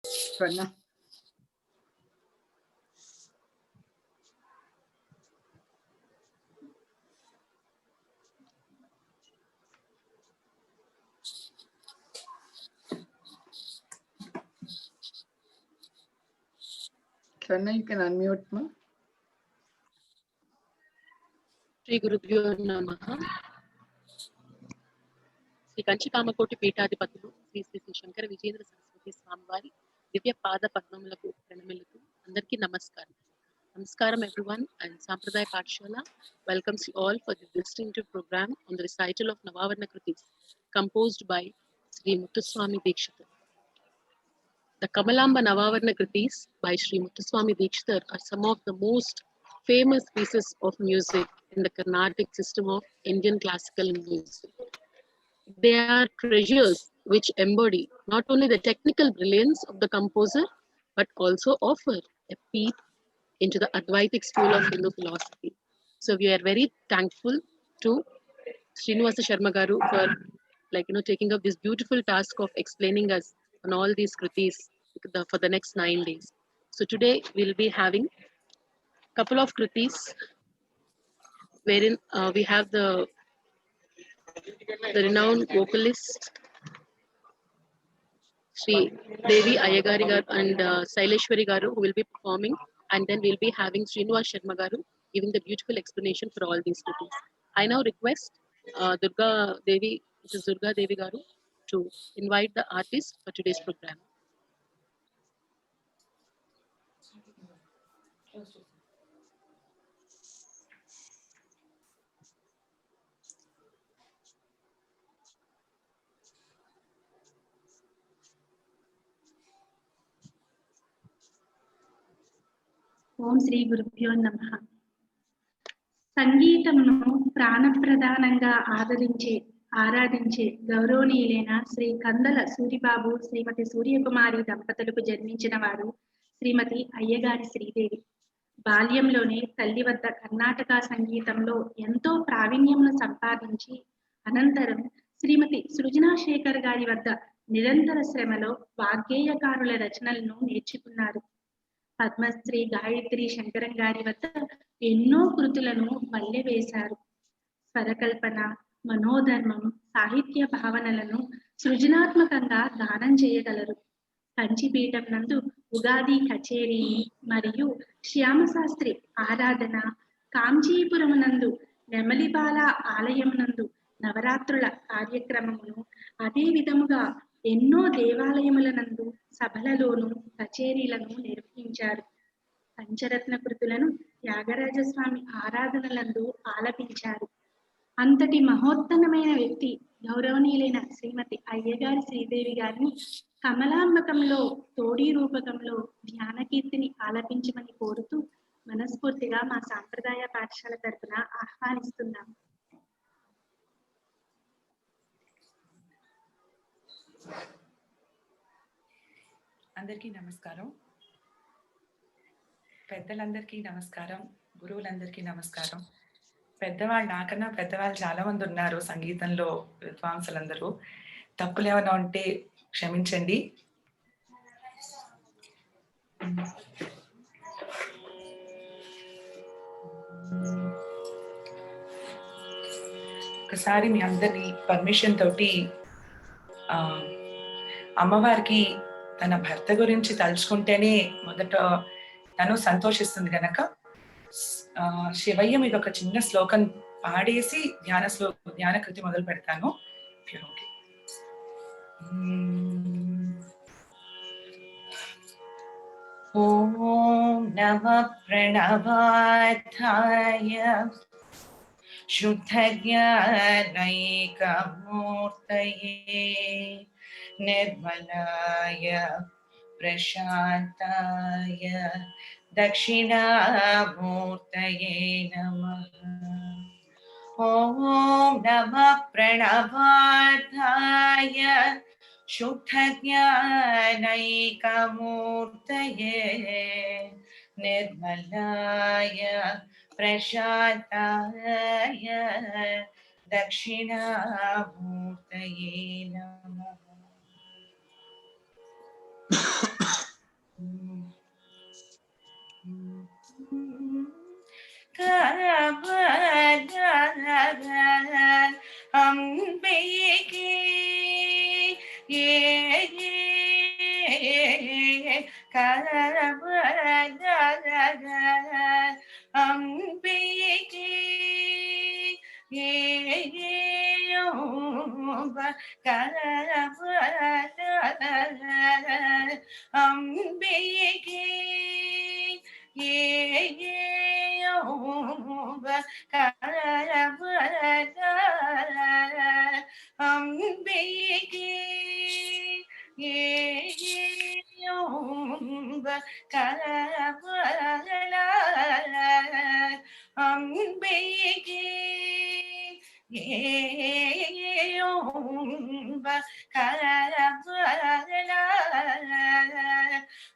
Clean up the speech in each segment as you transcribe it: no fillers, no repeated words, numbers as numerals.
प्रणाम। Swarna, you can unmute, ma. Shri గురుభ్యో నమః. శ్రీ కంచికామకోటి పీఠాధిపతులు శ్రీ శ్రీ శ్రీ శంకర విజేంద్ర సరస్వతి స్వామి వారి దివ్య పాద పద్మములకు ప్రణమిల్లుతూ అందరికీ నమస్కారం. Namaskaram everyone, and Sampradaya Pathshala welcomes you all for the distinctive program on the recital of Navavarna Kritis composed by Sri Muthuswami Dikshitar. The Kamalamba Navavarna Kritis by Sri Muthuswami Dikshitar are some of the most famous pieces of music in the Carnatic system of Indian classical music. They are treasures which embody not only the technical brilliance of the composer but also offer a peep into the Advaitic school of Hindu philosophy. So we are very thankful to Srinivasa Sharma Garu for taking up this beautiful task of explaining us on all these kritis for the next 9 days. So today we'll be having a couple of kritis wherein we have the renowned vocalist Sri Devi Ayagari Garu and Saileshwari Garu who will be performing, and then we'll be having Srinivasa Sharma Garu giving the beautiful explanation for all these kritis. I now request Durga Devi Garu to invite the artist for today's program. ఓం శ్రీ గురుభ్యో నమః. సంగీతంను ప్రాణప్రధానంగా ఆరాధించే గౌరవనీయులైన శ్రీ కందల సూరిబాబు శ్రీమతి సూర్యకుమారి దంపతులకు జన్మించిన వారు శ్రీమతి అయ్యగారి శ్రీదేవి. బాల్యంలోనే తల్లి వద్ద కర్ణాటక సంగీతంలో ఎంతో ప్రావీణ్యంను సంపాదించి అనంతరం శ్రీమతి సృజనాశేఖర్ గారి వద్ద నిరంతర శ్రమలో వాగ్గేయకారుల రచనలను నేర్చుకున్నారు. పద్మశ్రీ గాయత్రి శంకరం గారి వద్ద ఎన్నో కృతులను వల్లెవేశారు. స్వరకల్పన, మనోధర్మం, సాహిత్య భావనలను సృజనాత్మకంగా గానం చేయగలరు. కంచిపీఠం నందు ఉగాది కచేరీ మరియు శ్యామశాస్త్రి ఆరాధన, కాంచీపురం నందు నెమలిబాల ఆలయం నందు నవరాత్రుల కార్యక్రమమును, అదే విధముగా ఎన్నో దేవాలయముల నందు సభలలోను కచేరీలను నిర్వహించారు. పంచరత్న కృతులను త్యాగరాజస్వామి ఆరాధనలందు ఆలపించారు. అంతటి మహోత్తరమైన వ్యక్తి గౌరవనీయులైన శ్రీమతి అయ్యగారి శ్రీదేవి గారిని కమలాంబకంలో తోడి రూపకంలో ధ్యానకీర్తిని ఆలపించమని కోరుతూ మనస్ఫూర్తిగా మా సాంప్రదాయ పాఠశాల తరపున ఆహ్వానిస్తున్నాము. అందరికీ నమస్కారం. పెద్దలందరికీ నమస్కారం, గురువులందరికీ నమస్కారం. పెద్దవాళ్ళు, నాకన్నా పెద్దవాళ్ళు చాలా మంది ఉన్నారు సంగీతంలో, విద్వాంసులందరూ. తప్పులు ఏమైనా ఉంటే క్షమించండి. ఒకసారి మీ అందరి పర్మిషన్ తోటి అమ్మవారికి తన భర్త గురించి తలుచుకుంటేనే మొదట తను సంతోషిస్తుంది గనక శివయ్య మీద ఒక చిన్న శ్లోకం పాడేసి ధ్యాన కృతి మొదలు పెడతాను. ఓం నమః ప్రణవాయ శుద్ధ జ్ఞానైకమూర్తయే నిర్మలాయ ప్రశాంతాయ దక్షిణామూర్తయే నమః. ఓం నమః ప్రణవాయ శుద్ధ జ్ఞానైకమూర్తయే నిర్మలాయ ప్రశాంతాయ దక్షిణామూర్తయే నమః. கமல அம்பிகே அம்பிகே அம்பிகே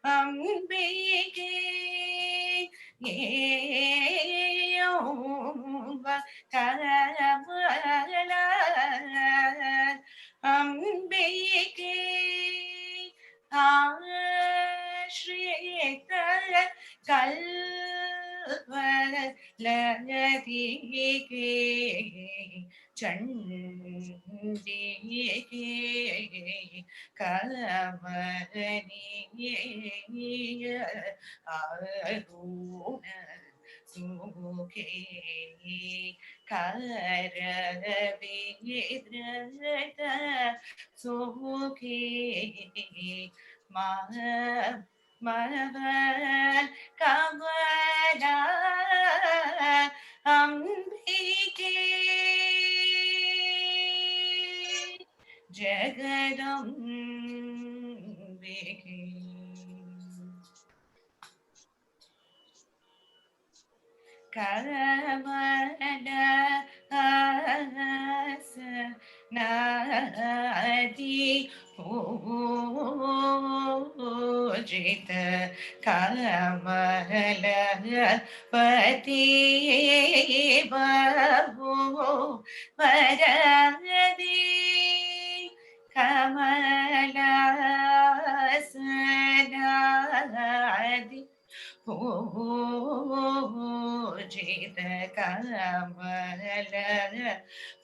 அம்பிகே அம்பிகே அம்பிகே ஆஸ்ரித கல்வலதிகே சண்டிகே கமலனிய அருண சுகே கரவித்ரத சுகே மவன் கமல அம்பிகே ஜகதம்பிகே கமல நதி பூஜித கமல பதி பபு வரதி கமல சனதி பூஜித கமல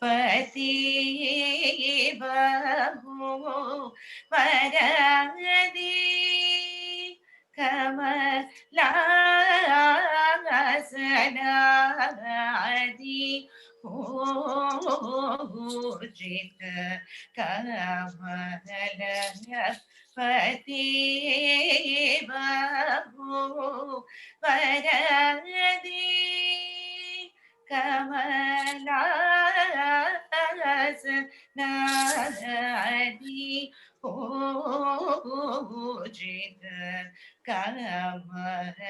பதி பபு வரதி கமலாசனாதி பூஜித கமல பதி பபு வரதி கமலாசனாதி பூஜித கமல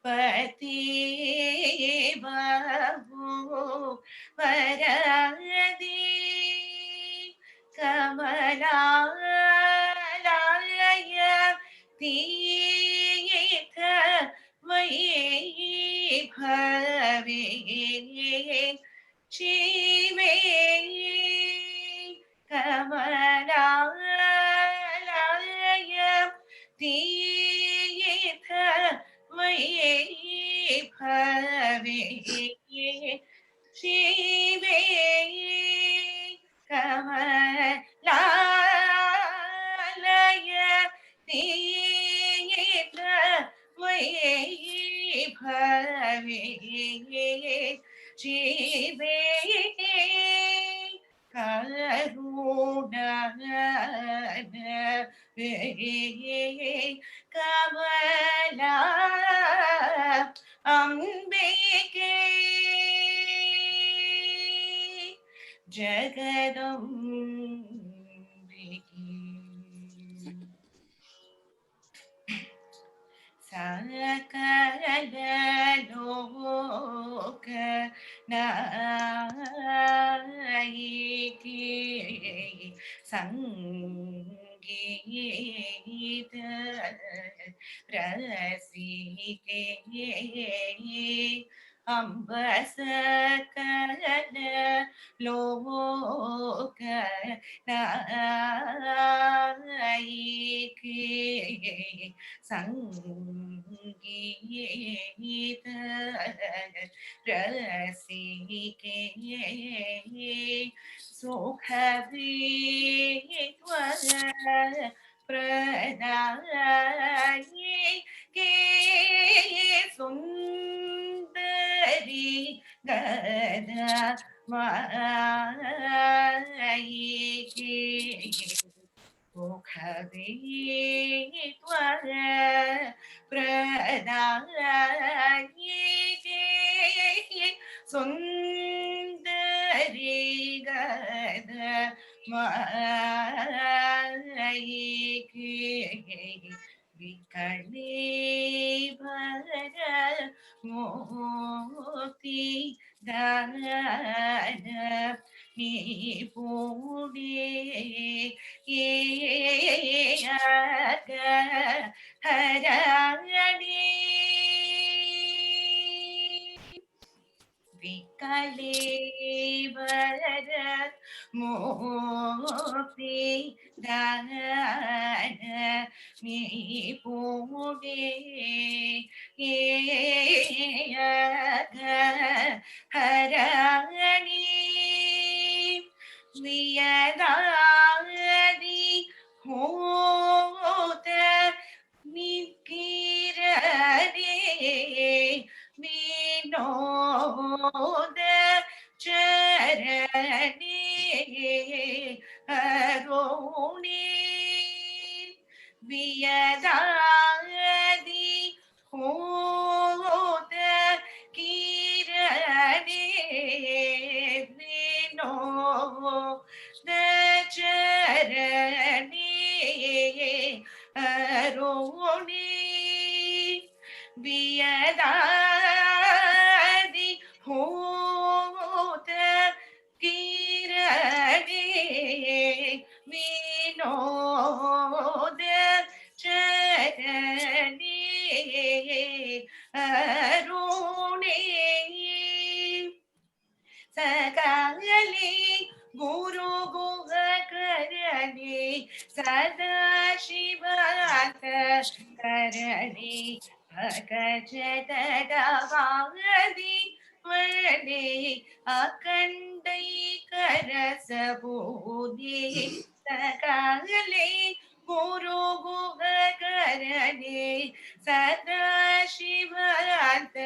பதி பபு வரதி கமலாலய தீத வைபவே சிவே கமலாலய தீத வைபவே சிவே கமலாலய தீத வைபவே சிவே கருணவே கமலா அம்பிகே ஜகதம்பிகே சகல லோக நாயகி சங்கீத ரசிகே அம்ப சகல லோக நாயகி சங்கீத ரசிகே சுகவீத்வர प्रदायिके सुन्दरी गदा मायिके मुखदे त्वर प्रदायिके सुन्दरी गदा मायिके विकले भर मोती दान निपुणे हराणी विकले भर मोती दान निपुणे हराणी वियदादि होत निकिरणे विनोद चरणे अरुणे वियदादि होत किरणे विनोद चरणे अरुणे वियदादि होत किरणे विनोद चरणे अरुणे सकाले गुरु गुह करणे सदा शिवात करणे भगजत दवादी वने अखंडै करस बोधे सकाले गुरु गुह करणे सदा शिवात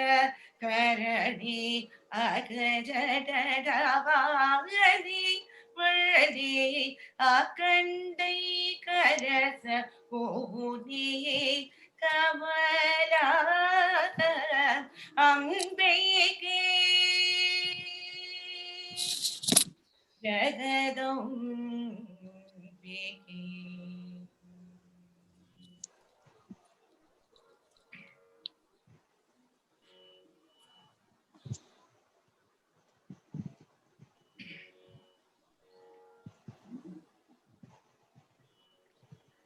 करणे अखजटवादी वने अखंडै करस बोधे कमला अम्बिके जगदम्बिके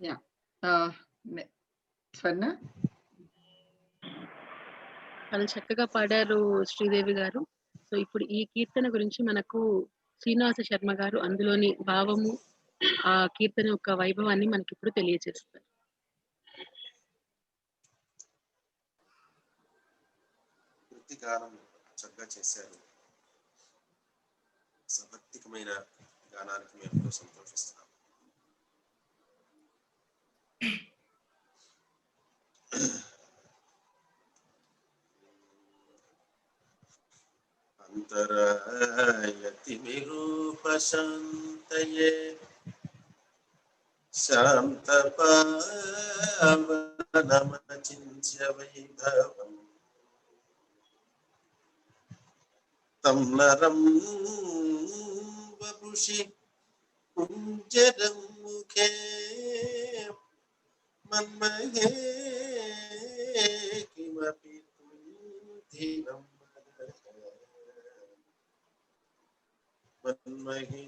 Yeah. Swarna? చాలా చక్కగా పాడారు శ్రీదేవి గారు. సో ఇప్పుడు ఈ కీర్తన గురించి మనకు శ్రీనివాస శర్మ గారు అందులోని భావము ఆ కీర్తన యొక్క వైభవాన్ని మనకి ఇప్పుడు తెలియజేస్తారు. గానం చక్కగా చేశారు. సమర్థికమైన గానానికి మేము ఎంతో సంతోషిస్తున్నాం. अंतरायति विरूपशान्तये शान्तपावनमचिन्त्य वैभवम् तं नरं वपुषि कुञ्जरं मुखे मन्महे किमपि कुन्धिनं मन्महे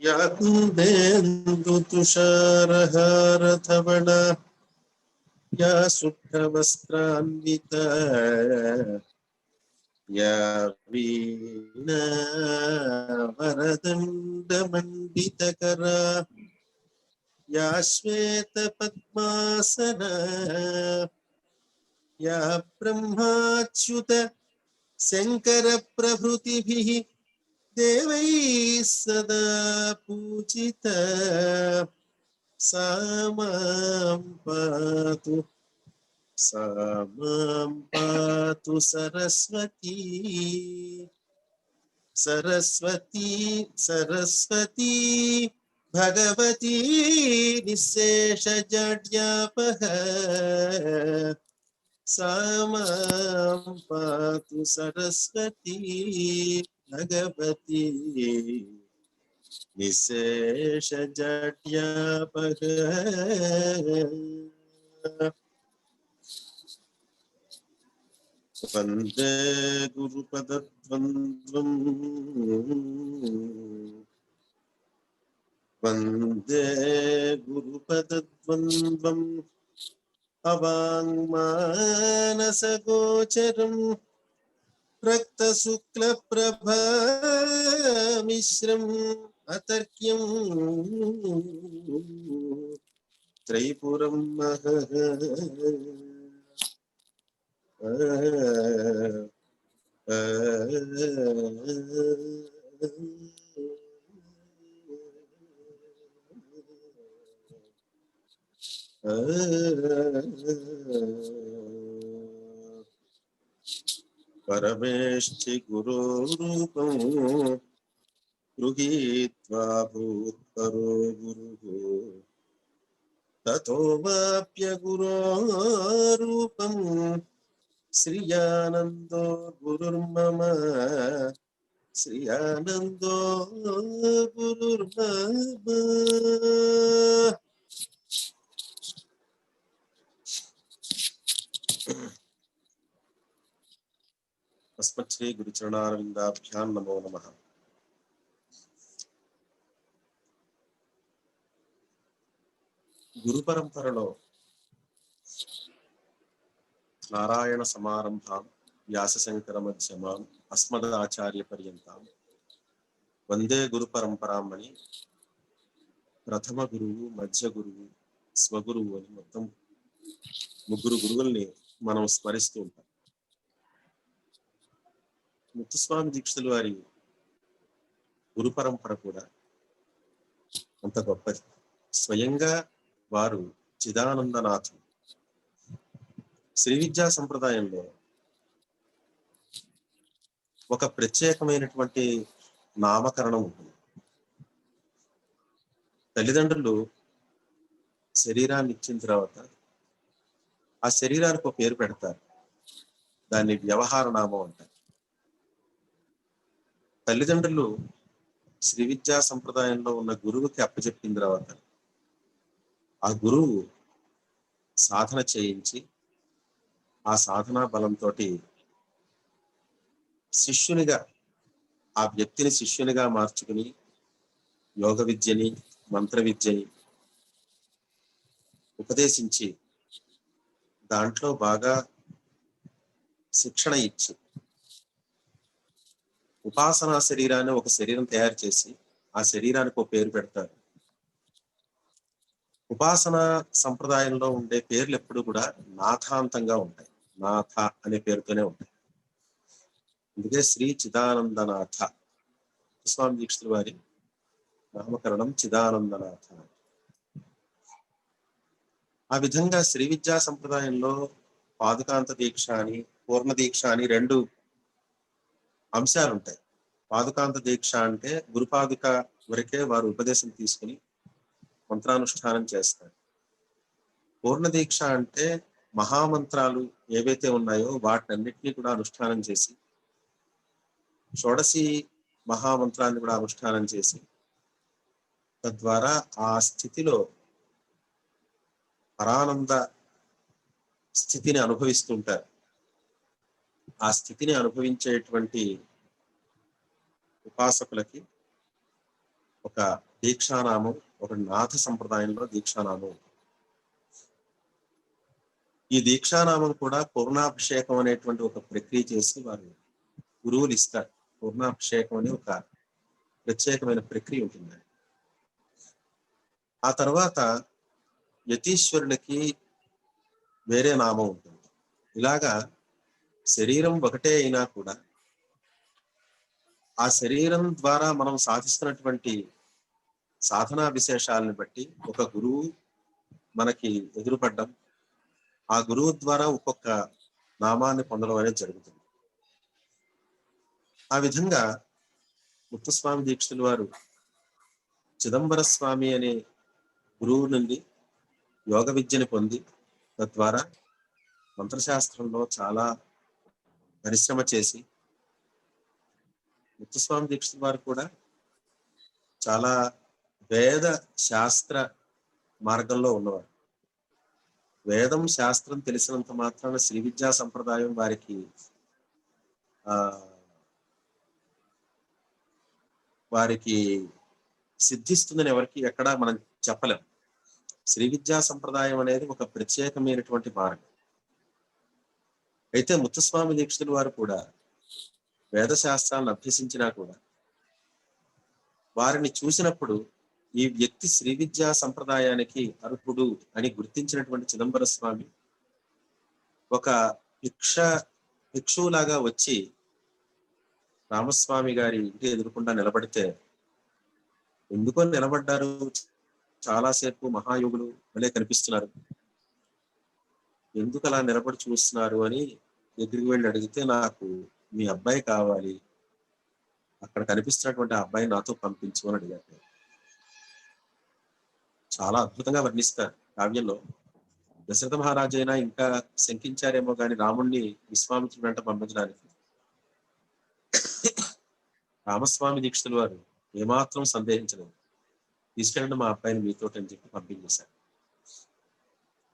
या कुन्देन्दु तुषारहारधवला या शुभ्रवस्त्रान्विता या वीणा वरदण्डमण्डितकरा या श्वेतपद्मासना या ब्रह्माच्युत शंकर प्रभृतिभिः देवैः सदा पूजिता सा मां पातु सरस्वती भगवती निःशेषजड्यापः सा मां पातु सरस्वती भगवती निःशेषजड्यापः। वन्दे गुरुपदद्वन्द्वम् अवाङ्मानसगोचरम् रक्तशुक्लप्रभामिश्रम् अतर्क्यम् त्रैपुरं महः परमेष्ठि गुरोरूपं गृहीत्वा भूत्परो गुरुः ततो वाप्य गुरोरूपं श्रियानन्दो गुरुर्मम श्रियानन्दो गुरुर्मम। अस्मच्छ्री गुरुचरणारविन्दाभ्यां नमो नमः। गुरु परंपरलो नारायण समारंभां व्यासशंकर मध्यमां अस्मदाचार्य पर्यन्तां वंदे गुरु परंपरां అని ప్రథమ గురువు మధ్య గురువు స్వగురువు అని మొత్తం ముగ్గురు గురువుల్ని మనం స్మరిస్తూ ఉంటాం. ముత్తుస్వామి దీక్షితుల వారి గురు పరంపర కూడా అంత గొప్పది. స్వయంగా వారు చిదానందనాథుడు. శ్రీ విద్యా సంప్రదాయంలో ఒక ప్రత్యేకమైనటువంటి నామకరణం ఉంటుంది. తల్లిదండ్రులు శరీరాన్ని ఇచ్చిన తర్వాత ఆ శరీరానికి ఒక పేరు పెడతారు. దాన్ని వ్యవహార నామం అంటారు. తల్లిదండ్రులు శ్రీ విద్యా సంప్రదాయంలో ఉన్న గురువుకి అప్పచెప్పిన తర్వాత ఆ గురువు సాధన చేయించి ఆ సాధనా బలంతో శిష్యునిగా ఆ వ్యక్తిని శిష్యునిగా మార్చుకుని యోగ విద్యని మంత్ర విద్యని ఉపదేశించి దాంట్లో బాగా శిక్షణ ఇచ్చి ఉపాసనా శరీరాన్ని ఒక శరీరం తయారు చేసి ఆ శరీరానికి ఒక పేరు పెడతారు. ఉపాసన సంప్రదాయంలో ఉండే పేర్లు ఎప్పుడు కూడా నాథాంతంగా ఉంటాయి. నాథ అనే పేరుతోనే ఉంటాయి. అందుకే శ్రీ చిదానందనాథ స్వామి దీక్షితుల వారి నామకరణం చిదానందనాథ. ఆ విధంగా శ్రీ విద్యా సంప్రదాయంలో పాదుకాంత దీక్ష అని పూర్ణ దీక్ష అని రెండు అంశాలు ఉంటాయి. పాదుకాంత దీక్ష అంటే గురుపాదుక వరకే వారు ఉపదేశం తీసుకుని మంత్రానుష్ఠానం చేస్తారు. పూర్ణ దీక్ష అంటే మహామంత్రాలు ఏవైతే ఉన్నాయో వాటినన్నిటినీ కూడా అనుష్ఠానం చేసి షోడశి మహామంత్రాన్ని కూడా అనుష్ఠానం చేసి తద్వారా ఆ స్థితిలో పరానంద స్థితిని అనుభవిస్తుంటారు. ఆ స్థితిని అనుభవించేటువంటి ఉపాసకులకి ఒక దీక్షానామం, ఒక నాథ సంప్రదాయంలో దీక్షానామం. ఈ దీక్షానామం కూడా పూర్ణాభిషేకం అనేటువంటి ఒక ప్రక్రియ చేసి వారు గురువులు ఇస్తారు. పూర్ణాభిషేకం అనే ఒక ప్రత్యేకమైన ప్రక్రియ ఉంటుంది. ఆ తర్వాత యతీశ్వరులకి వేరే నామం ఉంటుంది. ఇలాగా శరీరం ఒకటే అయినా కూడా ఆ శరీరం ద్వారా మనం సాధిస్తున్నటువంటి సాధనా విశేషాలను బట్టి ఒక గురువు మనకి ఎదురుపడ్డం, ఆ గురువు ద్వారా ఒక్కొక్క నామాన్ని పొందడం అనేది జరుగుతుంది. ఆ విధంగా ముత్తుస్వామి దీక్షితుల వారు చిదంబర స్వామి అనే గురువు నుండి యోగ విద్యను పొంది తద్వారా మంత్రశాస్త్రంలో చాలా పరిశ్రమ చేసి, ముత్తుస్వామి దీక్షితుల వారు కూడా చాలా వేద శాస్త్ర మార్గంలో ఉన్నవారు. వేదం శాస్త్రం తెలిసినంత మాత్రాన శ్రీ విద్యా సంప్రదాయం వారికి సిద్ధిస్తుందని ఎవరికి ఎక్కడా మనం చెప్పలేం. శ్రీ విద్యా సంప్రదాయం అనేది ఒక ప్రత్యేకమైనటువంటి మార్గం. అయితే ముత్తుస్వామి దీక్షితుల వారు కూడా వేద శాస్త్రాలను అభ్యసించినా కూడా వారిని చూసినప్పుడు ఈ వ్యక్తి శ్రీ విద్యా సంప్రదాయానికి అర్హుడు అని గుర్తించినటువంటి చిదంబర స్వామి ఒక భిక్షువులాగా వచ్చి రామస్వామి గారి ఇంటి ఎదురుకుండా నిలబడితే, ఎందుకో నిలబడ్డారు, చాలాసేపు మహాయోగులు వలె కనిపిస్తున్నారు, ఎందుకు అలా నిలబడి చూస్తున్నారు అని దగ్గరికి వెళ్ళి అడిగితే, నాకు మీ అబ్బాయి కావాలి, అక్కడ కనిపిస్తున్నటువంటి ఆ అబ్బాయి నాతో పంపించు అని అడిగారు. చాలా అద్భుతంగా వర్ణిస్తారు కావ్యంలో. దశరథ మహారాజు అయినా ఇంకా శంకించారేమో కానీ రాముణ్ణి విశ్వామిత్రుడి వెంట పంపించడానికి రామస్వామి దీక్షితుల వారు ఏమాత్రం సందేహించలేదు. తీసుకెళ్ళండి మా అబ్బాయిని మీతో అని చెప్పి పంపించేశారు.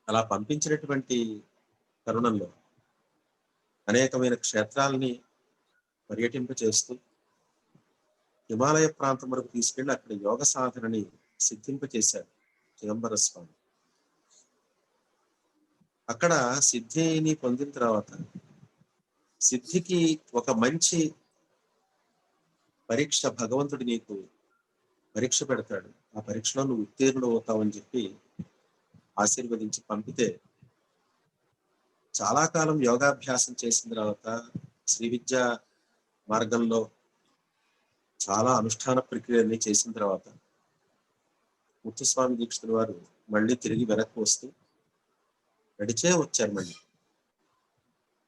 అలా పంపించినటువంటి తరుణంలో అనేకమైన క్షేత్రాలని పర్యటింప చేస్తూ హిమాలయ ప్రాంతం వరకు తీసుకెళ్లి అక్కడ యోగ సాధనని సిద్ధింపచేశారు చిదంబర స్వామి. అక్కడ సిద్ధిని పొందిన తర్వాత సిద్ధికి ఒక మంచి పరీక్ష భగవంతుడు నీకు పరీక్ష పెడతాడు, ఆ పరీక్షలో నువ్వు ఉత్తీర్ణుడు అవుతావని చెప్పి ఆశీర్వదించి పంపితే చాలా కాలం యోగాభ్యాసం చేసిన తర్వాత శ్రీ విద్యా మార్గంలో చాలా అనుష్ఠాన ప్రక్రియని చేసిన తర్వాత ముత్తుస్వామి దీక్షితుల వారు మళ్ళీ తిరిగి వెనక్కి వస్తూ నడిచే వచ్చారు. మళ్ళీ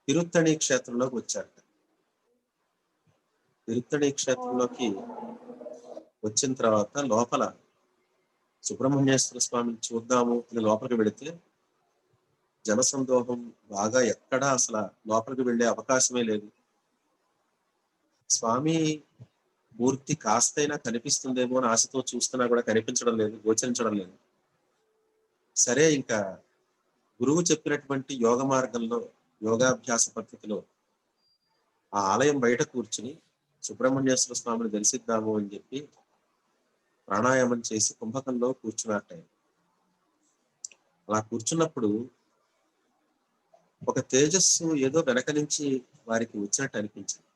తిరుత్తణి క్షేత్రంలోకి వచ్చారట. తిరుత్తణి క్షేత్రంలోకి వచ్చిన తర్వాత లోపల సుబ్రహ్మణ్యేశ్వర స్వామిని చూద్దాము అని లోపలికి వెళితే జనసందోహం బాగా, ఎక్కడా అసలు లోపలికి వెళ్ళే అవకాశమే లేదు. స్వామి మూర్తి కాస్తైనా కనిపిస్తుందేమో అని ఆశతో చూస్తున్నా కూడా కనిపించడం లేదు, గోచరించడం లేదు. సరే, ఇంకా గురువు చెప్పినటువంటి యోగ మార్గంలో, యోగాభ్యాస పద్ధతిలో ఆ ఆలయం బయట కూర్చుని సుబ్రహ్మణ్యేశ్వర స్వామిని దర్శిద్దాము అని చెప్పి ప్రాణాయామం చేసి కుంభకంలో కూర్చున్నట్ట. అలా కూర్చున్నప్పుడు ఒక తేజస్సు ఏదో వెనక నుంచి వారికి వచ్చినట్టు అనిపించింది.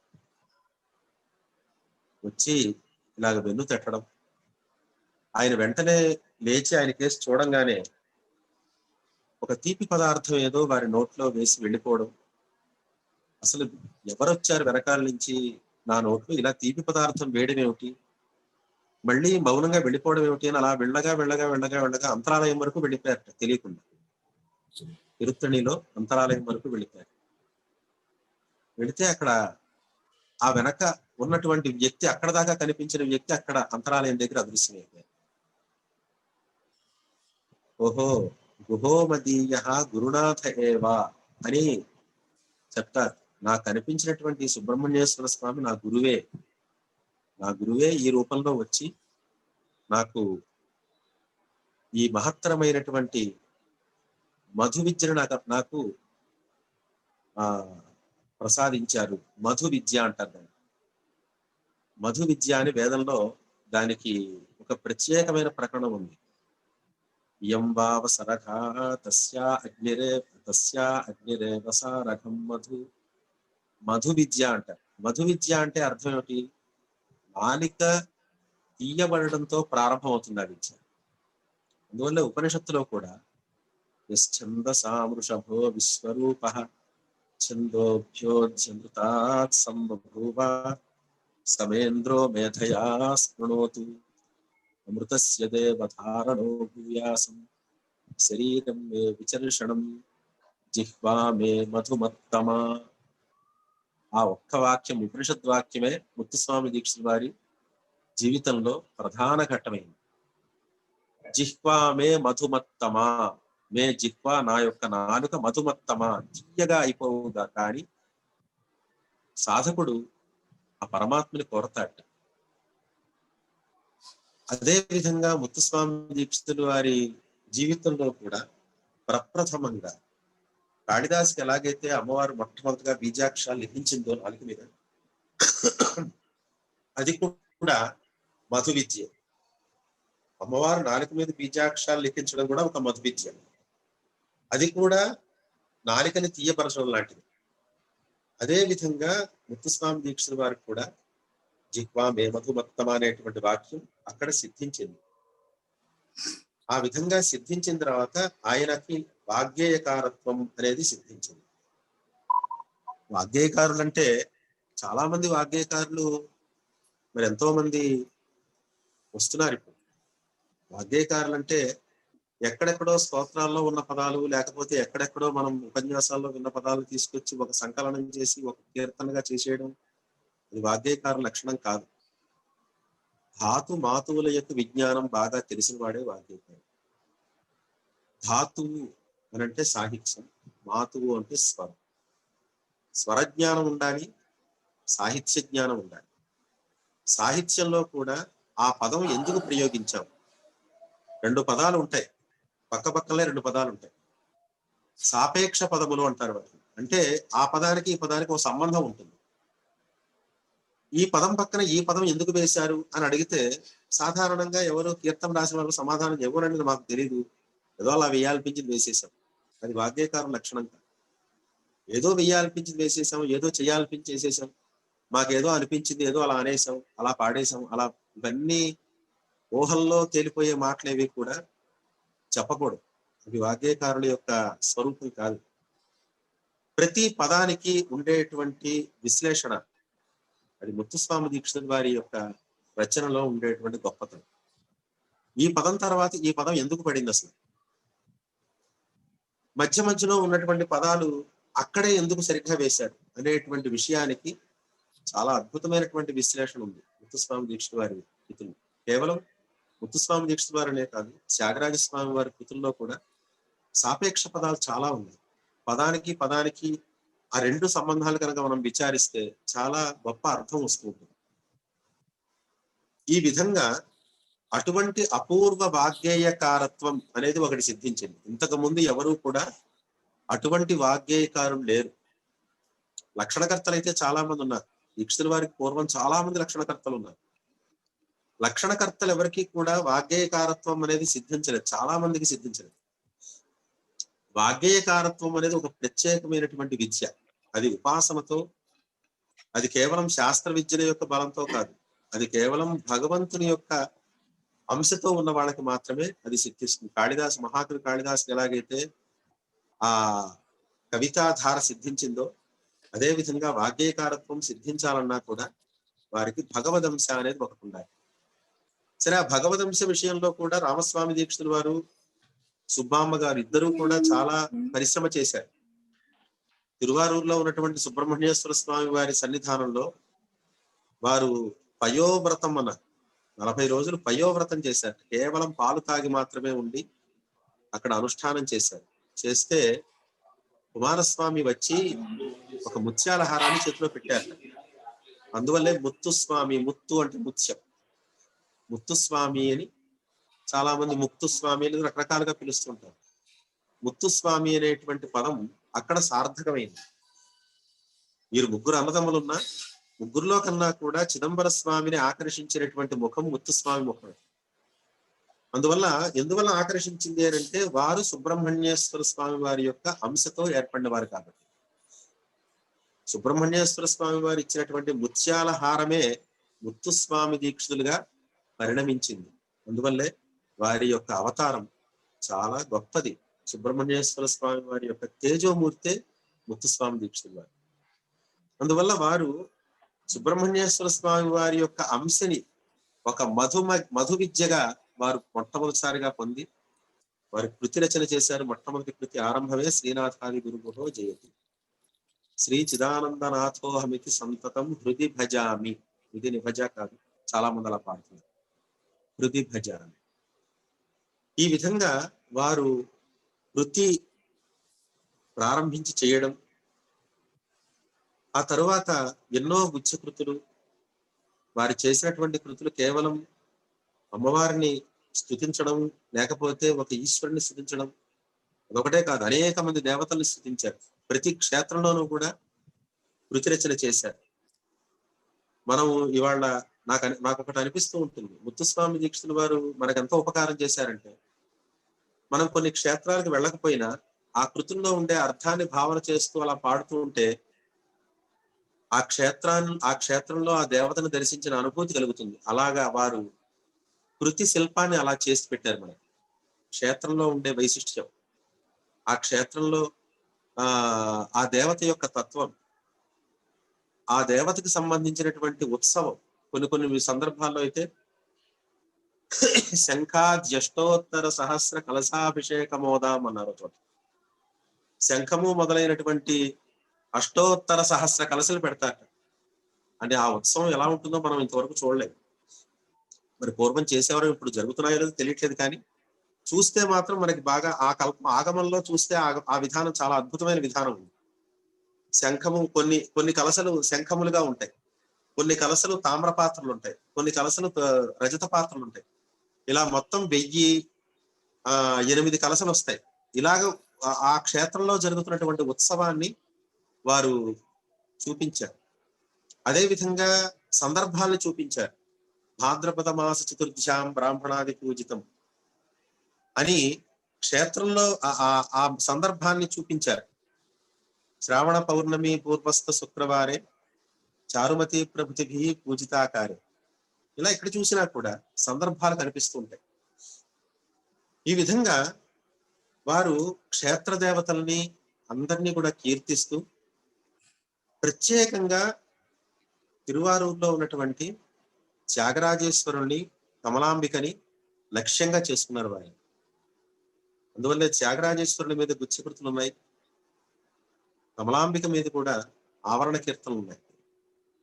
వచ్చి ఇలాగ వెన్ను తట్టడం, ఆయన వెంటనే లేచి ఆయన కేసు చూడంగానే ఒక తీపి పదార్థం ఏదో వారి నోట్లో వేసి వెళ్ళిపోవడం. అసలు ఎవరొచ్చారు వెనకాల నుంచి నా నోట్లో ఇలా తీపి పదార్థం వేయడం ఏమిటి, మళ్ళీ మౌనంగా వెళ్ళిపోవడం ఏమిటి అని అలా వెళ్ళగా వెళ్ళగా వెళ్ళగా వెళ్ళగా అంతరాలయం వరకు వెళ్ళిపోయారట తెలియకుండా. తిరుత్తణిలో అంతరాలయం వరకు వెళ్ళిపోయారు. వెళితే అక్కడ ఆ వెనక ఉన్నటువంటి వ్యక్తి, అక్కడ దాకా కనిపించిన వ్యక్తి అక్కడ అంతరాలయం దగ్గర అదృశ్యమైపోయారు. ఓహో గుహోమదీయ గురునాథ ఏవా అని చెప్తారు. నాకు కనిపించినటువంటి సుబ్రహ్మణ్యేశ్వర స్వామి నా గురువే ఈ రూపంలో వచ్చి నాకు ఈ మహత్తరమైనటువంటి మధు విద్యను నాకు ప్రసాదించారు. మధు విద్య అంటారు దాన్ని. మధు విద్య అని వేదంలో దానికి ఒక ప్రత్యేకమైన ప్రకరణం ఉంది. యంవావ సరఘా తస్యా అగ్నిరేవ సారఘం మధు. మధు విద్య అంటారు. మధు విద్య అంటే అర్థం ఏమిటి? నాలిక తీయబడడంతో ప్రారంభం అవుతుంది ఆ విద్య. అందువల్ల ఉపనిషత్తులో కూడా యశ్చందసామృషభో విశ్వరూప ఛందోభ్యోధ్యమృతాత్ సంబభూవ సమేంద్రో మేధయా స్పృణోతు అమృతస్య దేవధారణో భూయాసం శరీరం మే విచర్షణం జిహ్వా మే మధుమత్తమా. ఆ ఒక్క వాక్యం ఉపనిషద్ వాక్యమే ముత్తుస్వామి దీక్షితుల వారి జీవితంలో ప్రధాన ఘట్టమైంది. జిహ్వా మే మధుమత్తమా, మే జిహ్వా నా యొక్క నాలుక మధుమత్తమా తీయగా అయిపోవుగా. కానీ సాధకుడు ఆ పరమాత్మని కోరతాడు. అదే విధంగా ముత్తుస్వామి దీక్షితుల వారి జీవితంలో కూడా ప్రప్రథమంగా కాళిదాసుకి ఎలాగైతే అమ్మవారు మొట్టమొదటిగా బీజాక్షరాలు లిఖించిందో నాలుక మీద, అది కూడా మధు విద్య. అమ్మవారు నాలుక మీద బీజాక్షరాలు లిఖించడం కూడా ఒక మధు విద్య. అది కూడా నాలికని తీయపరచడం లాంటిది. అదే విధంగా ముత్తుస్వామి దీక్షితుల వారికి కూడా జిహ్వా మే మధుమత్తమ అనేటువంటి వాక్యం అక్కడ సిద్ధించింది. ఆ విధంగా సిద్ధించిన తర్వాత ఆయనకి వాగ్గేయకారత్వం అనేది సిద్ధించింది. వాగ్గేయకారులు అంటే చాలా మంది వాగ్గేయకారులు మరి ఎంతో మంది వస్తున్నారు ఇప్పుడు. వాగ్గేయకారులు అంటే ఎక్కడెక్కడో స్తోత్రాల్లో ఉన్న పదాలు, లేకపోతే ఎక్కడెక్కడో మనం ఉపన్యాసాల్లో విన్న పదాలు తీసుకొచ్చి ఒక సంకలనం చేసి ఒక కీర్తనగా చేసేయడం అది వాగ్గేయకారుల లక్షణం కాదు. ధాతు మాతువుల యొక్క విజ్ఞానం బాగా తెలిసిన వాడే వాగ్గేయకారుడు. ధాతువు అని అంటే సాహిత్యం, మాతువు అంటే స్వరం. స్వరజ్ఞానం ఉండాలి, సాహిత్య జ్ఞానం ఉండాలి. సాహిత్యంలో కూడా ఆ పదం ఎందుకు ప్రయోగించాం, రెండు పదాలు ఉంటాయి, పక్క పక్కలే రెండు పదాలు ఉంటాయి. సాపేక్ష పదములు అంటారు వాటిని. అంటే ఆ పదానికి ఈ పదానికి ఒక సంబంధం ఉంటుంది. ఈ పదం పక్కన ఈ పదం ఎందుకు వేశారు అని అడిగితే సాధారణంగా ఎవరో కీర్తన రాసిన వాళ్ళు సమాధానం ఎవరనేది మాకు తెలియదు, ఏదో అలా వేయాలనిపించింది వేసేసాం. అది వాగ్గేయకారుల లక్షణం కాదు. ఏదో వేయాలనిపించింది వేసేసాం, ఏదో చేయాలనిపించి చేసేసాం, మాకేదో అనిపించింది ఏదో అలా అనేసాం, అలా పాడేసాం, అలా ఇవన్నీ ఊహల్లో తేలిపోయే మాటలేవి కూడా చెప్పకూడదు. అది వాగ్గేయకారుల యొక్క స్వరూపం కాదు. ప్రతి పదానికి ఉండేటువంటి విశ్లేషణ అది ముత్తుస్వామి దీక్షితుల వారి యొక్క రచనలో ఉండేటువంటి గొప్పతనం. ఈ పదం తర్వాత ఈ పదం ఎందుకు పడింది, అసలు మధ్య మధ్యలో ఉన్నటువంటి పదాలు అక్కడే ఎందుకు సరిగ్గా వేశారు అనేటువంటి విషయానికి చాలా అద్భుతమైనటువంటి విశ్లేషణ ఉంది ముత్తుస్వామి దీక్షితుల వారి కృతులు. కేవలం ముత్తుస్వామి దీక్షితుల వారనే కాదు, త్యాగరాజస్వామి వారి కృతుల్లో కూడా సాపేక్ష పదాలు చాలా ఉన్నాయి. పదానికి పదానికి ఆ రెండు సంబంధాలు కనుక మనం విచారిస్తే చాలా గొప్ప అర్థం వస్తూ ఉంటుంది. ఈ విధంగా అటువంటి అపూర్వ వాగ్గేయకారత్వం అనేది ఒకటి సిద్ధించింది. ఇంతకు ముందు ఎవరూ కూడా అటువంటి వాగ్గేయకారులు లేరు. లక్షణకర్తలు అయితే చాలా మంది ఉన్నారు. దీక్షితుల వారికి పూర్వం చాలా మంది లక్షణకర్తలు ఉన్నారు. లక్షణకర్తలు ఎవరికి కూడా వాగ్గేయకారత్వం అనేది సిద్ధించలేదు, చాలా మందికి సిద్ధించలేదు. వాగ్గేయకారత్వం అనేది ఒక ప్రత్యేకమైనటువంటి విద్య. అది ఉపాసనతో, అది కేవలం శాస్త్ర విద్యల యొక్క బలంతో కాదు, అది కేవలం భగవంతుని యొక్క అంశతో ఉన్న వాళ్ళకి మాత్రమే అది సిద్ధిస్తుంది. కాళిదాసు, మహాకవి కాళిదాసు ఎలాగైతే ఆ కవితాధార సిద్ధించిందో అదే విధంగా వాగ్గేయకారత్వం సిద్ధించాలన్నా కూడా వారికి భగవదంశ అనేది ఒకటి ఉండాలి. సరే, ఆ భగవదంశ విషయంలో కూడా రామస్వామి దీక్షితుల వారు, సుబ్బామ్మ గారు ఇద్దరూ కూడా చాలా పరిశ్రమ చేశారు. తిరువారూరులో ఉన్నటువంటి సుబ్రహ్మణ్యేశ్వర స్వామి వారి సన్నిధానంలో వారు పయోవ్రతం అన్న 40 రోజులు పయోవ్రతం చేశారు. కేవలం పాలు తాగి మాత్రమే ఉండి అక్కడ అనుష్ఠానం చేశారు. చేస్తే కుమారస్వామి వచ్చి ఒక ముత్యాల హారాన్ని చేతిలో పెట్టారు. అందువల్లే ముత్తుస్వామి, ముత్తు అంటే ముత్యం, ముత్తుస్వామి అని చాలా మంది ముక్తుస్వామి అని రకరకాలుగా పిలుస్తుంటారు. ముత్తుస్వామి అనేటువంటి పదం అక్కడ సార్థకమైంది. వీరు ముగ్గురు అన్నదమ్ములున్నా ముగ్గురులో కన్నా కూడా చిదంబర స్వామిని ఆకర్షించినటువంటి ముఖం ముత్తుస్వామి ముఖం. అందువల్ల ఎందువల్ల ఆకర్షించింది అని అంటే వారు సుబ్రహ్మణ్యేశ్వర స్వామి వారి యొక్క అంశతో ఏర్పడిన వారు కాబట్టి. సుబ్రహ్మణ్యేశ్వర స్వామి వారు ఇచ్చినటువంటి ముత్యాల హారమే ముత్తుస్వామి దీక్షితులుగా పరిణమించింది. అందువల్లే వారి యొక్క అవతారం చాలా గొప్పది. సుబ్రహ్మణ్యేశ్వర స్వామి వారి యొక్క తేజోమూర్తే ముత్తుస్వామి దీక్షితుల వారు. అందువల్ల వారు సుబ్రహ్మణ్యేశ్వర స్వామి వారి యొక్క అంశని ఒక మధు విద్యగా వారు మొట్టమొదటిసారిగా పొంది వారి కృతి రచన చేశారు. మొట్టమొదటి కృతి ఆరంభమే శ్రీనాథాది గురుభో జయతి, శ్రీ చిదానందనాథోహమితి సంతతం హృది భజామి. ఇది నిభజ కాదు, చాలా మంది అలా పాడుతున్నారు, హృది భజామి. ఈ విధంగా వారు కృతి ప్రారంభించి చేయడం, ఆ తరువాత ఎన్నో గుచ్చకృతులు, వారు చేసినటువంటి కృతులు కేవలం అమ్మవారిని స్తుతించడం లేకపోతే ఒక ఈశ్వరుని స్తుతించడం అదొకటే కాదు, అనేక మంది దేవతల్ని స్తుతించారు. ప్రతి క్షేత్రంలోనూ కూడా కృతి రచన చేశారు. మనం ఇవాళ నాకు ఒకటి అనిపిస్తూ ఉంటుంది, ముత్తుస్వామి దీక్షితుల వారు మనకు ఎంతో ఉపకారం చేశారంటే, మనం కొన్ని క్షేత్రాలకు వెళ్ళకపోయినా ఆ కృతుల్లో ఉండే అర్థాన్ని భావన చేస్తూ అలా పాడుతూ ఉంటే ఆ క్షేత్రంలో ఆ దేవతను దర్శించిన అనుభూతి కలుగుతుంది. అలాగా వారు కృతి శిల్పాన్ని అలా చేసి పెట్టారు. మనకి క్షేత్రంలో ఉండే వైశిష్ట్యం, ఆ క్షేత్రంలో ఆ దేవత యొక్క తత్వం, ఆ దేవతకి సంబంధించినటువంటి ఉత్సవం. కొన్ని సందర్భాల్లో అయితే శంఖాద్యష్టోత్తర సహస్ర కలశాభిషేకమోదాం అన్నారు చోట. శంఖము మొదలైనటువంటి అష్టోత్తర సహస్ర కలశలు పెడతారు. అంటే ఆ ఉత్సవం ఎలా ఉంటుందో మనం ఇంతవరకు చూడలేదు. మరి పూర్వం చేసేవారు ఇప్పుడు జరుగుతున్నాయో లేదో తెలియట్లేదు, కానీ చూస్తే మాత్రం మనకి బాగా ఆ ఆగమంలో చూస్తే ఆ విధానం చాలా అద్భుతమైన విధానం ఉంది. శంఖము కొన్ని కలశలు శంఖములుగా ఉంటాయి, కొన్ని కలశలు తామ్ర పాత్రలు ఉంటాయి, కొన్ని కలశలు రజత పాత్రలు ఉంటాయి. ఇలా మొత్తం 1008 కలశలు వస్తాయి. ఇలాగ ఆ క్షేత్రంలో జరుగుతున్నటువంటి ఉత్సవాన్ని వారు చూపించారు. అదే విధంగా సందర్భాలను చూపించారు. భాద్రపద మాస చతుర్థ్యాం బ్రాహ్మణాది పూజితం అని క్షేత్రంలో ఆ సందర్భాన్ని చూపించారు. శ్రావణ పౌర్ణమి పూర్వస్థ శుక్రవారే చారుమతి ప్రభుతిభి పూజితాకారే. ఇలా ఇక్కడ చూసినా కూడా సందర్భాలు కనిపిస్తూ ఉంటాయి. ఈ విధంగా వారు క్షేత్ర దేవతల్ని అందరినీ కూడా కీర్తిస్తూ ప్రత్యేకంగా తిరువారూరులో ఉన్నటువంటి త్యాగరాజేశ్వరుణ్ణి, కమలాంబికని లక్ష్యంగా చేసుకున్నారు వారు. అందువల్ల త్యాగరాజేశ్వరుని మీద గుచ్చకృతులు ఉన్నాయి, కమలాంబిక మీద కూడా ఆవరణ కీర్తనలు ఉన్నాయి.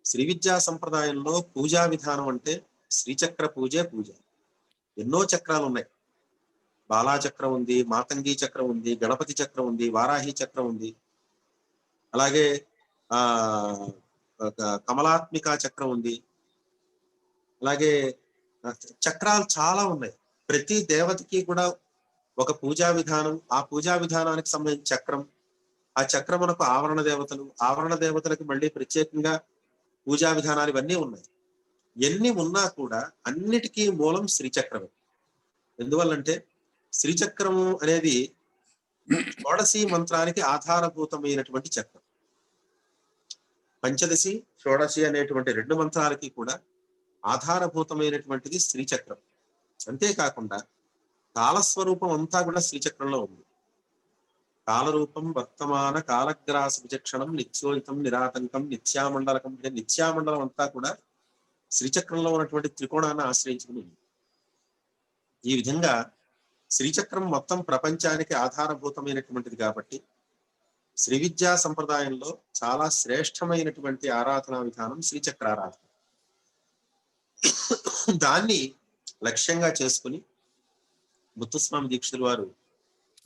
శ్రీ విద్యా సంప్రదాయంలో పూజా విధానం అంటే శ్రీచక్ర పూజ. ఎన్నో చక్రాలు ఉన్నాయి. బాలాచక్రం ఉంది, మాతంగి చక్రం ఉంది, గణపతి చక్రం ఉంది, వారాహి చక్రం ఉంది, అలాగే కమలాత్మిక చక్రం ఉంది. అలాగే చక్రాలు చాలా ఉన్నాయి. ప్రతి దేవతకి కూడా ఒక పూజా విధానం, ఆ పూజా విధానానికి సంబంధించిన చక్రం, ఆ చక్రమునకు ఆవరణ దేవతలు, ఆవరణ దేవతలకు మళ్ళీ ప్రత్యేకంగా పూజా విధానాలు ఇవన్నీ ఉన్నాయి. ఎన్ని ఉన్నా కూడా అన్నిటికీ మూలం శ్రీచక్రమే. ఎందువల్లంటే శ్రీచక్రము అనేది షోడశి మంత్రానికి ఆధారభూతమైనటువంటి చక్రం. పంచదశి, షోడశి అనేటువంటి 2 మంత్రాలకి కూడా ఆధారభూతమైనటువంటిది శ్రీచక్రం. అంతేకాకుండా కాలస్వరూపం అంతా కూడా శ్రీచక్రంలో ఉంది. కాలరూపం వర్తమాన కాలగ్రాస విచక్షణం నిత్యోహితం నిరాటంకం నిత్యామండలకం. నిత్యామండలం అంతా కూడా శ్రీచక్రంలో ఉన్నటువంటి త్రికోణాన్ని ఆశ్రయించుకుని ఉంది. ఈ విధంగా శ్రీచక్రం మొత్తం ప్రపంచానికి ఆధారభూతమైనటువంటిది కాబట్టి శ్రీ విద్యా సంప్రదాయంలో చాలా శ్రేష్టమైనటువంటి ఆరాధనా విధానం శ్రీచక్రారాధన. దాన్ని లక్ష్యంగా చేసుకుని ముత్తుస్వామి దీక్షితుల వారు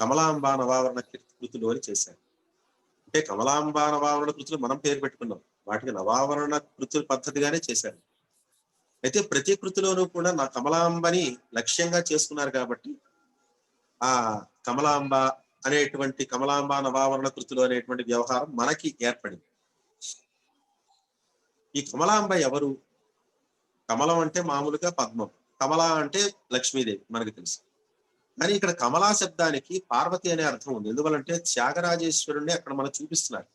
కమలాంబా నవావరణ కృతులు అని చేశారు. అంటే కమలాంబా నవావరణ కృతులు మనం పేరు పెట్టుకున్నాం, వాటికి నవావరణ కృతుల పద్ధతిగానే చేశారు. అయితే ప్రతి కృతిలోనూ కూడా నా కమలాంబని లక్ష్యంగా చేసుకున్నారు కాబట్టి ఆ కమలాంబ అనేటువంటి కమలాంబ నవావరణ కృతులు అనేటువంటి వ్యవహారం మనకి ఏర్పడింది. ఈ కమలాంబ ఎవరు? కమలం అంటే మామూలుగా పద్మం, కమల అంటే లక్ష్మీదేవి మనకు తెలుసు. కానీ ఇక్కడ కమలా శబ్దానికి పార్వతి అనే అర్థం ఉంది. ఎందువల్లంటే త్యాగరాజేశ్వరుణ్ణి అక్కడ మనం చూపిస్తున్నారు.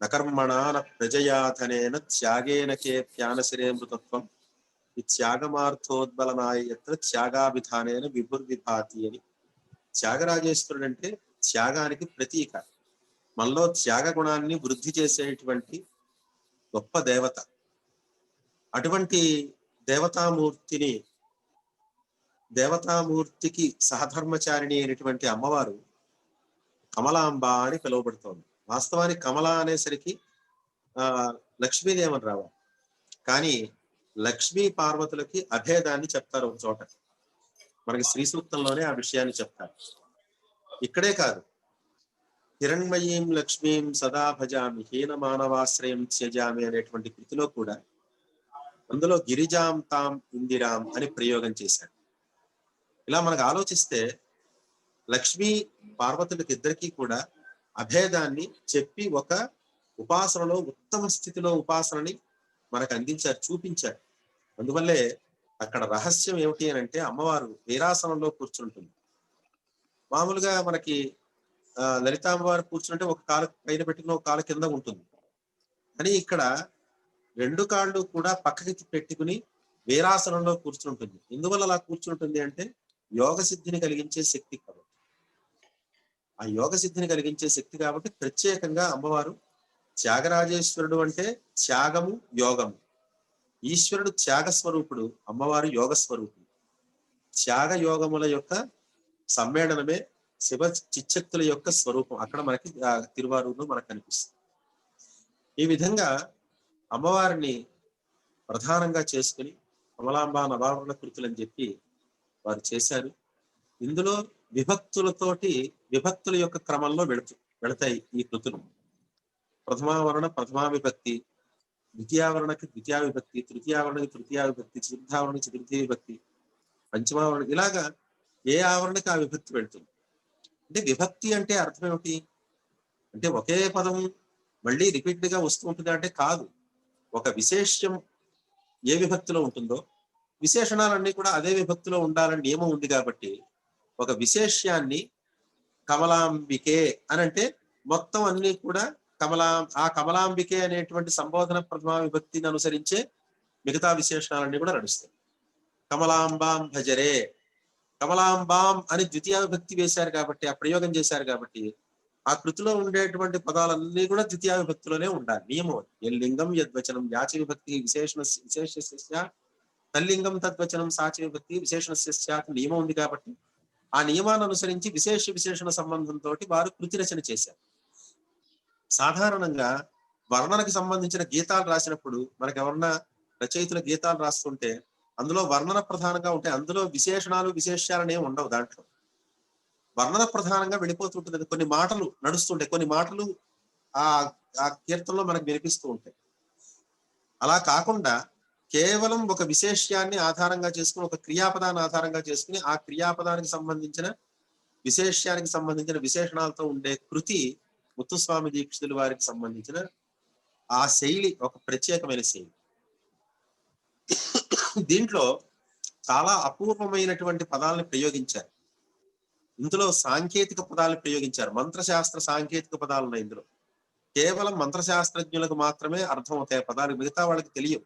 నకర్మణ ప్రజయాధనేన త్యాగేనకే ధ్యానశిరేమృతత్వం ఈ త్యాగమార్థోద్బలనాయత్ర త్యాగాభిధానేన విభుర్విభాతి అని. త్యాగరాజేశ్వరుడు అంటే త్యాగానికి ప్రతీక. మనలో త్యాగ గుణాన్ని వృద్ధి చేసేటువంటి గొప్ప దేవత. అటువంటి దేవతామూర్తికి సహధర్మచారిణి అయినటువంటి అమ్మవారు కమలాంబ అని పిలువబడుతోంది. వాస్తవానికి కమల అనేసరికి లక్ష్మీదేవని రావాలి, కానీ లక్ష్మీ పార్వతులకి అభేదాన్ని చెప్తారు ఒక చోట. మనకి శ్రీ సూక్తంలోనే ఆ విషయాన్ని చెప్తారు. ఇక్కడే కాదు, హిరణ్మయీం లక్ష్మీం సదా భజామి హీన మానవాశ్రయం త్యజామి అనేటువంటి కృతిలో కూడా అందులో గిరిజాం తాం ఇందిరాం అని ప్రయోగం చేశాడు. ఇలా మనకు ఆలోచిస్తే లక్ష్మీ పార్వతులకి ఇద్దరికీ కూడా అభేదాన్ని చెప్పి ఒక ఉపాసనలో ఉత్తమ స్థితిలో ఉపాసనని మనకు అందించారు, చూపించారు. అందువల్లే అక్కడ రహస్యం ఏమిటి అని అంటే అమ్మవారు వీరాసనంలో కూర్చుంటుంది. మామూలుగా మనకి లలితామ్మవారు కూర్చుంటే ఒక కాలు పైన పెట్టుకుని ఒక కాలు కింద ఉంటుంది, కానీ ఇక్కడ రెండు కాళ్ళు కూడా పక్కకి పెట్టుకుని వీరాసనంలో కూర్చుంటుంది. ఎందువల్ల అలా కూర్చుంటుంది అంటే యోగ సిద్ధిని కలిగించే శక్తి కాబట్టి. ఆ యోగ సిద్ధిని కలిగించే శక్తి కాబట్టి ప్రత్యేకంగా అమ్మవారు త్యాగరాజేశ్వరుడు అంటే త్యాగము యోగము. ఈశ్వరుడు త్యాగ స్వరూపుడు, అమ్మవారు యోగ స్వరూపుడు. త్యాగ యోగముల యొక్క సమ్మేళనమే శివ చిచ్చక్తుల యొక్క స్వరూపం. అక్కడ మనకి తిరువారూరులో మనకు కనిపిస్తుంది. ఈ విధంగా అమ్మవారిని ప్రధానంగా చేసుకుని కమలాంబ నవావరణ కృతులు అని చెప్పి వారు చేశారు. ఇందులో విభక్తుల యొక్క క్రమంలో వెళతాయి ఈ కృతులు. ప్రథమావరణ ప్రథమా విభక్తి, ద్వితీయావరణకి ద్వితీయ విభక్తి, తృతీయావరణకి తృతీయ విభక్తి, చతుర్థావరణకి చతుర్థీ విభక్తి, పంచమావరణ, ఇలాగా ఏ ఆవరణకి ఆ విభక్తి వెళుతుంది. అంటే విభక్తి అంటే అర్థం ఏమిటి అంటే ఒకే పదం మళ్ళీ రిపీటెడ్ గా వస్తూ ఉంటుంది అంటే కాదు. ఒక విశేష్యం ఏ విభక్తిలో ఉంటుందో విశేషణాలన్నీ కూడా అదే విభక్తిలో ఉండాలని నియమం ఉంది. కాబట్టి ఒక విశేష్యాన్ని కమలాంబికే అని అంటే మొత్తం అన్ని కూడా ఆ కమలాంబికే అనేటువంటి సంబోధన ప్రథమా విభక్తిని అనుసరించే మిగతా విశేషణాలన్నీ కూడా నడుస్తాయి. కమలాంబాం భజరే, కమలాంబాం అని ద్వితీయ విభక్తి వేశారు కాబట్టి, ఆ ప్రయోగం చేశారు కాబట్టి ఆ కృతిలో ఉండేటువంటి పదాలన్నీ కూడా ద్వితీయ విభక్తిలోనే ఉండాలి. నియమం లింగం యద్వచనం యాచి విభక్తి విశేష తల్లింగం తద్వచనం సాచి విభక్తి విశేషణ నియమం ఉంది. కాబట్టి ఆ నియమాన్ని అనుసరించి విశేషణ సంబంధంతో వారు కృతి రచన చేశారు. సాధారణంగా వర్ణనకి సంబంధించిన గీతాలు రాసినప్పుడు మనకు ఎవరన్నా రచయితుల గీతాలు రాస్తుంటే అందులో వర్ణన ప్రధానంగా ఉంటాయి, అందులో విశేషాలనే ఉండవు. దాంట్లో వర్ణన ప్రధానంగా వెళ్ళిపోతుంటుంది. కొన్ని మాటలు నడుస్తుంటాయి, కొన్ని మాటలు ఆ కీర్తనలో మనకు వినిపిస్తూ ఉంటాయి. అలా కాకుండా కేవలం ఒక విశేష్యాన్ని ఆధారంగా చేసుకుని, ఒక క్రియాపదాన్ని ఆధారంగా చేసుకుని ఆ క్రియాపదానికి సంబంధించిన విశేష్యానికి సంబంధించిన విశేషణాలతో ఉండే కృతి ముత్తుస్వామి దీక్షితుల వారికి సంబంధించిన ఆ శైలి ఒక ప్రత్యేకమైన శైలి. దీంట్లో చాలా అపూర్వమైనటువంటి పదాలను ప్రయోగించారు. ఇందులో సాంకేతిక పదాలను ప్రయోగించారు. మంత్రశాస్త్ర సాంకేతిక పదాలు ఉన్నాయి ఇందులో. కేవలం మంత్రశాస్త్రజ్ఞులకు మాత్రమే అర్థం అవుతాయి పదాలు, మిగతా వాళ్ళకి తెలియవు.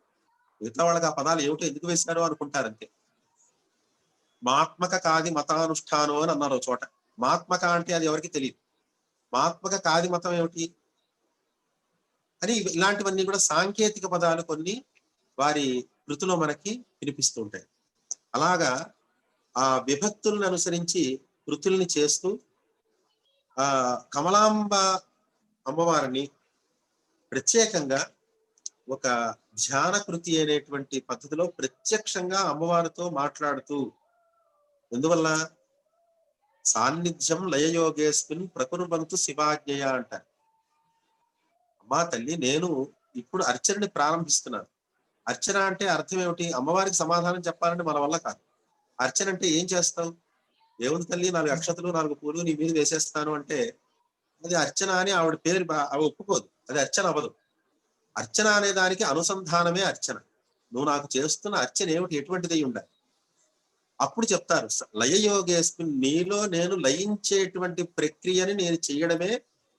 మిగతా వాళ్ళకి ఆ పదాలు ఏమిటో ఎందుకు వేశారో అనుకుంటారు అంతే. మాత్మక కాది మతానుష్ఠానం అని అన్నారు చోట. మాత్మక అంటే అది ఎవరికి తెలియదు. మాత్మక కాది మతం ఏమిటి అని ఇలాంటివన్నీ కూడా సాంకేతిక పదాలు కొన్ని వారి కృతిలో మనకి వినిపిస్తూ ఉంటాయి. అలాగా ఆ విభక్తులను అనుసరించి కృతుల్ని చేస్తూ కమలాంబ అమ్మవారిని ప్రత్యేకంగా ఒక ధ్యాన కృతి అనేటువంటి పద్ధతిలో ప్రత్యక్షంగా అమ్మవారితో మాట్లాడుతూ, ఎందువల్ల సాన్నిధ్యం లయయోగేస్మిన్ ప్రకుర్వంతు శివాజ్ఞయ అంటారు. అమ్మా తల్లి, నేను ఇప్పుడు అర్చనని ప్రారంభిస్తున్నాను. అర్చన అంటే అర్థం ఏమిటి? అమ్మవారికి సమాధానం చెప్పాలంటే మన వల్ల కాదు. అర్చన అంటే ఏం చేస్తావు? ఏముంది తల్లి, 4 అక్షతలు 4 పూలు నీ మీద వేసేస్తాను అంటే అది అర్చన అని ఆవిడ పేరు ఒప్పుకోదు, అది అర్చన అవ్వదు. అర్చన అనే దానికి అనుసంధానమే అర్చన. నువ్వు నాకు చేస్తున్న అర్చన ఏమిటి, ఎటువంటిదై ఉండాలి? అప్పుడు చెప్తారు లయయోగేస్మిన్, నీలో నేను లయించేటువంటి ప్రక్రియని నేను చేయడమే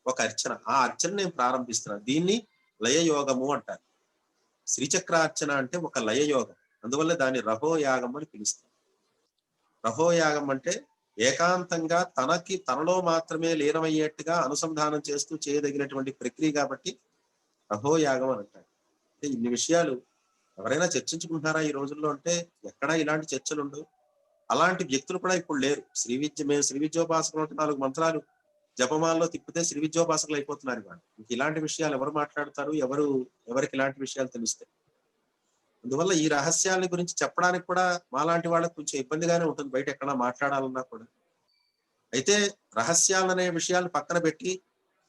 ఒక అర్చన. ఆ అర్చన నేను ప్రారంభిస్తున్నాను. దీన్ని లయయోగము అంటారు. శ్రీచక్రార్చన అంటే ఒక లయయోగం. అందువల్ల దాన్ని రహోయాగం అని పిలుస్తారు. రహోయాగం అంటే ఏకాంతంగా తనలో మాత్రమే లీనమయ్యేట్టుగా అనుసంధానం చేస్తూ చేయదగినటువంటి ప్రక్రియ కాబట్టి అహోయాగం అని అంటారు. అంటే ఇన్ని విషయాలు ఎవరైనా చర్చించుకుంటున్నారా ఈ రోజుల్లో అంటే ఎక్కడా ఇలాంటి చర్చలు ఉండవు. అలాంటి వ్యక్తులు కూడా ఇప్పుడు లేరు. మేము శ్రీ విద్యోపాసకులు అంటే 4 మంత్రాలు జపమాల్లో తిప్పితే శ్రీ విద్యోపాసకులు అయిపోతున్నారు. వాళ్ళు ఇంక ఇలాంటి విషయాలు ఎవరు మాట్లాడతారు, ఎవరికి ఇలాంటి విషయాలు తెలుస్తాయి? అందువల్ల ఈ రహస్యాల గురించి చెప్పడానికి కూడా మాలాంటి వాళ్ళకి కొంచెం ఇబ్బందిగానే ఉంటుంది, బయట ఎక్కడా మాట్లాడాలన్నా కూడా. అయితే రహస్యాలనే విషయాలు పక్కన పెట్టి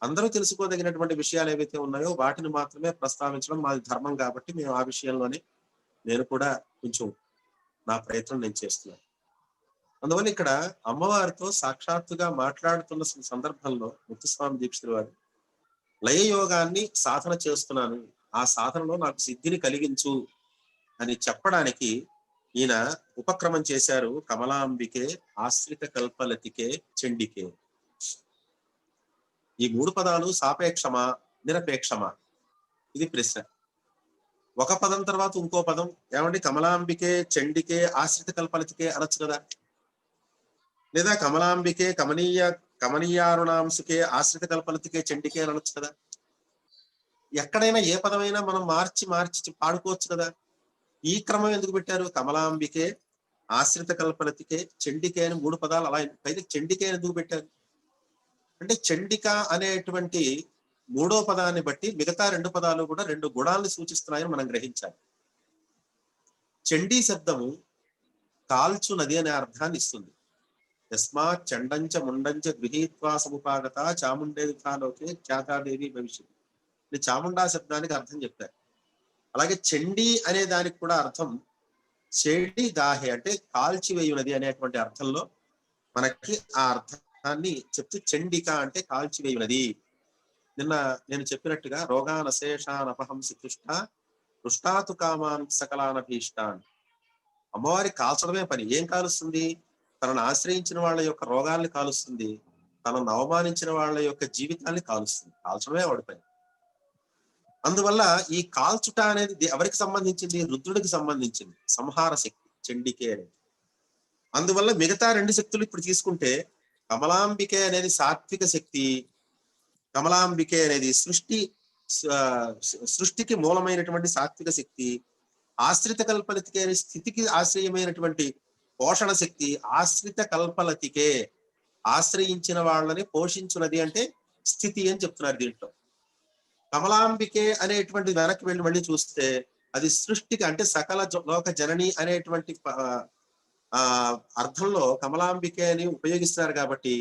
అందరూ తెలుసుకోదగినటువంటి విషయాలు ఏవైతే ఉన్నాయో వాటిని మాత్రమే ప్రస్తావించడం మాది ధర్మం కాబట్టి మేము ఆ విషయంలోనే నేను కూడా కొంచెం నా ప్రయత్నం నేను చేస్తున్నాను. అందువల్ల ఇక్కడ అమ్మవారితో సాక్షాత్తుగా మాట్లాడుతున్న సందర్భంలో ముత్తుస్వామి దీక్షితుల వారు లయ యోగాన్ని సాధన చేస్తున్నాను, ఆ సాధనలో నాకు సిద్ధిని కలిగించు అని చెప్పడానికి ఈయన ఉపక్రమం చేశారు. కమలాంబికే ఆశ్రిత కల్పలతికే చండికే. ఈ 3 పదాలు సాపేక్షమా నిరపేక్షమా? ఇది ప్రశ్న. ఒక పదం తర్వాత ఇంకో పదం ఏమండి కమలాంబికే చండికే ఆశ్రిత కల్పలతికే అనొచ్చు కదా, లేదా కమలాంబికే కమనీయారుణాంశకే ఆశ్రిత కల్పలతికే చండికే అని అనొచ్చు కదా. ఎక్కడైనా ఏ పదమైనా మనం మార్చి పాడుకోవచ్చు కదా. ఈ క్రమం ఎందుకు పెట్టారు? కమలాంబికే ఆశ్రిత కల్పలతికే చండికే అని 3 పదాలు అలా పైన చండికే ఎందుకు పెట్టారు అంటే చండిక అనేటువంటి 3వ పదాన్ని బట్టి మిగతా 2 పదాలు కూడా 2 గుణాలను సూచిస్తున్నాయని మనం గ్రహించాలి. చండీ శబ్దము కాల్చు నది అనే అర్థాన్ని ఇస్తుంది. యస్మాత్ చండంచ ముండంచ గృహీత్వా సముపాగత చాముండేలోకే ఖ్యాతాదేవి భవిష్యత్. చాముండా శబ్దానికి అర్థం చెప్పారు. అలాగే చండీ అనే దానికి కూడా అర్థం చెడి దాహే అంటే కాల్చివేయునది అనేటువంటి అర్థంలో మనకి ఆ అర్థాన్ని చెప్తూ చండిక అంటే కాల్చివేయునది. నిన్న నేను చెప్పినట్టుగా రోగానశేషాన్ అపహంసి పృష్టాతు కామాన్ సకలానభీష్టాన్. అమ్మవారి కాల్చడమే పని. ఏం కాలుస్తుంది? తనను ఆశ్రయించిన వాళ్ళ యొక్క రోగాల్ని కాలుస్తుంది, తనను అవమానించిన వాళ్ళ యొక్క జీవితాన్ని కాలుస్తుంది. కాల్చడమే వాడి పని. అందువల్ల ఈ కాల్చుట అనేది ఎవరికి సంబంధించింది? రుద్రుడికి సంబంధించింది. సంహార శక్తి చండికే అనేది. అందువల్ల మిగతా 2 శక్తులు ఇప్పుడు తీసుకుంటే కమలాంబికే అనేది సాత్విక శక్తి, కమలాంబికే అనేది సృష్టికి మూలమైనటువంటి సాత్విక శక్తి, ఆశ్రిత కల్పలతికే అనే స్థితికి ఆశ్రయమైనటువంటి పోషణ శక్తి. ఆశ్రిత కల్పలతికే ఆశ్రయించిన వాళ్ళని పోషించున్నది అంటే స్థితి అని చెప్తున్నారు దీంట్లో. కమలాంబికే అనేటువంటి వెనక్కి వెళ్ళి మళ్ళీ చూస్తే అది సృష్టికి అంటే సకల లోక జనని అనేటువంటి అర్థంలో కమలాంబికే అని ఉపయోగిస్తున్నారు కాబట్టి,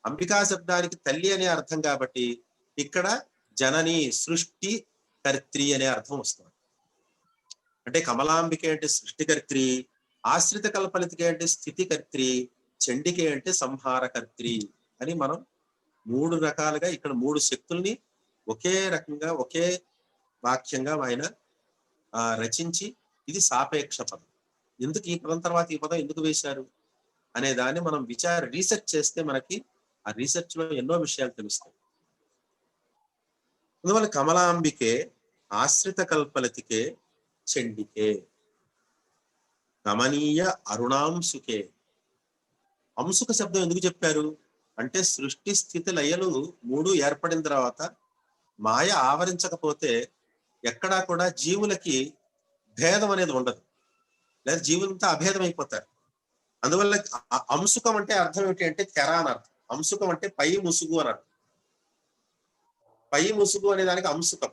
అంబికా శబ్దానికి తల్లి అనే అర్థం కాబట్టి ఇక్కడ జనని సృష్టి కర్త్రి అనే అర్థం వస్తుంది. అంటే కమలాంబికే అంటే సృష్టికర్త్రి, ఆశ్రిత కల్పలతికే అంటే స్థితికర్త్రి, చండికే అంటే సంహారకర్త్రి అని మనం 3 రకాలుగా ఇక్కడ 3 శక్తుల్ని ఒకే రకంగా ఒకే వాక్యంగా ఆయన రచించి ఇది సాపేక్ష పదం. ఎందుకు ఈ పదం తర్వాత ఈ పదం ఎందుకు వేశారు అనే దాన్ని మనం రీసెర్చ్ చేస్తే మనకి ఆ రీసెర్చ్ లో ఎన్నో విషయాలు తెలుస్తాయి. అందువల్ల కమలాంబికే ఆశ్రిత కల్పలతికే చండికే గమనీయ అరుణాంశుకే. అంశుక శబ్దం ఎందుకు చెప్పారు అంటే సృష్టి స్థితి లయలు 3 ఏర్పడిన తర్వాత మాయ ఆవరించకపోతే ఎక్కడా కూడా జీవులకి భేదం అనేది ఉండదు, లేదా జీవులంతా అభేదం అయిపోతారు. అందువల్ల అంశుకం అంటే అర్థం ఏమిటి అంటే తెర అని అర్థం. అంశుకం అంటే పై ముసుగు అని అర్థం. పై ముసుగు అనే దానికి అంశుకం.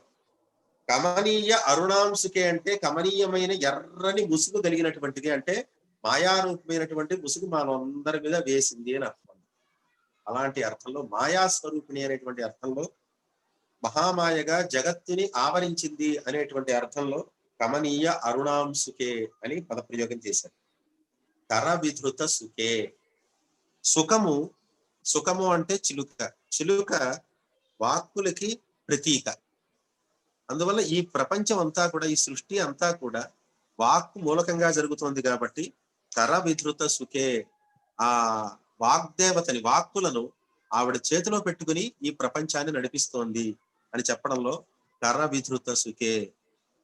కమనీయ అరుణాంశుకే అంటే కమనీయమైన ఎర్రని ముసుగు కలిగినటువంటిది, అంటే మాయారూపమైనటువంటి ముసుగు మనందరి మీద వేసింది అని అర్థం. అలాంటి అర్థంలో మాయా స్వరూపిణి అనేటువంటి అర్థంలో మహామాయగా జగత్తుని ఆవరించింది అనేటువంటి అర్థంలో కమనీయ అరుణాంశుకే అని పదప్రయోగం చేశారు. కర విధృత సుఖే. సుఖము అంటే చిలుక వాక్కులకి ప్రతీక. అందువల్ల ఈ ప్రపంచం అంతా కూడా ఈ సృష్టి అంతా కూడా వాక్కు మూలకంగా జరుగుతోంది కాబట్టి కర విధృత సుఖే ఆ వాగ్దేవతని వాక్కులను ఆవిడ చేతిలో పెట్టుకుని ఈ ప్రపంచాన్ని నడిపిస్తోంది అని చెప్పడంలో కర విధృత సుఖే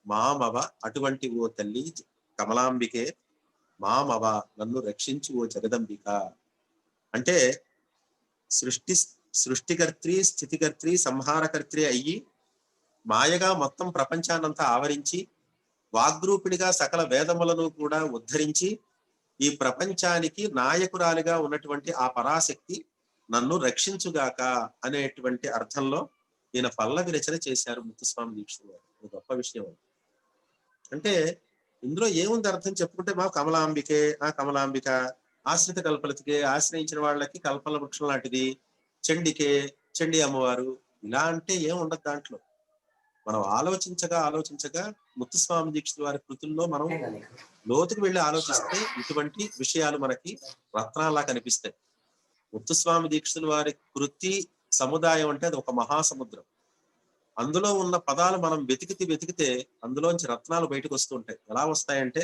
మామవ అటువంటి ఓ తల్లి కమలాంబికే మామవ నన్ను రక్షించు ఓ జగదంబిక అంటే సృష్టికర్త్రి, స్థితికర్త్రి, సంహారకర్త్రి అయ్యి మాయగా మొత్తం ప్రపంచాన్నంతా ఆవరించి వాగ్రూపిణిగా సకల వేదములను కూడా ఉద్ధరించి ఈ ప్రపంచానికి నాయకురాలిగా ఉన్నటువంటి ఆ పరాశక్తి నన్ను రక్షించుగాక అనేటువంటి అర్థంలో ఈయన పల్లవి రచన చేశారు ముత్తుస్వామి దీక్షితులు గారు. గొప్ప విషయం. అంటే ఇందులో ఏముంది అర్థం చెప్పుకుంటే మా కమలాంబికే, ఆ కమలాంబిక ఆశ్రిత కల్పలతికే, ఆశ్రయించిన వాళ్ళకి కల్పల వృక్షం లాంటిది, చండికే చండి అమ్మవారు, ఇలా అంటే ఏం ఉండదు దాంట్లో. మనం ఆలోచించగా ముత్తుస్వామి దీక్షితుల వారి కృతుల్లో మనం లోతుకు వెళ్ళి ఆలోచిస్తే ఇటువంటి విషయాలు మనకి రత్నాల్లా కనిపిస్తాయి. ముత్తుస్వామి దీక్షితుల వారి కృతి సముదాయం అంటే అది ఒక మహాసముద్రం. అందులో ఉన్న పదాలు మనం వెతికితే అందులోంచి రత్నాలు బయటకు వస్తూ ఉంటాయి. ఎలా వస్తాయంటే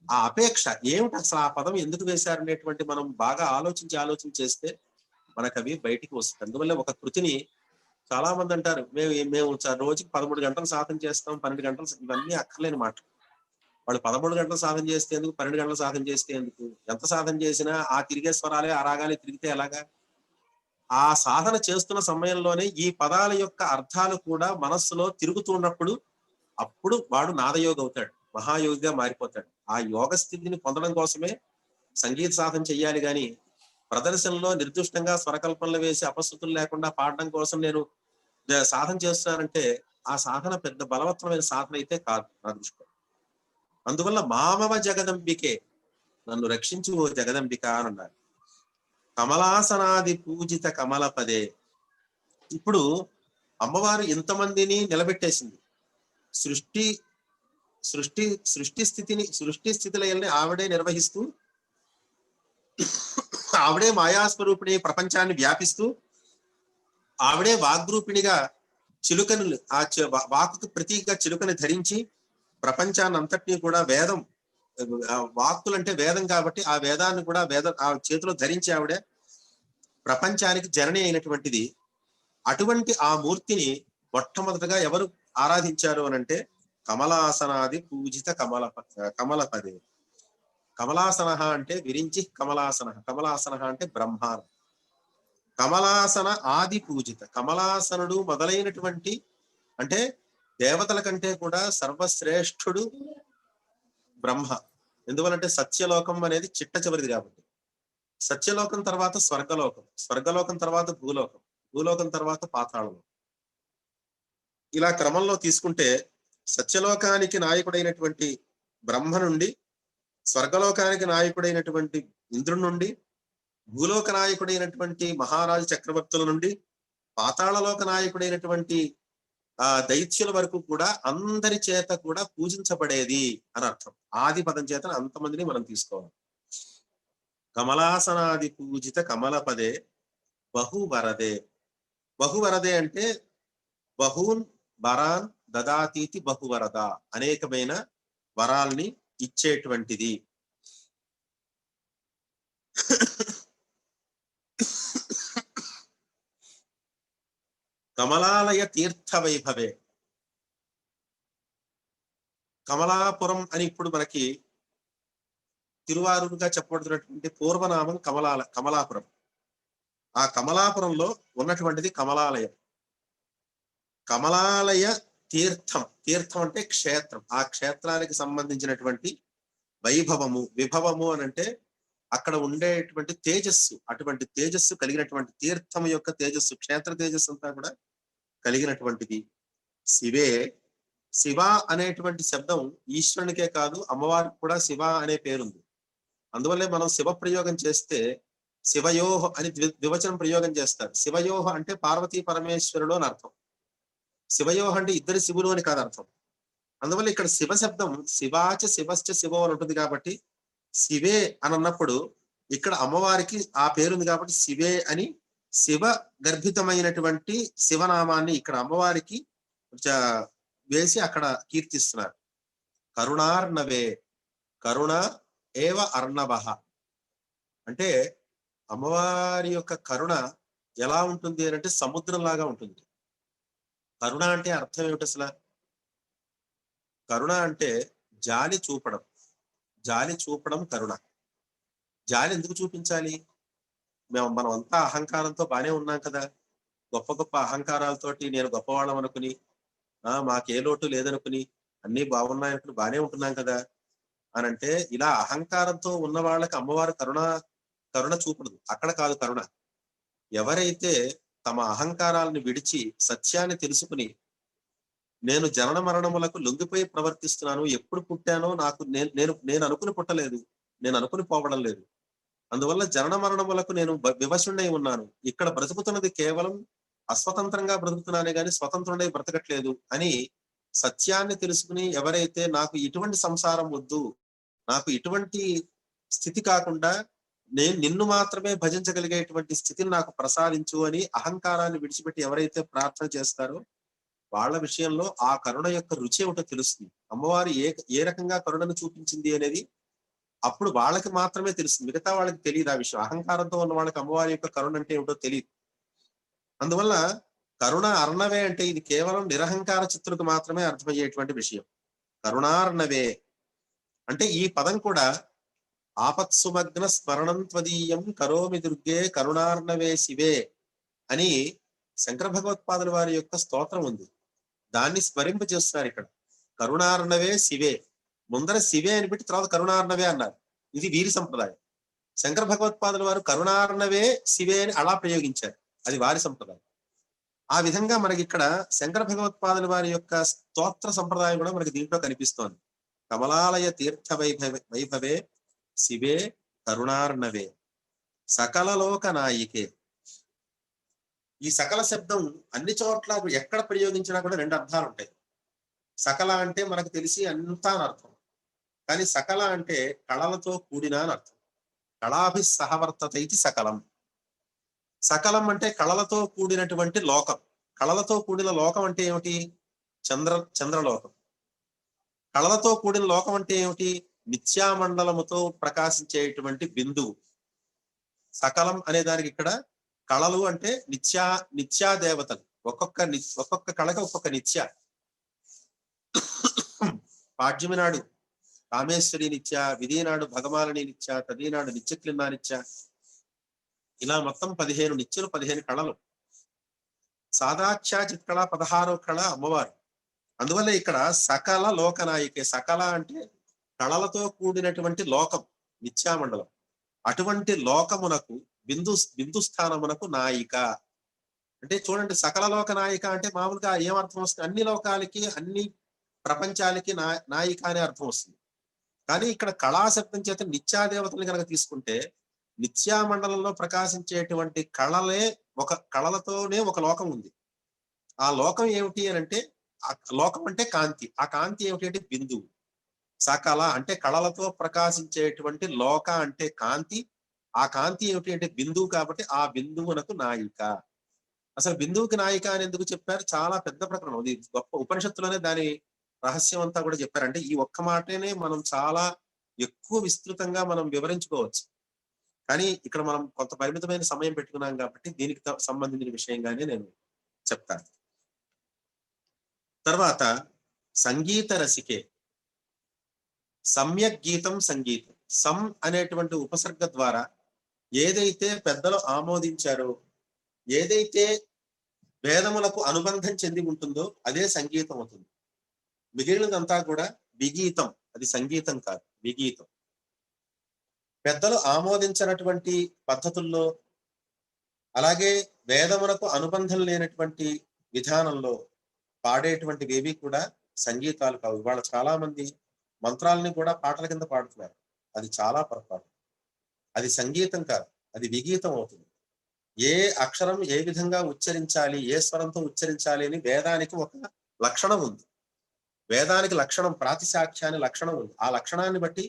ఆ అపేక్ష ఏమిటి, అసలు ఆ పదం ఎందుకు వేశారనేటువంటి మనం బాగా ఆలోచించి చేస్తే మనకు అవి బయటికి వస్తాయి. అందువల్ల ఒక కృతిని చాలా మంది అంటారు, మేము రోజుకి 13 గంటలు సాధన చేస్తాం, 12 గంటలు, ఇవన్నీ అక్కర్లేని మాటలు. వాళ్ళు 13 గంటలు సాధన చేస్తే ఎందుకు, 12 గంటలు సాధన చేస్తే ఎందుకు? ఎంత సాధన చేసినా ఆ తిరిగే స్వరాలే ఆ రాగాలే తిరిగితే ఎలాగా? ఆ సాధన చేస్తున్న సమయంలోనే ఈ పదాల యొక్క అర్థాలు కూడా మనస్సులో తిరుగుతున్నప్పుడు అప్పుడు వాడు నాదయోగి అవుతాడు, మహాయోగిగా మారిపోతాడు. ఆ యోగ స్థితిని పొందడం కోసమే సంగీత సాధన చెయ్యాలి గాని ప్రదర్శనలో నిర్దుష్టంగా స్వరకల్పనలు వేసి అపశృతులు లేకుండా పాడడం కోసం నేను సాధన చేస్తున్నానంటే ఆ సాధన పెద్ద బలవత్తమైన సాధన అయితే కాదు నా దృష్టిలో. అందువల్ల మామవ జగదంబికే, నన్ను రక్షించు ఓ జగదంబిక అని అన్నారు. కమలాసనాది పూజిత కమలపదే. ఇప్పుడు అమ్మవారు ఇంతమందిని నిలబెట్టేసింది. సృష్టి స్థితిని ఆవిడే నిర్వహిస్తూ, ఆవిడే మాయాస్వరూపిణి ప్రపంచాన్ని వ్యాపిస్తూ, ఆవిడే వాగ్రూపిణిగా చిలుకను వాకుకు ప్రతీకగా చిలుకని ధరించి ప్రపంచాన్ని అంతటినీ కూడా వేదం, వాక్కులంటే వేదం కాబట్టి ఆ వేదాన్ని కూడా ఆ చేతిలో ధరించి ఆవిడే ప్రపంచానికి జనని అయినటువంటిది. అటువంటి ఆ మూర్తిని మొట్టమొదటిగా ఎవరు ఆరాధించారు అనంటే కమలాసనాది పూజిత కమలపదే. కమలాసన అంటే విరించి కమలాసన, కమలాసన అంటే బ్రహ్మాన. కమలాసన ఆది పూజిత, కమలాసనుడు మొదలైనటువంటి అంటే దేవతల కంటే కూడా సర్వశ్రేష్ఠుడు బ్రహ్మ. ఎందువలంటే సత్యలోకం అనేది చిట్ట చివరిది కాబట్టి. సత్యలోకం తర్వాత స్వర్గలోకం, స్వర్గలోకం తర్వాత భూలోకం, భూలోకం తర్వాత పాతాళం. ఇలా క్రమంలో తీసుకుంటే సత్యలోకానికి నాయకుడైనటువంటి బ్రహ్మ నుండి, స్వర్గలోకానికి నాయకుడైనటువంటి ఇంద్రుడి నుండి, భూలోక నాయకుడైనటువంటి మహారాజు చక్రవర్తుల నుండి, పాతాళలోక నాయకుడైనటువంటి దైత్యుల వరకు కూడా అందరి చేత కూడా పూజించబడేది అని అర్థం. ఆది పదం చేత అంతమందిని మనం తీసుకోవాలి. కమలాసనాది పూజిత కమలపదే బహువరదే. బహువరదే అంటే బహూన్ వరాన్ దదాతీతి బహువరద, అనేకమైన వరాల్ని ఇచ్చేటువంటిది. కమలాలయ తీర్థ వైభవే. కమలాపురం అని ఇప్పుడు మనకి తిరువారూరుగా చెప్పబడుతున్నటువంటి పూర్వనామం కమలాపురం. ఆ కమలాపురంలో ఉన్నటువంటిది కమలాలయం. కమలాలయ తీర్థం, తీర్థం అంటే క్షేత్రం. ఆ క్షేత్రానికి సంబంధించినటువంటి వైభవము, విభవము అని అంటే అక్కడ ఉండేటువంటి తేజస్సు, అటువంటి తేజస్సు కలిగినటువంటి తీర్థం యొక్క తేజస్సు, క్షేత్ర తేజస్సు అంతా కూడా కలిగినటువంటిది. శివే, శివ అనేటువంటి శబ్దం ఈశ్వరునికే కాదు అమ్మవారికి కూడా శివ అనే పేరుంది. అందువల్లే మనం శివ ప్రయోగం చేస్తే శివయోహ అని ద్వివచనం ప్రయోగం చేస్తారు. శివయోహ అంటే పార్వతీ పరమేశ్వరుడు అని అర్థం. శివయోహ అంటే ఇద్దరు శివులు అని కాదు అర్థం. అందువల్ల ఇక్కడ శివ శబ్దం శివాచ శివశ్చ శివో అని ఉంటుంది కాబట్టి శివే అని అన్నప్పుడు ఇక్కడ అమ్మవారికి ఆ పేరుంది కాబట్టి శివే అని శివ గర్భితమైనటువంటి శివనామాన్ని ఇక్కడ అమ్మవారికి వేసి అక్కడ కీర్తిస్తున్నారు. కరుణార్ణవే, కరుణ ఏవ అర్ణవ అంటే అమ్మవారి యొక్క కరుణ ఎలా ఉంటుంది అంటే సముద్రం లాగా ఉంటుంది. కరుణ అంటే అర్థం ఏమిటి అసలు? కరుణ అంటే జాలి చూపడం, జాలి చూపడం కరుణ. జాలి ఎందుకు చూపించాలి? మనం అంతా అహంకారంతో బానే ఉన్నాం కదా, గొప్ప గొప్ప అహంకారాలతోటి నేను గొప్పవాళ్ళం అనుకుని, మాకే లోటు లేదనుకుని, అన్ని బాగున్నాయనుకుని బానే ఉంటున్నాం కదా అని అంటే, ఇలా అహంకారంతో ఉన్న వాళ్ళకి అమ్మవారు కరుణ చూపదు. అక్కడ కాదు కరుణ. ఎవరైతే తమ అహంకారాలను విడిచి సత్యాన్ని తెలుసుకుని, నేను జనన మరణములకు లొంగిపోయి ప్రవర్తిస్తున్నాను, ఎప్పుడు పుట్టానో నాకు నేను అనుకుని పుట్టలేదు, నేను అనుకుని పోవడం లేదు, అందువల్ల జనన మరణములకు నేను వివశుండై ఉన్నాను, ఇక్కడ బ్రతుకుతున్నది కేవలం అస్వతంత్రంగా బ్రతుకుతున్నానే గాని స్వతంత్రుడై బ్రతకట్లేదు అని సత్యాన్ని తెలుసుకుని, ఎవరైతే నాకు ఇటువంటి సంసారం వద్దు, నాకు ఇటువంటి స్థితి కాకుండా నేను నిన్ను మాత్రమే భజించగలిగేటువంటి స్థితిని నాకు ప్రసాదించు అని అహంకారాన్ని విడిచిపెట్టి ఎవరైతే ప్రార్థన చేస్తారో వాళ్ళ విషయంలో ఆ కరుణ యొక్క రుచి ఏమిటో తెలుస్తుంది. అమ్మవారు ఏ రకంగా కరుణను చూపించింది అనేది అప్పుడు వాళ్ళకి మాత్రమే తెలుస్తుంది, మిగతా వాళ్ళకి తెలియదు ఆ విషయం. అహంకారంతో ఉన్న వాళ్ళకి అమ్మవారి యొక్క కరుణ అంటే ఏమిటో తెలియదు. అందువల్ల కరుణ అర్ణవే అంటే ఇది కేవలం నిరహంకార చిత్తులకు మాత్రమే అర్థమయ్యేటువంటి విషయం. కరుణార్ణవే అంటే ఈ పదం కూడా ఆపత్సుమగ్న స్మరణం త్వదీయం కరోమి దుర్గే కరుణార్ణవే శివే అని శంకర భగవత్పాదుల వారి యొక్క స్తోత్రం ఉంది. దాన్ని స్మరింప చేస్తున్నారు ఇక్కడ. కరుణార్ణవే శివే, ముందర శివే అని పెట్టి తర్వాత కరుణార్ణవే అన్నారు. ఇది వీరి సంప్రదాయం. శంకర భగవత్పాదుల వారు కరుణార్ణవే శివే అని అలా ప్రయోగించారు, అది వారి సంప్రదాయం. ఆ విధంగా మనకి ఇక్కడ శంకర భగవత్పాదుల వారి యొక్క స్తోత్ర సంప్రదాయం కూడా మనకి దీంట్లో కనిపిస్తోంది. కమలాలయ తీర్థ వైభవే శివే కరుణార్ణవే సకల లోక నాయికే. ఈ సకల శబ్దం అన్ని చోట్ల ఎక్కడ ప్రయోగించినా కూడా రెండు అర్థాలు ఉంటాయి. సకల అంటే మనకు తెలిసి అంతా అని అర్థం, కానీ సకల అంటే కళలతో కూడిన అని అర్థం. కళాభి సహవర్తత ఇది సకలం. సకలం అంటే కళలతో కూడినటువంటి లోకం. కళలతో కూడిన లోకం అంటే ఏమిటి? చంద్రలోకం. కళలతో కూడిన లోకం అంటే ఏమిటి? మిథ్యామండలముతో ప్రకాశించేటువంటి బిందువు. సకలం అనే దానికి ఇక్కడ కళలు అంటే నిత్యా దేవతలు. ఒక్కొక్క కళకి ఒక్కొక్క నిత్య. పాడ్యమి నాడు కామేశ్వరి నిత్య, విధి నాడు భగమాలని నిత్య, తది నాడు నిత్యక్లిన్నా నిత్య. ఇలా మొత్తం 15 నిత్యలు, 15 కళలు. సాదాఖ్యా చిత్కళ 16వ కళ అమ్మవారు. అందువల్ల ఇక్కడ సకల లోకనాయికే. సకల అంటే కళలతో కూడినటువంటి లోకం, మిథ్యామండలం. అటువంటి లోకమునకు బిందు స్థానమునకు నాయిక అంటే చూడండి, సకల లోక నాయిక అంటే మామూలుగా ఏమర్థం వస్తుంది? అన్ని లోకాలకి అన్ని ప్రపంచాలకి నాయిక అనే అర్థం వస్తుంది. కానీ ఇక్కడ కళాశబ్దం చేత నిత్యాదేవతలు కనుక తీసుకుంటే నిత్యామండలంలో ప్రకాశించేటువంటి కళలతోనే ఒక లోకం ఉంది. ఆ లోకం ఏమిటి అని అంటే, ఆ లోకం అంటే కాంతి. ఆ కాంతి ఏమిటి అంటే బిందువు. సకల అంటే కళలతో ప్రకాశించేటువంటి లోక అంటే కాంతి. ఆ కాంతి ఏమిటి అంటే బిందువు. కాబట్టి ఆ బిందువునకు నాయిక. అసలు బిందువుకి నాయిక అని ఎందుకు చెప్పారు? చాలా పెద్ద ప్రకరణం. అది గొప్ప ఉపనిషత్తులోనే దాని రహస్యం అంతా కూడా చెప్పారంటే ఈ ఒక్క మాటనే మనం చాలా ఎక్కువ విస్తృతంగా మనం వివరించుకోవచ్చు. కానీ ఇక్కడ మనం కొంత పరిమితమైన సమయం పెట్టుకున్నాం కాబట్టి దీనికి సంబంధించిన విషయంగానే నేను చెప్తాను. తర్వాత సంగీత రసికే. సమ్యక్ గీతం సంగీతం. సం అనేటువంటి ఉపసర్గ ద్వారా ఏదైతే పెద్దలు ఆమోదించారో, ఏదైతే వేదములకు అనుబంధం చెంది ఉంటుందో అదే సంగీతం అవుతుంది. మిగిలినదంతా కూడా విగీతం. అది సంగీతం కాదు, విగీతం. పెద్దలు ఆమోదించినటువంటి పద్ధతుల్లో, అలాగే వేదములకు అనుబంధం లేనటువంటి విధానంలో పాడేటువంటివి ఏవి కూడా సంగీతాలు కావు. ఇవాళ చాలా మంది మంత్రాలని కూడా పాటల కింద పాడుతున్నారు. అది చాలా పొరపాటు. అది సంగీతం కాదు, అది విగీతం అవుతుంది. ఏ అక్షరం ఏ విధంగా ఉచ్చరించాలి, ఏ స్వరంతో ఉచ్చరించాలి అని వేదానికి ఒక లక్షణం ఉంది. వేదానికి లక్షణం, ప్రాతిశాఖ్య అనే లక్షణం ఉంది. ఆ లక్షణాన్ని బట్టి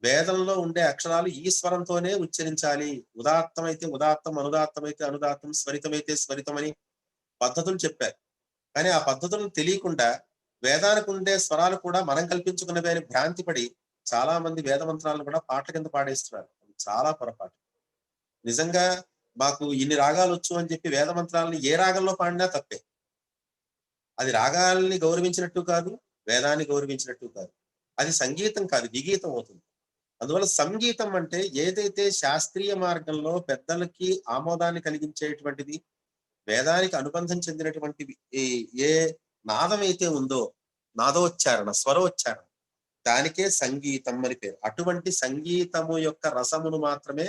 వేదంలో ఉండే అక్షరాలు ఈ స్వరంతోనే ఉచ్చరించాలి. ఉదాత్తమైతే ఉదాత్తం, అనుదాత్తమైతే అనుదాత్తం, స్వరితమైతే స్వరితం అని పద్ధతులు చెప్పారు. కానీ ఆ పద్ధతులను తెలియకుండా వేదానికి ఉండే స్వరాలు కూడా మనం కల్పించుకున్నవే అని భ్రాంతి పడి చాలా మంది వేద మంత్రాలను కూడా పాటల కింద పాడేస్తున్నారు. చాలా పొరపాటు. నిజంగా మాకు ఇన్ని రాగాలు వచ్చు అని చెప్పి వేద మంత్రాలను ఏ రాగంలో పాడినా తప్పే. అది రాగాల్ని గౌరవించినట్టు కాదు, వేదాన్ని గౌరవించినట్టు కాదు. అది సంగీతం కాదు, విగీతం అవుతుంది. అందువల్ల సంగీతం అంటే ఏదైతే శాస్త్రీయ మార్గంలో పెద్దలకి ఆమోదాన్ని కలిగించేటువంటిది, వేదానికి అనుబంధం చెందినటువంటివి ఏ నాదం అయితే ఉందో, నాదోచ్చారణ, స్వరోచ్చారణ, దానికే సంగీతం అని పేరు. అటువంటి సంగీతము యొక్క రసమును మాత్రమే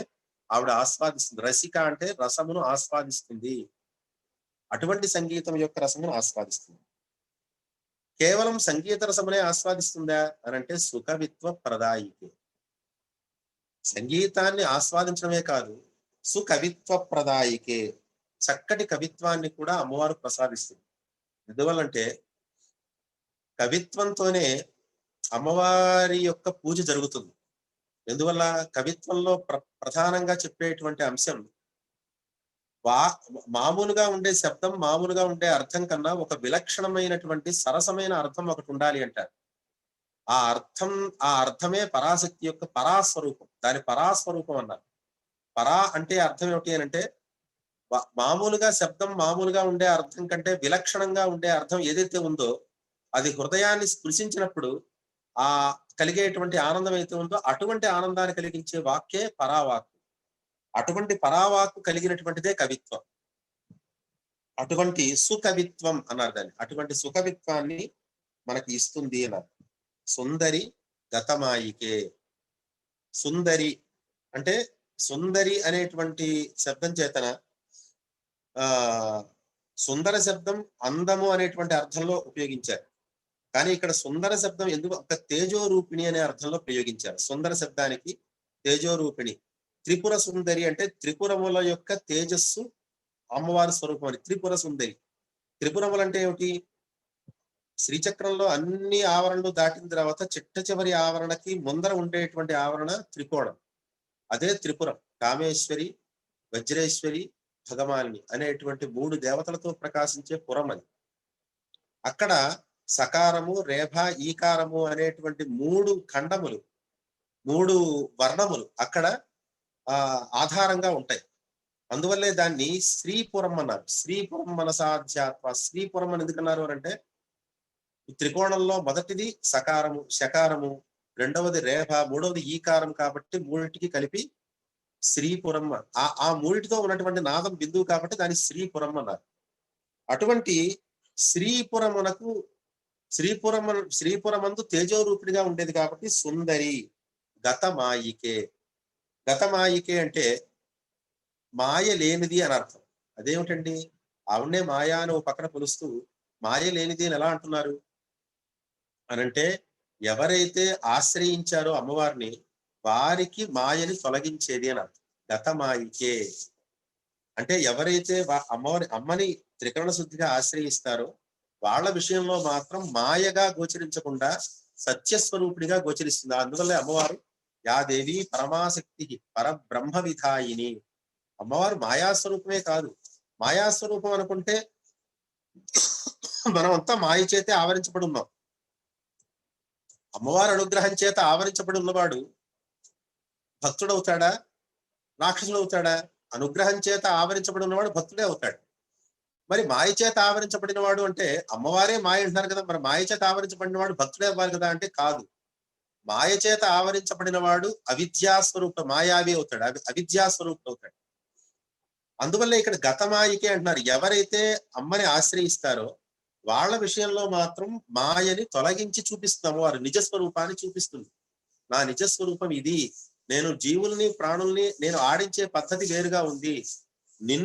ఆవిడ ఆస్వాదిస్తుంది. రసిక అంటే రసమును ఆస్వాదిస్తుంది. అటువంటి సంగీతం యొక్క రసమును ఆస్వాదిస్తుంది. కేవలం సంగీత రసమునే ఆస్వాదిస్తుందా అని అంటే సుకవిత్వ ప్రదాయికే. సంగీతాన్ని ఆస్వాదించడమే కాదు, సుకవిత్వ ప్రదాయికే, చక్కటి కవిత్వాన్ని కూడా అమ్మవారు ప్రసాదిస్తుంది. ఎందువల్లంటే కవిత్వంతోనే అమ్మవారి యొక్క పూజ జరుగుతుంది. ఎందువల్ల కవిత్వంలో ప్రధానంగా చెప్పేటువంటి అంశం మామూలుగా ఉండే శబ్దం, మామూలుగా ఉండే అర్థం కన్నా ఒక విలక్షణమైనటువంటి సరసమైన అర్థం ఒకటి ఉండాలి అంటారు. ఆ అర్థమే పరాశక్తి యొక్క పరాస్వరూపం. దాని పరాస్వరూపం అన్నారు. పరా అంటే అర్థం ఏమిటి అని అంటే మామూలుగా శబ్దం, మామూలుగా ఉండే అర్థం కంటే విలక్షణంగా ఉండే అర్థం ఏదైతే ఉందో అది హృదయాన్ని స్పృశించినప్పుడు ఆ కలిగేటువంటి ఆనందం అయితే ఉందో అటువంటి ఆనందాన్ని కలిగించే వాక్యే పరావాక్కు. అటువంటి పరావాక్కు కలిగినటువంటిదే కవిత్వం. అటువంటి సుకవిత్వం అన్నారు దాన్ని. అటువంటి సుకవిత్వాన్ని మనకి ఇస్తుంది అన్నారు. సుందరి గతమాయికే. సుందరి అంటే సుందరి అనేటువంటి శబ్దం చేతన సుందర శబ్దం అందము అనేటువంటి అర్థంలో ఉపయోగించారు. కానీ ఇక్కడ సుందర శబ్దం ఎందుకు ఒక తేజోరూపిణి అనే అర్థంలో ప్రయోగించారు. సుందర శబ్దానికి తేజోరూపిణి. త్రిపుర సుందరి అంటే త్రిపురముల యొక్క తేజస్సు అమ్మవారి స్వరూపం అని. త్రిపుర సుందరి. త్రిపురములు అంటే ఏమిటి? శ్రీచక్రంలో అన్ని ఆవరణలు దాటిన తర్వాత చిట్ట చివరి ఆవరణకి ముందర ఉండేటువంటి ఆవరణ త్రికోణం. అదే త్రిపురం. కామేశ్వరి, వజ్రేశ్వరి, భగమాలిని అనేటువంటి 3 దేవతలతో ప్రకాశించే పురం అది. అక్కడ సకారము, రేభ, ఈకారము అనేటువంటి 3 ఖండములు, 3 వర్ణములు అక్కడ ఆధారంగా ఉంటాయి. అందువల్లే దాన్ని శ్రీపురం అన్నారు. శ్రీపురం మనసాధ్యాత్మ. శ్రీపురం అని ఎందుకన్నారు అంటే త్రికోణంలో మొదటిది సకారము, శకారము, రెండవది రేభ, మూడవది ఈకారం కాబట్టి 3టికి కలిపి శ్రీపురం. ఆ 3టితో ఉన్నటువంటి నాదం బిందువు కాబట్టి దాన్ని శ్రీపురం అన్నారు. అటువంటి శ్రీపురమునకు శ్రీపురమందు తేజోరూపిడిగా ఉండేది కాబట్టి సుందరి గతమాయికే. గతమాయికే అంటే మాయ లేనిది అని అర్థం. అదేమిటండి? ఆవిడనే మాయా అని ఓ పక్కన పిలుస్తూ మాయ లేనిది అని ఎలా అంటున్నారు అనంటే ఎవరైతే ఆశ్రయించారో అమ్మవారిని వారికి మాయని తొలగించేది అని అర్థం. గతమాయికే అంటే ఎవరైతే అమ్మని త్రికరణ శుద్ధిగా ఆశ్రయిస్తారో వాళ్ళ విషయంలో మాత్రం మాయగా గోచరించకుండా సత్యస్వరూపిడిగా గోచరిస్తుంది. అందువల్ల అమ్మవారు యాదేవి పరమాశక్తి పరబ్రహ్మ విధాయిని. అమ్మవారు మాయాస్వరూపమే కాదు. మాయాస్వరూపం అనుకుంటే మనమంతా మాయ చేతే ఆవరించబడి ఉన్నాం. అమ్మవారి అనుగ్రహం చేత ఆవరించబడి ఉన్నవాడు భక్తుడవుతాడా, రాక్షసుడు అవుతాడా? అనుగ్రహం చేత ఆవరించబడి ఉన్నవాడు భక్తుడే అవుతాడు. మరి మాయ చేత ఆవరించబడిన వాడు అంటే అమ్మవారే మాయ అంటున్నారు కదా, మరి మాయ చేత ఆవరించబడిన వాడు భక్తుడే అవ్వాలి కదా అంటే కాదు. మాయ చేత ఆవరించబడిన వాడు అవిద్యాస్వరూప మాయావి అవుతాడు, అవిద్యాస్వరూపుడు అవుతాడు. అందువల్ల ఇక్కడ గతమాయికే అంటున్నారు. ఎవరైతే అమ్మని ఆశ్రయిస్తారో వాళ్ళ విషయంలో మాత్రం మాయని తొలగించి చూపిస్తున్నాము. వారు నిజస్వరూపాన్ని చూపిస్తుంది. నా నిజస్వరూపం ఇది, నేను జీవుల్ని ప్రాణుల్ని నేను ఆడించే పద్ధతి వేరుగా ఉంది,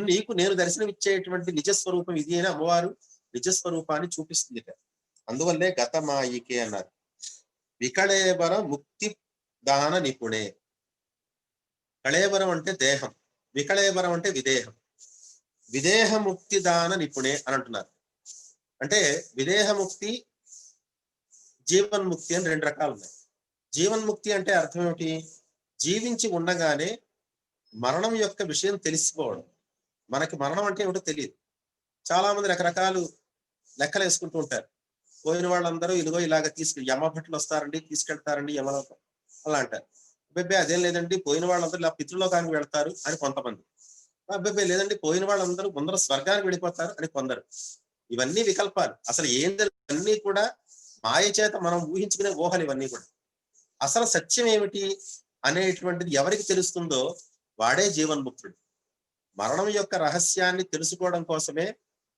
నీకు నేను దర్శనం ఇచ్చేటువంటి నిజస్వరూపం ఇది అని అమ్మవారు నిజస్వరూపాన్ని చూపిస్తుంది. అందువల్లే గతమాయికే అన్నారు. వికళేబర ముక్తి దాన నిపుణే. కళేబరం అంటే దేహం, వికళేబరం అంటే విదేహం. విదేహ ముక్తి దాన నిపుణే అని అంటున్నారు. అంటే విదేహముక్తి, జీవన్ముక్తి అని 2 రకాలు ఉన్నాయి. జీవన్ముక్తి అంటే అర్థం ఏమిటి? జీవించి ఉండగానే మరణం యొక్క విషయం తెలిసిపోవడం. మనకి మరణం అంటే ఏమిటో తెలియదు. చాలా మంది రకరకాలు లెక్కలు వేసుకుంటూ ఉంటారు. పోయిన వాళ్ళందరూ ఇదిగో ఇలాగ యమభట్లు వస్తారండి, తీసుకెళ్తారండి యమలోకం అలా అంటారు. అబ్బాయి అదేం లేదండి, పోయిన వాళ్ళందరూ ఇలా పితృలోకానికి వెళ్తారు అని కొంతమంది. అబ్బాయి లేదండి, పోయిన వాళ్ళందరూ ముందర స్వర్గానికి వెళ్ళిపోతారు అని కొందరు. ఇవన్నీ వికల్పాలు. అసలు ఏం అన్నీ కూడా మాయ చేత మనం ఊహించుకునే ఊహలు ఇవన్నీ కూడా. అసలు సత్యం ఏమిటి అనేటువంటిది ఎవరికి తెలుస్తుందో వాడే జీవన్ముక్తుడు. మరణం యొక్క రహస్యాన్ని తెలుసుకోవడం కోసమే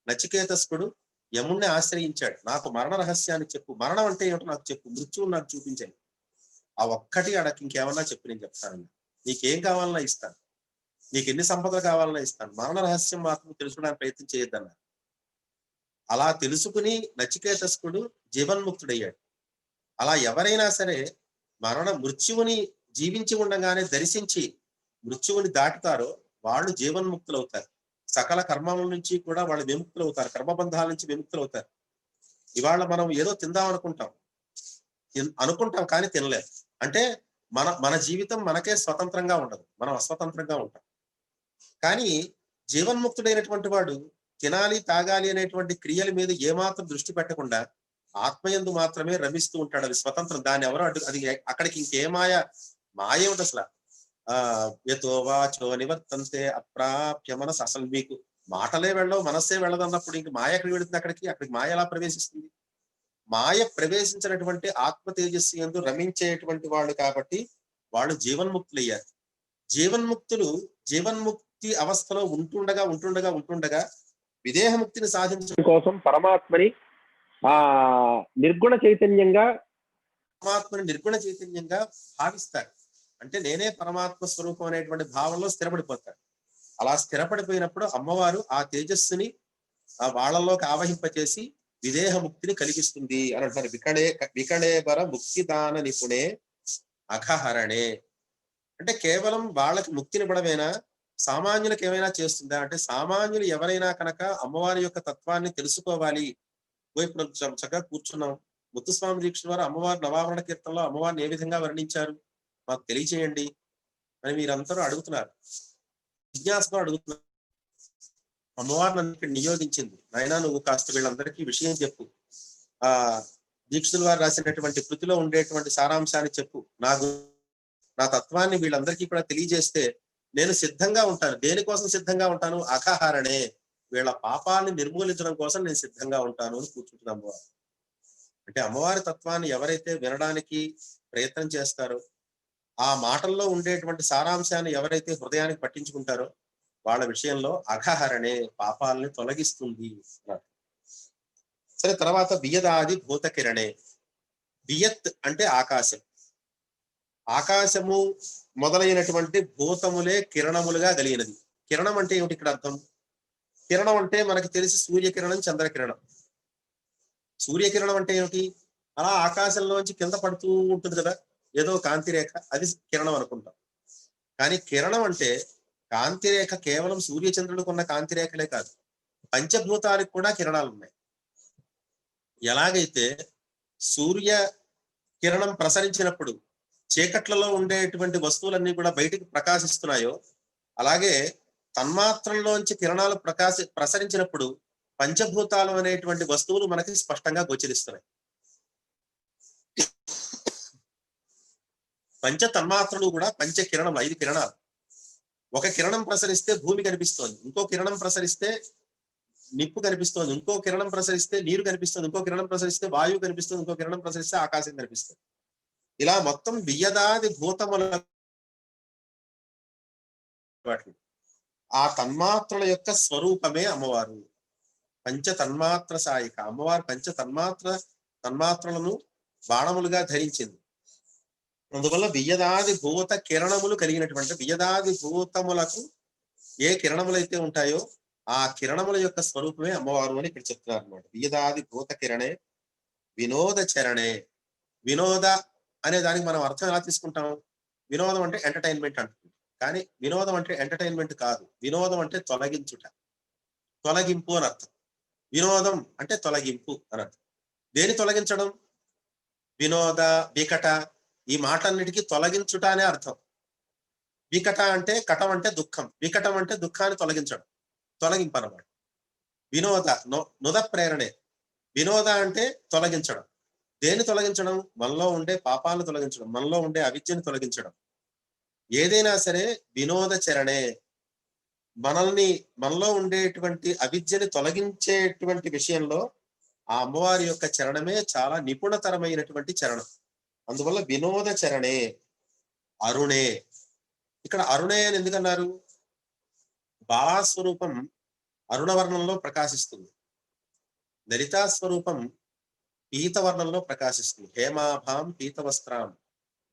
నచికేతస్కుడు యముణ్ణి ఆశ్రయించాడు. నాకు మరణ రహస్యాన్ని చెప్పు, మరణం అంటే ఏమిటో నాకు చెప్పు, మృత్యువు నాకు చూపించాను. ఆ ఒక్కటి అడగ, ఇంకేమన్నా చెప్పు, నేను చెప్తాను. నీకేం కావాలన్నా ఇస్తాను, నీకు ఎన్ని సంపదలు కావాలన్నా ఇస్తాను, మరణ రహస్యం మాత్రం తెలుసుకోవడానికి ప్రయత్నం చేయొద్దన్నారు. అలా తెలుసుకుని నచికేతస్కుడు జీవన్ముక్తుడయ్యాడు. అలా ఎవరైనా సరే మృత్యువుని జీవించి ఉండగానే దర్శించి మృత్యువుని దాటుతారో వాళ్ళు జీవన్ముక్తులు అవుతారు. సకల కర్మల నుంచి కూడా వాళ్ళు విముక్తులు అవుతారు, కర్మబంధాల నుంచి విముక్తులు అవుతారు. ఇవాళ మనం ఏదో తిందాం అనుకుంటాం కానీ తినలేం. అంటే మన జీవితం మనకే స్వతంత్రంగా ఉండదు, మనం అస్వతంత్రంగా ఉంటాం. కానీ జీవన్ముక్తుడైనటువంటి వాడు తినాలి తాగాలి అనేటువంటి క్రియల మీద ఏమాత్రం దృష్టి పెట్టకుండా ఆత్మయందు మాత్రమే రమిస్తూ ఉంటాడు. అది స్వతంత్రం, దాన్ని ఎవరో అది అక్కడికి ఇంకే మాయ ఏమిటి అసలు? యతో వాచో నివర్తంతే అప్రాప్య మనసు. అసలు మీకు మాటలే వెళ్ళవు, మనస్సే వెళ్ళదు అన్నప్పుడు ఇంక మాయ ఎక్కడికి వెళుతుంది? అక్కడికి మాయ ఎలా ప్రవేశిస్తుంది? మాయ ప్రవేశించినటువంటి ఆత్మ తేజస్సు యందు రమించేటువంటి వాళ్ళు కాబట్టి వాళ్ళు జీవన్ముక్తులయ్యారు. జీవన్ముక్తి అవస్థలో ఉంటుండగా విదేహముక్తిని సాధించడం కోసం పరమాత్మని నిర్గుణ చైతన్యంగా భావిస్తారు. అంటే నేనే పరమాత్మ స్వరూపం అనేటువంటి భావంలో స్థిరపడిపోతారు. అలా స్థిరపడిపోయినప్పుడు అమ్మవారు ఆ తేజస్సుని వాళ్ళలోకి ఆవహింపచేసి విదేహముక్తిని కలిగిస్తుంది అని అంటారు. వికళేబర ముక్తిదాన నిపుణే అఘహరణే. అంటే కేవలం వాళ్ళకి ముక్తినివ్వడమేనా, సామాన్యులకు ఏమైనా చేస్తుందా అంటే, సామాన్యులు ఎవరైనా కనుక అమ్మవారి యొక్క తత్వాన్ని తెలుసుకోవాలి. ఇప్పుడు చక్కగా కూర్చున్నాం, ముత్తుస్వామి దీక్ష వారు అమ్మవారి నవావరణ కీర్తనలో అమ్మవారిని ఏ విధంగా వర్ణించారు మాకు తెలియచేయండి అని మీరందరూ అడుగుతున్నారు, జిజ్ఞాసగా అడుగుతున్నారు. అమ్మవారు నన్ను నియోగించింది, నాయనా నువ్వు కాస్త వీళ్ళందరికీ విషయం చెప్పు, దీక్షుల వారు రాసినటువంటి కృతిలో ఉండేటువంటి సారాంశాన్ని చెప్పు, నా తత్వాన్ని వీళ్ళందరికీ కూడా తెలియజేస్తే నేను సిద్ధంగా ఉంటాను. దేనికోసం సిద్ధంగా ఉంటాను? అఘహరణే, వీళ్ళ పాపాలని నిర్మూలించడం కోసం నేను సిద్ధంగా ఉంటాను అని కూర్చుంటుంది అమ్మవారు. అంటే అమ్మవారి తత్వాన్ని ఎవరైతే వినడానికి ప్రయత్నం చేస్తారో, ఆ మాటల్లో ఉండేటువంటి సారాంశాన్ని ఎవరైతే హృదయానికి పట్టించుకుంటారో వాళ్ళ విషయంలో అఘహరణే, పాపాలని తొలగిస్తుంది. సరే, తర్వాత బియదాది భూతకిరణే. బియత్ అంటే ఆకాశం, ఆకాశము మొదలైనటువంటి భూతములే కిరణములుగా కలిగినది. కిరణం అంటే ఏమిటి ఇక్కడ అర్థం? కిరణం అంటే మనకి తెలిసి సూర్యకిరణం, చంద్రకిరణం. సూర్యకిరణం అంటే ఏమిటి? అలా ఆకాశంలోంచి కింద పడుతూ ఉంటుంది కదా, ఏదో కాంతి రేఖ, అది కిరణం అనుకుంటాం. కానీ కిరణం అంటే కాంతి రేఖ కేవలం సూర్యచంద్రులకు ఉన్న కాంతి రేఖలే కాదు, పంచభూతాలకు కూడా కిరణాలు ఉన్నాయి. ఎలాగైతే సూర్య కిరణం ప్రసరించినప్పుడు చీకట్లలో ఉండేటువంటి వస్తువులన్నీ కూడా బయటికి ప్రకాశిస్తున్నాయో, అలాగే తన్మాత్రంలోంచి కిరణాలు ప్రసరించినప్పుడు పంచభూతాలు అనేటువంటి వస్తువులు మనకి స్పష్టంగా గోచరిస్తున్నాయి. పంచ తన్మాత్రలు కూడా పంచ కిరణం, 5 కిరణాలు. ఒక కిరణం ప్రసరిస్తే భూమి కనిపిస్తోంది, ఇంకో కిరణం ప్రసరిస్తే నిప్పు కనిపిస్తోంది, ఇంకో కిరణం ప్రసరిస్తే నీరు కనిపిస్తుంది, ఇంకో కిరణం ప్రసరిస్తే వాయువు కనిపిస్తుంది, ఇంకో కిరణం ప్రసరిస్తే ఆకాశం కనిపిస్తుంది. ఇలా మొత్తం బియ్యదాది భూతముల ఆ తన్మాత్రల యొక్క స్వరూపమే అమ్మవారు. పంచ తన్మాత్ర సాయిక అమ్మవారు పంచ తన్మాత్రలను బాణములుగా ధరించింది. అందువల్ల బియ్యదాది భూత కిరణములు కలిగినటువంటి బియ్యదాది భూతములకు ఏ కిరణములైతే ఉంటాయో ఆ కిరణముల యొక్క స్వరూపమే అమ్మవారు అని ఇక్కడ చెప్తున్నారు అనమాట. బియ్యదాది భూత కిరణే వినోద చరణే. వినోద అనే దానికి మనం అర్థం ఎలా తీసుకుంటాం? వినోదం అంటే ఎంటర్టైన్మెంట్ అంటుంది, కానీ వినోదం అంటే ఎంటర్టైన్మెంట్ కాదు. వినోదం అంటే తొలగించుట, తొలగింపు అని అర్థం. వినోదం అంటే తొలగింపు అని అర్థం. దేని తొలగించడం? వినోద, వికట, ఈ మాటలన్నిటికీ తొలగించుట అనే అర్థం. వికట అంటే కటం అంటే దుఃఖం, వికటం అంటే దుఃఖాన్ని తొలగించడం, తొలగింపు అన్నమాట. వినోద నుద ప్రేరణే. వినోద అంటే తొలగించడం. దేన్ని తొలగించడం? మనలో ఉండే పాపాలను తొలగించడం, మనలో ఉండే అవిద్యను తొలగించడం. ఏదైనా సరే వినోద చరణే, మనలో ఉండేటువంటి అవిద్యని తొలగించేటువంటి విషయంలో ఆ అమ్మవారి యొక్క చరణమే చాలా నిపుణతరమైనటువంటి చరణం. అందువల్ల వినోద చరణే. అరుణే. ఇక్కడ అరుణే అని ఎందుకన్నారు? బాలా స్వరూపం అరుణవర్ణంలో ప్రకాశిస్తుంది, లలితా స్వరూపం పీతవర్ణంలో ప్రకాశిస్తుంది. హేమాభాం పీతవస్త్రాం,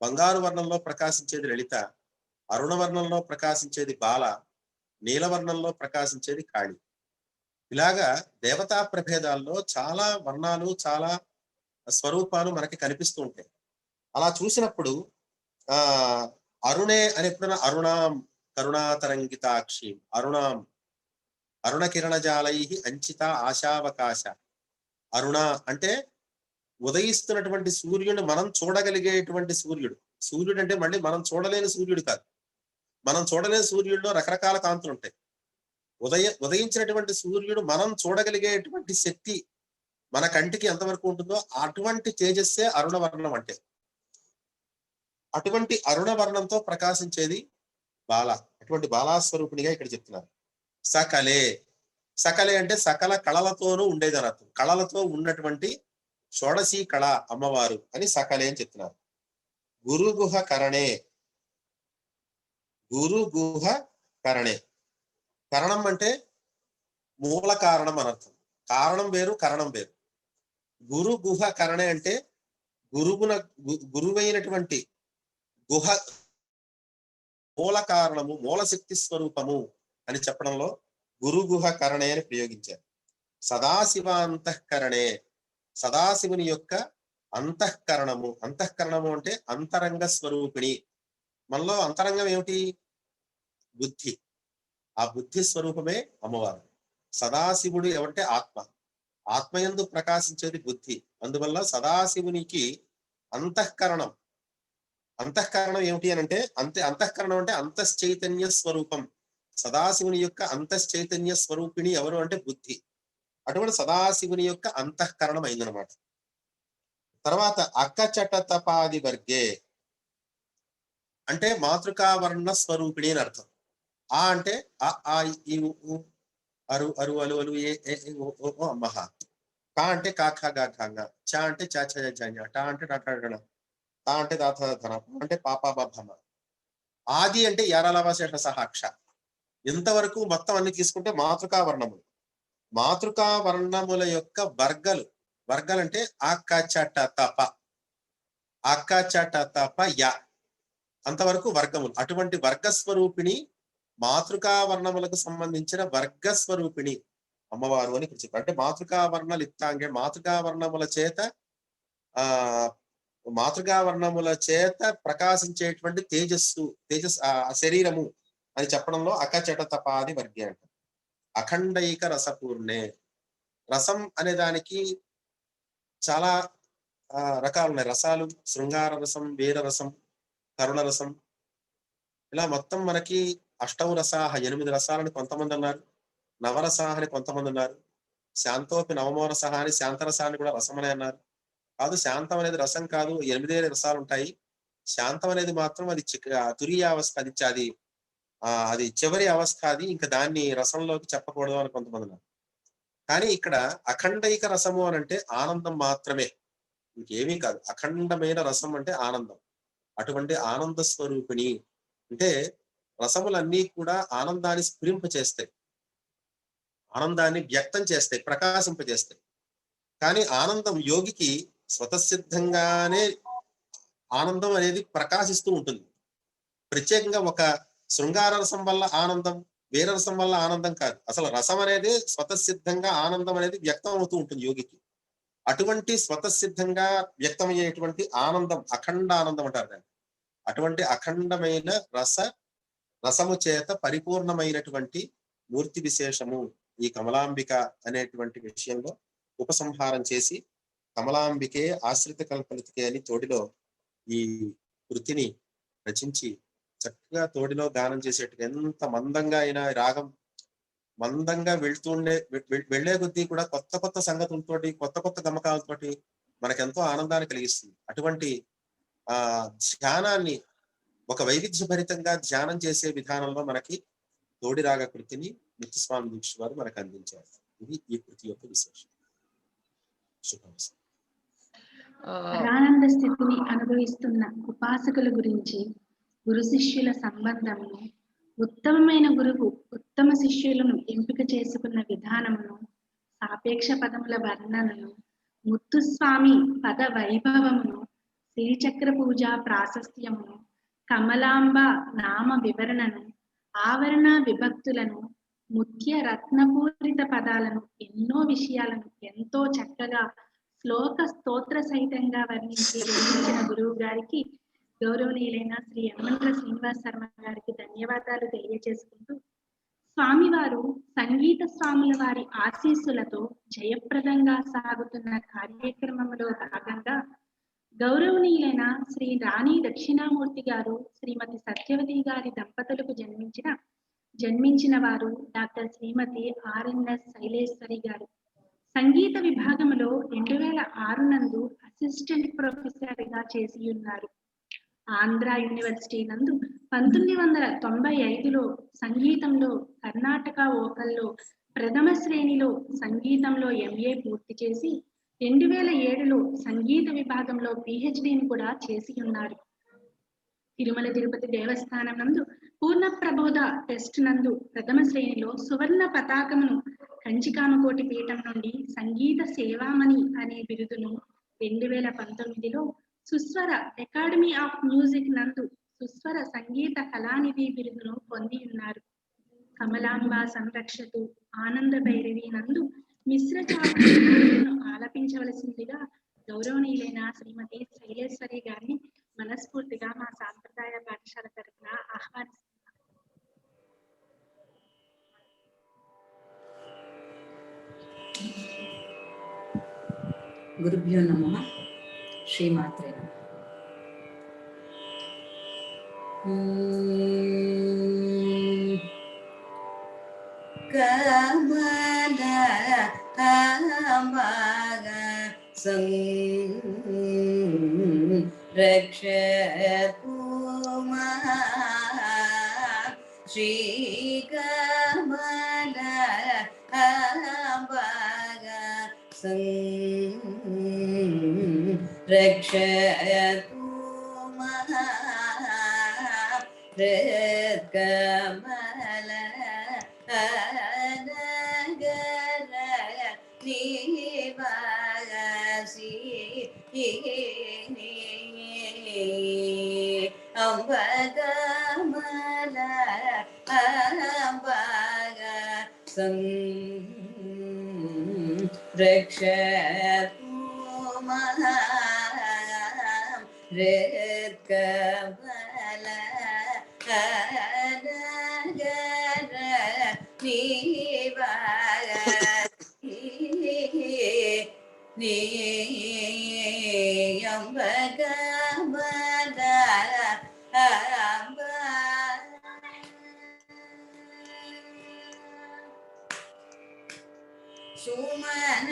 బంగారు వర్ణంలో ప్రకాశించేది లలిత, అరుణవర్ణంలో ప్రకాశించేది బాల, నీలవర్ణంలో ప్రకాశించేది కాళి. ఇలాగా దేవతా ప్రభేదాల్లో చాలా వర్ణాలు, చాలా స్వరూపాలు మనకి కనిపిస్తూ ఉంటాయి. అలా చూసినప్పుడు అరుణే అని ఎప్పుడైనా అరుణాం కరుణాతరంగితాక్షి, అరుణాం అరుణ కిరణజాలై అంచిత ఆశావకాశ. అరుణ అంటే ఉదయిస్తున్నటువంటి సూర్యుడిని మనం చూడగలిగేటువంటి సూర్యుడు. సూర్యుడు అంటే మళ్ళీ మనం చూడలేని సూర్యుడు కాదు. మనం చూడలేని సూర్యుడిలో రకరకాల కాంతులు ఉంటాయి. ఉదయించినటువంటి సూర్యుడు మనం చూడగలిగేటువంటి శక్తి మన కంటికి ఎంతవరకు ఉంటుందో అటువంటి తేజస్సే అరుణవర్ణం అంటే. అటువంటి అరుణవర్ణంతో ప్రకాశించేది బాల. అటువంటి బాలాస్వరూపిణిగా ఇక్కడ చెప్తున్నారు. సకలే, సకలే అంటే సకల కళలతోనూ ఉండేది అని అర్థం. కళలతో ఉన్నటువంటి షోడశీ కళ అమ్మవారు అని సకలే అని చెప్తున్నారు. గురుగుహ కరణే, గురుగుహ కరణే. కరణం అంటే మూల కారణం అని అర్థం. కారణం వేరు, కరణం వేరు. గురుగుహ కరణే అంటే గురువైనటువంటి గుహ మూల కారణము, మూల శక్తి స్వరూపము అని చెప్పడంలో గురుగుహ కరణే అని ప్రయోగించారు. సదాశివ అంతఃకరణే, సదాశివుని యొక్క అంతఃకరణము. అంతఃకరణము అంటే అంతరంగ స్వరూపిణి. మనలో అంతరంగం ఏమిటి? బుద్ధి. ఆ బుద్ధి స్వరూపమే అమ్మవారు. సదాశివుడు ఎవరంటే ఆత్మ. ఆత్మయందు ప్రకాశించేది బుద్ధి. అందువల్ల సదాశివునికి అంతఃకరణం. అంతఃకరణం ఏమిటి అని అంటే అంతఃకరణం అంటే అంతశ్చైతన్య స్వరూపం. సదాశివుని యొక్క అంతశ్చైతన్య స్వరూపిణి ఎవరు అంటే బుద్ధి. అటువంటి సదాశివుని యొక్క అంతఃకరణం అయిందనమాట. తర్వాత అక్కచటతపాది వర్గే అంటే మాతృకావర్ణ స్వరూపిణి అని అర్థం. ఆ అంటే ఆ ఈ అరు అరు అలు అలు ఏ ఓ అమ్మహ. కా అంటే కాఖా గా ఖాంగా, చ అంటే చ ఛ ఝ ఞ, ట అంటే టటగణ, తా అంటే దాథ ధన, అంటే పాపా బభమ. ఆది అంటే యారలవశేష సహాక్ష. ఇంతవరకు మొత్తం అన్ని తీసుకుంటే మాతృకా వర్ణములు. మాతృకా వర్ణముల యొక్క వర్గలు. వర్గలు అంటే అక్కచట తప, అక్కచట తప య, అంతవరకు వర్గములు. అటువంటి వర్గస్వరూపిణి, మాతృకా వర్ణములకు సంబంధించిన వర్గస్వరూపిణి అమ్మవారు అని ఇక్కడ చెప్పారు. అంటే మాతృకా వర్ణ లిప్తాంగే, మాతృకా వర్ణముల చేత మాతృకా వర్ణముల చేత ప్రకాశించేటువంటి తేజస్సు, శరీరము అని చెప్పడంలో అక్కచట తపాది వర్గే అంటారు. అఖండైక రసపూర్ణే. రసం అనే దానికి చాలా రకాలు ఉన్నాయి. రసాలు శృంగార రసం, వీర రసం, కరుణ రసం, ఇలా మొత్తం మనకి అష్టౌ రసాహ 8 రసాలని కొంతమంది అన్నారు, నవరసాహ అని కొంతమంది అన్నారు, శాంతోపి నవమో రస అని శాంతరసాన్ని కూడా రసం అని అన్నారు. కాదు, శాంతం అనేది రసం కాదు, 8 రసాలు ఉంటాయి. శాంతం అనేది మాత్రం అది తురీయావస్థ, అది చివరి అవస్థ. అది ఇంకా దాన్ని రసంలోకి చెప్పకూడదు అని కొంతమంది అన్నారు. కానీ ఇక్కడ అఖండైక రసము అని అంటే ఆనందం మాత్రమే, ఇంకేమీ కాదు. అఖండమైన రసం అంటే ఆనందం. అటువంటి ఆనంద స్వరూపిణి అంటే రసములన్నీ కూడా ఆనందాన్ని స్ఫురింపచేస్తాయి, ఆనందాన్ని వ్యక్తం చేస్తాయి, ప్రకాశింపజేస్తాయి. కానీ ఆనందం యోగికి స్వతసిద్ధంగానే ఆనందం అనేది ప్రకాశిస్తూ ఉంటుంది. ప్రత్యేకంగా ఒక శృంగార రసం వల్ల ఆనందం, వీర రసం వల్ల ఆనందం కాదు. అసలు రసం అనేది స్వతసిద్ధంగా ఆనందం అనేది వ్యక్తం అవుతూ ఉంటుంది యోగికి. అటువంటి స్వతసిద్ధంగా వ్యక్తమయ్యేటువంటి ఆనందం అఖండ ఆనందం అంటారు దాన్ని. అటువంటి అఖండమైన రసము చేత పరిపూర్ణమైనటువంటి మూర్తి విశేషము ఈ కమలాంబిక అనేటువంటి విషయంలో ఉపసంహారం చేసి, కమలాంబికే ఆశ్రిత కల్పలితికే అని తోడిలో ఈ కృతిని రచించి చక్కగా తోడిలో గానం చేసేట్టుగా, ఎంత మందంగా అయినా రాగం మందంగా వెళ్లే కొద్దీ కూడా కొత్త కొత్త సంగతులతోటి, కొత్త కొత్త గమకాలతోటి మనకెంతో ఆనందాన్ని కలిగిస్తుంది. అటువంటి ధ్యానాన్ని ఒక వైవిధ్యభరితంగా ధ్యానం చేసే విధానంలో మనకి తోడి రాగ కృతిని ముత్తుస్వామి దీక్ష వారు మనకు అందించారు. ఇది ఈ కృతి యొక్క విశేషం. ఆనంద స్థితిని అనుభవిస్తున్న ఉపాసకుల గురించి గురు శిష్యుల సంబంధమును, ఉత్తమమైన గురువు ఉత్తమ శిష్యులను ఎంపిక చేసుకున్న విధానమును, సాపేక్ష పదముల వర్ణనను, ముత్తుస్వామి పద వైభవమును, శ్రీచక్ర పూజ ప్రాశస్త్యమును, కమలాంబ నామ వివరణను, ఆవరణ విభక్తులను, ముఖ్య రత్నపూరిత పదాలను, ఎన్నో విషయాలను ఎంతో చక్కగా శ్లోక స్తోత్ర సహితంగా వర్ణించి వివరించిన గురువు గారికి, గౌరవనీయులైన శ్రీ యనమల శ్రీనివాస్ శర్మ గారికి ధన్యవాదాలు తెలియజేసుకుంటూ, స్వామివారు సంగీత స్వాముల వారి ఆశీస్సులతో జయప్రదంగా సాగుతున్న కార్యక్రమంలో భాగంగా గౌరవనీయులైన శ్రీ రాణి దక్షిణామూర్తి గారు, శ్రీమతి సత్యవతి గారి దంపతులకు జన్మించిన వారు డాక్టర్ శ్రీమతి ఆర్ఎన్ఎస్ శైలేశ్వరి గారు. సంగీత విభాగంలో 2006 నందు అసిస్టెంట్ ప్రొఫెసర్ గా చేసి ఉన్నారు. ఆంధ్ర యూనివర్సిటీ నందు 1995లో సంగీతంలో కర్ణాటక వోకల్లో ప్రథమ శ్రేణిలో సంగీతంలో MA పూర్తి చేసి 2007లో సంగీత విభాగంలో PhDని కూడా చేసి ఉన్నారు. తిరుమల తిరుపతి దేవస్థానం నందు పూర్ణ ప్రబోధ టెస్ట్ నందు ప్రథమ శ్రేణిలో సువర్ణ పతాకమును, కంచికామకోటి పీఠం నుండి సంగీత సేవామణి అనే బిరుదును 2019లో సుస్వర అకాడమీ ఆఫ్ మ్యూజిక్ నందు సుస్వర సంగీత కళానిధి బిరుదును పొంది ఉన్నారు. కమలాంబ సంరక్షతు ఆనంద భైరవి నందు మిశ్ర చాతుర్యను ఆలపించవలసిందిగా గౌరవనీయులైన శ్రీమతి శైలేశ్వరి గారిని మనస్ఫూర్తిగా మా సాంప్రదాయ పాఠశాల తరఫున ఆహ్వానిస్తున్నాం. గురుభ్యో నమః. శ్రీమాత్రే నమః. కమల అంబగ సంరక్షతు శ్రీ కమల అంబగ సంరక్షతు కమల నగర నివాసి అంబగమల అంబగ సంరక్షతు కమల నగర నివాసి అంబగమల అంబ సుమన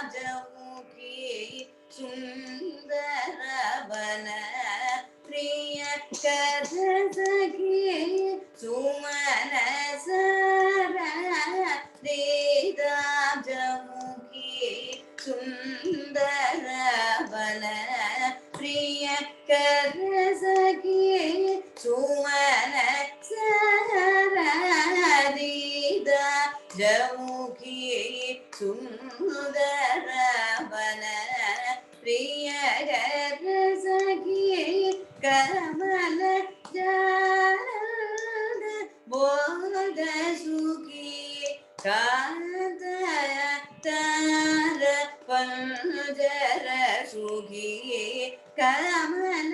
సారీదాజముఖి సుందరవన ప్రియ కథసఖి సుమన సారీదాజముఖి సుందరవన ప్రియ కథసఖి సుమన జముఖి సుందరవన ప్రియ సఖి కమల జానంద బోధ సుఖి కాంత తార పంజర సుఖి కమల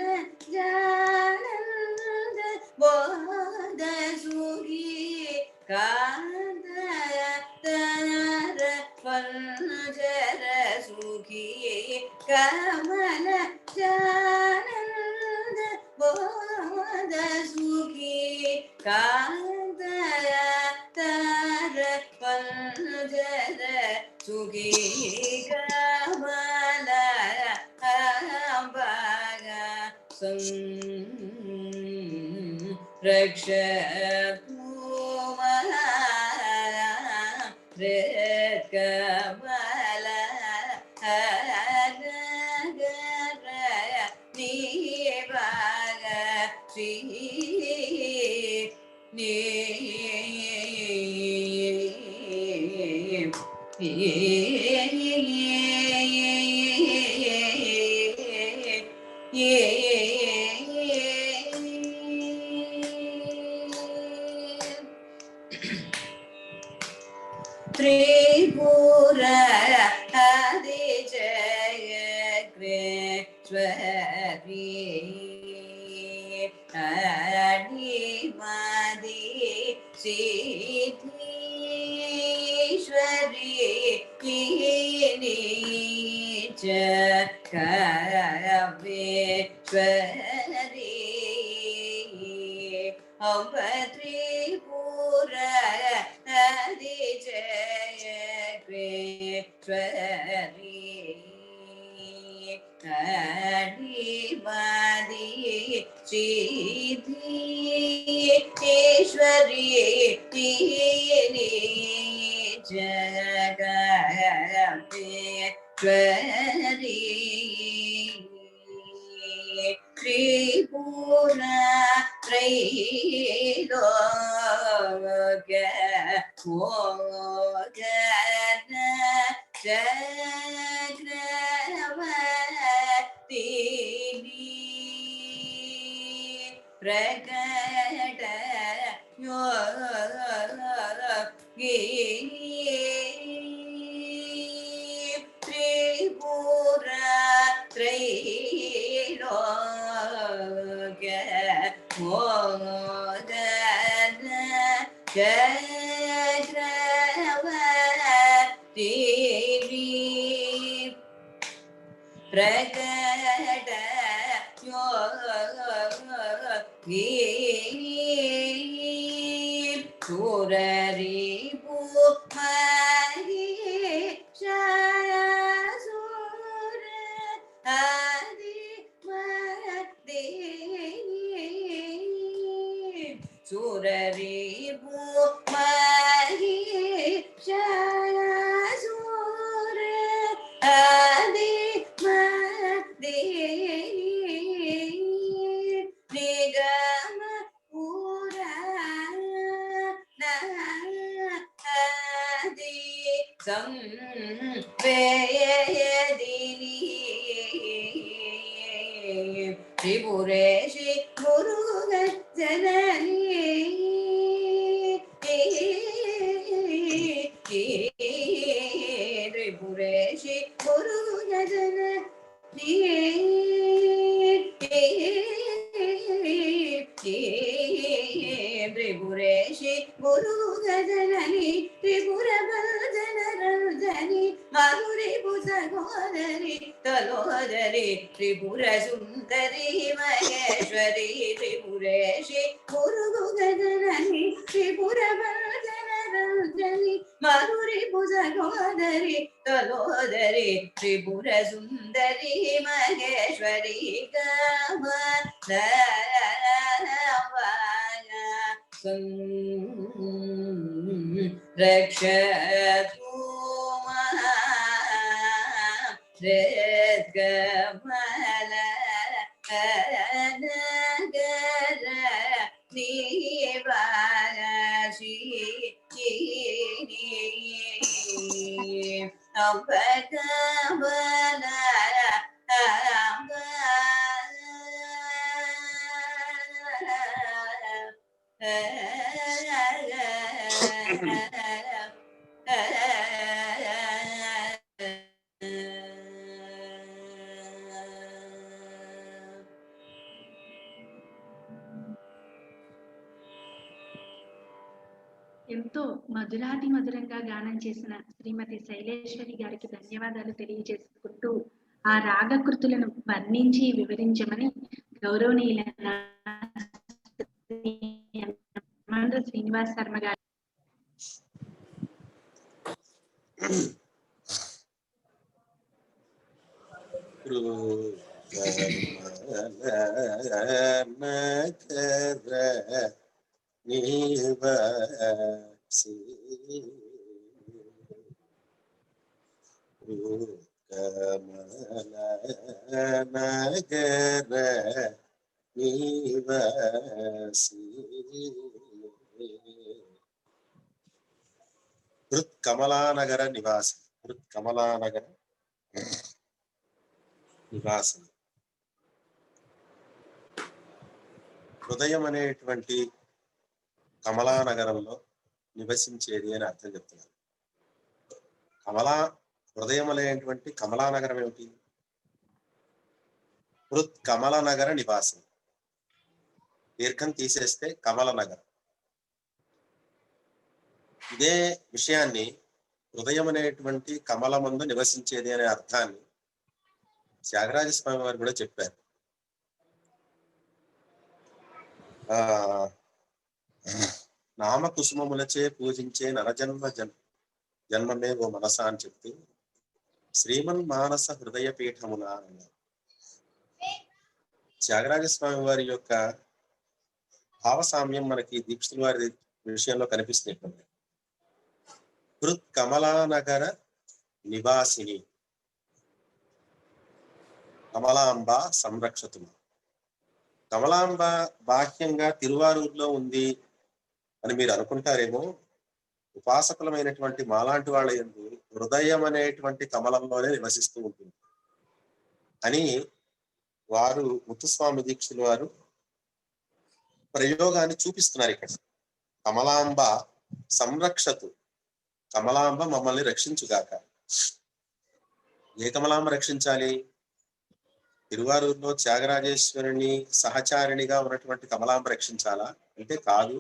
జానంద బోధ సుఖి కాంత తార పంజర సుఖి కమల జానంద బోధ సుఖి కాంత తార పంజర సుఖి కమల అంబగ సంరక్షతు కమల నగర त्रिपुरा आदिजयग्रेश्वरी अणिमदि सिद्धीश्वरी नीच काव्येश्वरी अम्ब त्रिपुरा आदिजयग्रेश्वरी अणिमदि सिद्धीश्वरी नीच काव्येश्वरी त्रिपुरा त्रैलोक्य मोगन चक्रवर्ती प्रकट योगी त्रिपुरा त्रैलोक्य मोदन चक्रवर्ती प्रकट योगी सुररि सुर आदि मदे सुररि सुर आदि मदे निगम पुराणादि संवेदिनी त्रिपुरेशि गुरुगजननी त्रिपुरेशि गुरुगजननी त्रिपुरेशि गुरुगजननी त्रिपुरभजनरञ्जनी माधुरीभुजगोदरी तलोदरी त्रिपुरसुन्दरी महेश्वरी त्रिपुरेशि गुरुगजननी त्रिपुरभजनरञ्जनी माधुरीभुजगोदरी तलोदरी त्रिपुरसुन्दरी महेश्वरी रक्षतु श्रेष्ठकमल नगर निवासी अम्बकमल ఎంతో మధురాతి మధురంగా గానం చేసిన శ్రీమతి శైలేశ్వరి గారికి ధన్యవాదాలు తెలియజేసుకుంటూ ఆ రాగకృతులను వర్ణించి వివరించమని గౌరవనీయులైన శ్రీనివాస్ శర్మ గారు कमल नगर నివాసి కమలానగర నివాసి కమలానగర నివాసి హృదయం అనేటువంటి కమలానగరంలో నివసించేది అని అర్థం చెప్తున్నారు. హృదయం అనేటువంటి కమలానగరం ఏమిటి? కమల నగర నివాసి, దీర్ఘం తీసేస్తే కమల నగరం. ఇదే విషయాన్ని హృదయం అనేటువంటి కమలమందు నివసించేది అనే అర్థాన్ని త్యాగరాజ స్వామి వారు కూడా చెప్పారు. నామ కుసుమములచే పూజించే జన్మమే ఓ మనస అని చెప్తూ శ్రీమన్ మానస హృదయ పీఠమున అన్నారు. త్యాగరాజ స్వామి వారి యొక్క భావసామ్యం మనకి దీక్షితుల వారి విషయంలో కనిపిస్తున్నట్టుంది. కమలానగర నివాసిని కమలాంబ సంరక్షతులు. కమలాంబ బాహ్యంగా తిరువారూరులో ఉంది అని మీరు అనుకుంటారేమో. ఉపాసకులమైనటువంటి మాలాంటి వాళ్ళ యందు హృదయం అనేటువంటి కమలంలోనే నివసిస్తూ ఉంటుంది అని వారు ముత్తుస్వామి దీక్షితుల వారు ప్రయోగాన్ని చూపిస్తున్నారు ఇక్కడ. కమలాంబ సంరక్షతు, కమలాంబ మమ్మల్ని రక్షించుగాక. ఏ కమలాంబ రక్షించాలి? తిరువారూరులో త్యాగరాజేశ్వరుని సహచారిణిగా ఉన్నటువంటి కమలాంబ రక్షించాలా అంటే కాదు.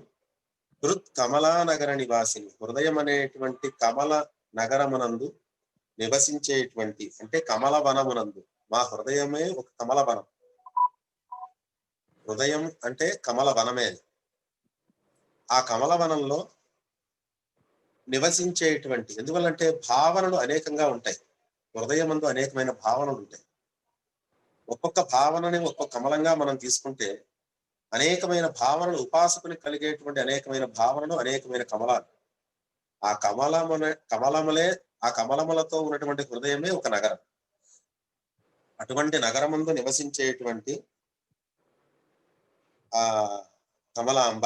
కమలానగర నివాసిని, హృదయం అనేటువంటి కమల నగరమునందు నివసించేటువంటి అంటే కమల వనమునందు. మా హృదయమే ఒక కమల వనం. హృదయం అంటే కమల వనమే. ఆ కమల వనంలో నివసించేటువంటి, ఎందువల్లంటే భావనలు అనేకంగా ఉంటాయి. హృదయమందు అనేకమైన భావనలు ఉంటాయి. ఒక్కొక్క భావనని ఒక్కొక్క కమలంగా మనం తీసుకుంటే అనేకమైన భావనలు, ఉపాసకుని కలిగేటువంటి అనేకమైన భావనలు, అనేకమైన కమలాలు. ఆ కమలములే, ఆ కమలములతో ఉన్నటువంటి హృదయమే ఒక నగరం. అటువంటి నగరమందు నివసించేటువంటి ఆ కమలాంబ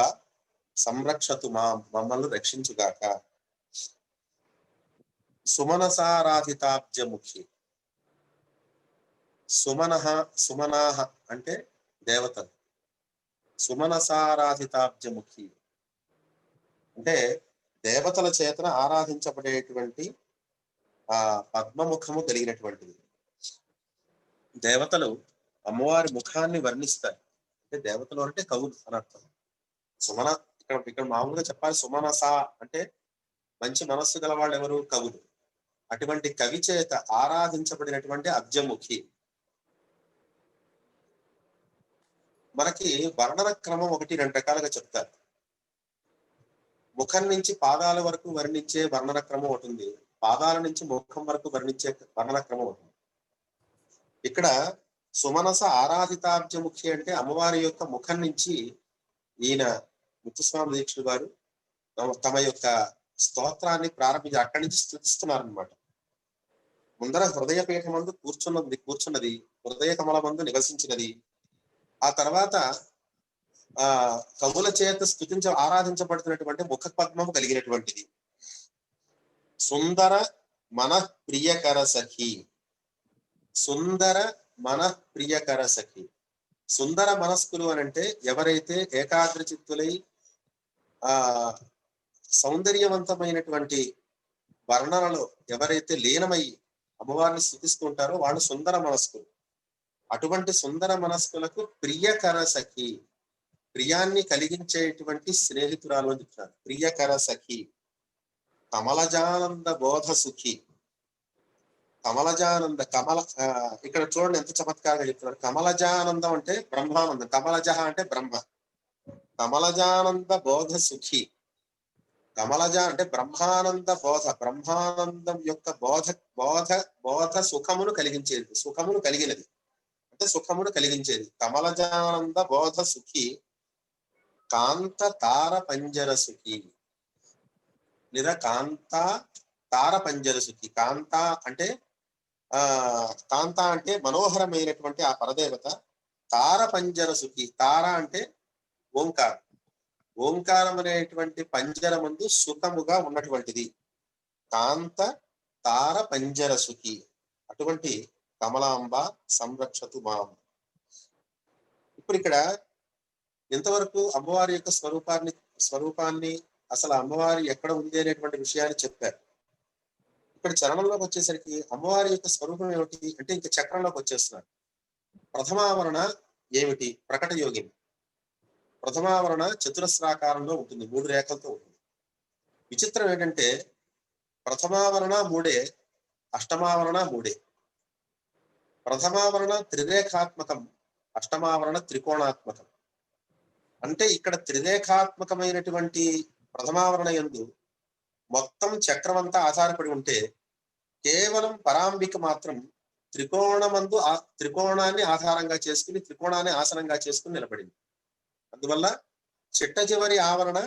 సంరక్షతు మమ్మల్ని రక్షించుగాక. సుమనసారాధితాబ్జముఖి. సుమనాహ అంటే దేవతలు. సుమనసారాధితాబ్జముఖి అంటే దేవతల చేతన ఆరాధించబడేటువంటి ఆ పద్మముఖము కలిగినటువంటిది. దేవతలు అమ్మవారి ముఖాన్ని వర్ణిస్తారు. అంటే దేవతలు అంటే కవులు అని అర్థం. ఇక్కడ మామూలుగా చెప్పాలి. సుమనస అంటే మంచి మనస్సు గల వాళ్ళు ఎవరు? కవులు. అటువంటి కవి చేత ఆరాధించబడినటువంటి అబ్జముఖి. మనకి వర్ణన క్రమం 1-2 రకాలుగా చెప్తారు. ముఖం నుంచి పాదాల వరకు వర్ణించే వర్ణన క్రమం ఒకటి ఉంది. పాదాల నుంచి ముఖం వరకు వర్ణించే వర్ణన క్రమం ఒకటి. ఇక్కడ సుమనస ఆరాధితాబ్జముఖి అంటే అమ్మవారి యొక్క ముఖం నుంచి ఈయన ముత్తుస్వామి దీక్షులు గారు తమ యొక్క స్తోత్రాన్ని ప్రారంభించి అక్కడి నుంచి స్తుతిస్తున్నారు అనమాట. ముందర హృదయ పీఠమందు కూర్చున్నది హృదయ కమలమందు నివసించినది. ఆ తర్వాత కవుల చేత ఆరాధించబడుతున్నటువంటి ముఖ పద్మము కలిగినటువంటిది. సుందర మన ప్రియకర సఖి. సుందర మన ప్రియకర సఖి. సుందర మనస్కులు అని అంటే ఎవరైతే ఏకాగ్ర చిత్తులై సౌందర్యవంతమైనటువంటి వర్ణనలో ఎవరైతే లీనమై అమ్మవారిని స్తుతిస్తూ ఉంటారో వాళ్ళు సుందర మనస్కులు. అటువంటి సుందర మనస్కులకు ప్రియకర సఖి, ప్రియాన్ని కలిగించేటువంటి స్నేహితురాలు అని చెప్తున్నారు. ప్రియకర సఖి. కమలజానంద బోధ సుఖి. కమలజానంద ఇక్కడ చూడండి ఎంత చమత్కారంగా చెప్తున్నారు. కమలజానందం అంటే బ్రహ్మానందం. కమలజహ అంటే బ్రహ్మ. కమలజానంద బోధ సుఖి. అంటే బ్రహ్మానంద బోధ, బ్రహ్మానందం యొక్క బోధ సుఖమును కలిగించేది, సుఖమును కలిగినది అంటే సుఖమును కలిగించేది. కమలజానంద బోధ సుఖి. కాంత తార పంజర సుఖి లేదా కాంత తార పంజర సుఖి. కాంత అంటే మనోహరమైనటువంటి ఆ పరదేవత. తార పంజర సుఖి. తార అంటే ఓంకారం. ఓంకారం అనేటువంటి పంజరమందు సుఖముగా ఉన్నటువంటిది. కాంత తార పంజర సుఖి. అటువంటి కమలాంబ సంరక్షతు మాం. ఇప్పుడు ఇక్కడ ఇంతవరకు అమ్మవారి యొక్క స్వరూపాన్ని అసలు అమ్మవారి ఎక్కడ ఉంది అనేటువంటి విషయాన్ని చెప్పారు. ఇక్కడ చరణంలోకి వచ్చేసరికి అమ్మవారి యొక్క స్వరూపం ఏమిటి అంటే ఇంకా చక్రంలోకి వచ్చేస్తున్నారు. ప్రథమావరణ ఏమిటి? ప్రకట యోగిని. ప్రథమావరణ చతురస్రాకారంలో ఉంటుంది, 3 రేఖలతో ఉంటుంది. విచిత్రం ఏంటంటే ప్రథమావరణ 3, అష్టమావరణ 3. ప్రథమావరణ త్రిరేఖాత్మకం, అష్టమావరణ త్రికోణాత్మకం. అంటే ఇక్కడ త్రిరేఖాత్మకమైనటువంటి ప్రథమావరణ యందు మొత్తం చక్రం అంతా ఆధారపడి ఉంటే, కేవలం పరాంబిక మాత్రం త్రికోణాన్ని ఆధారంగా చేసుకుని, త్రికోణాన్ని ఆసనంగా చేసుకుని నిలబడింది. అందువల్ల చిట్ట చివరి ఆవరణ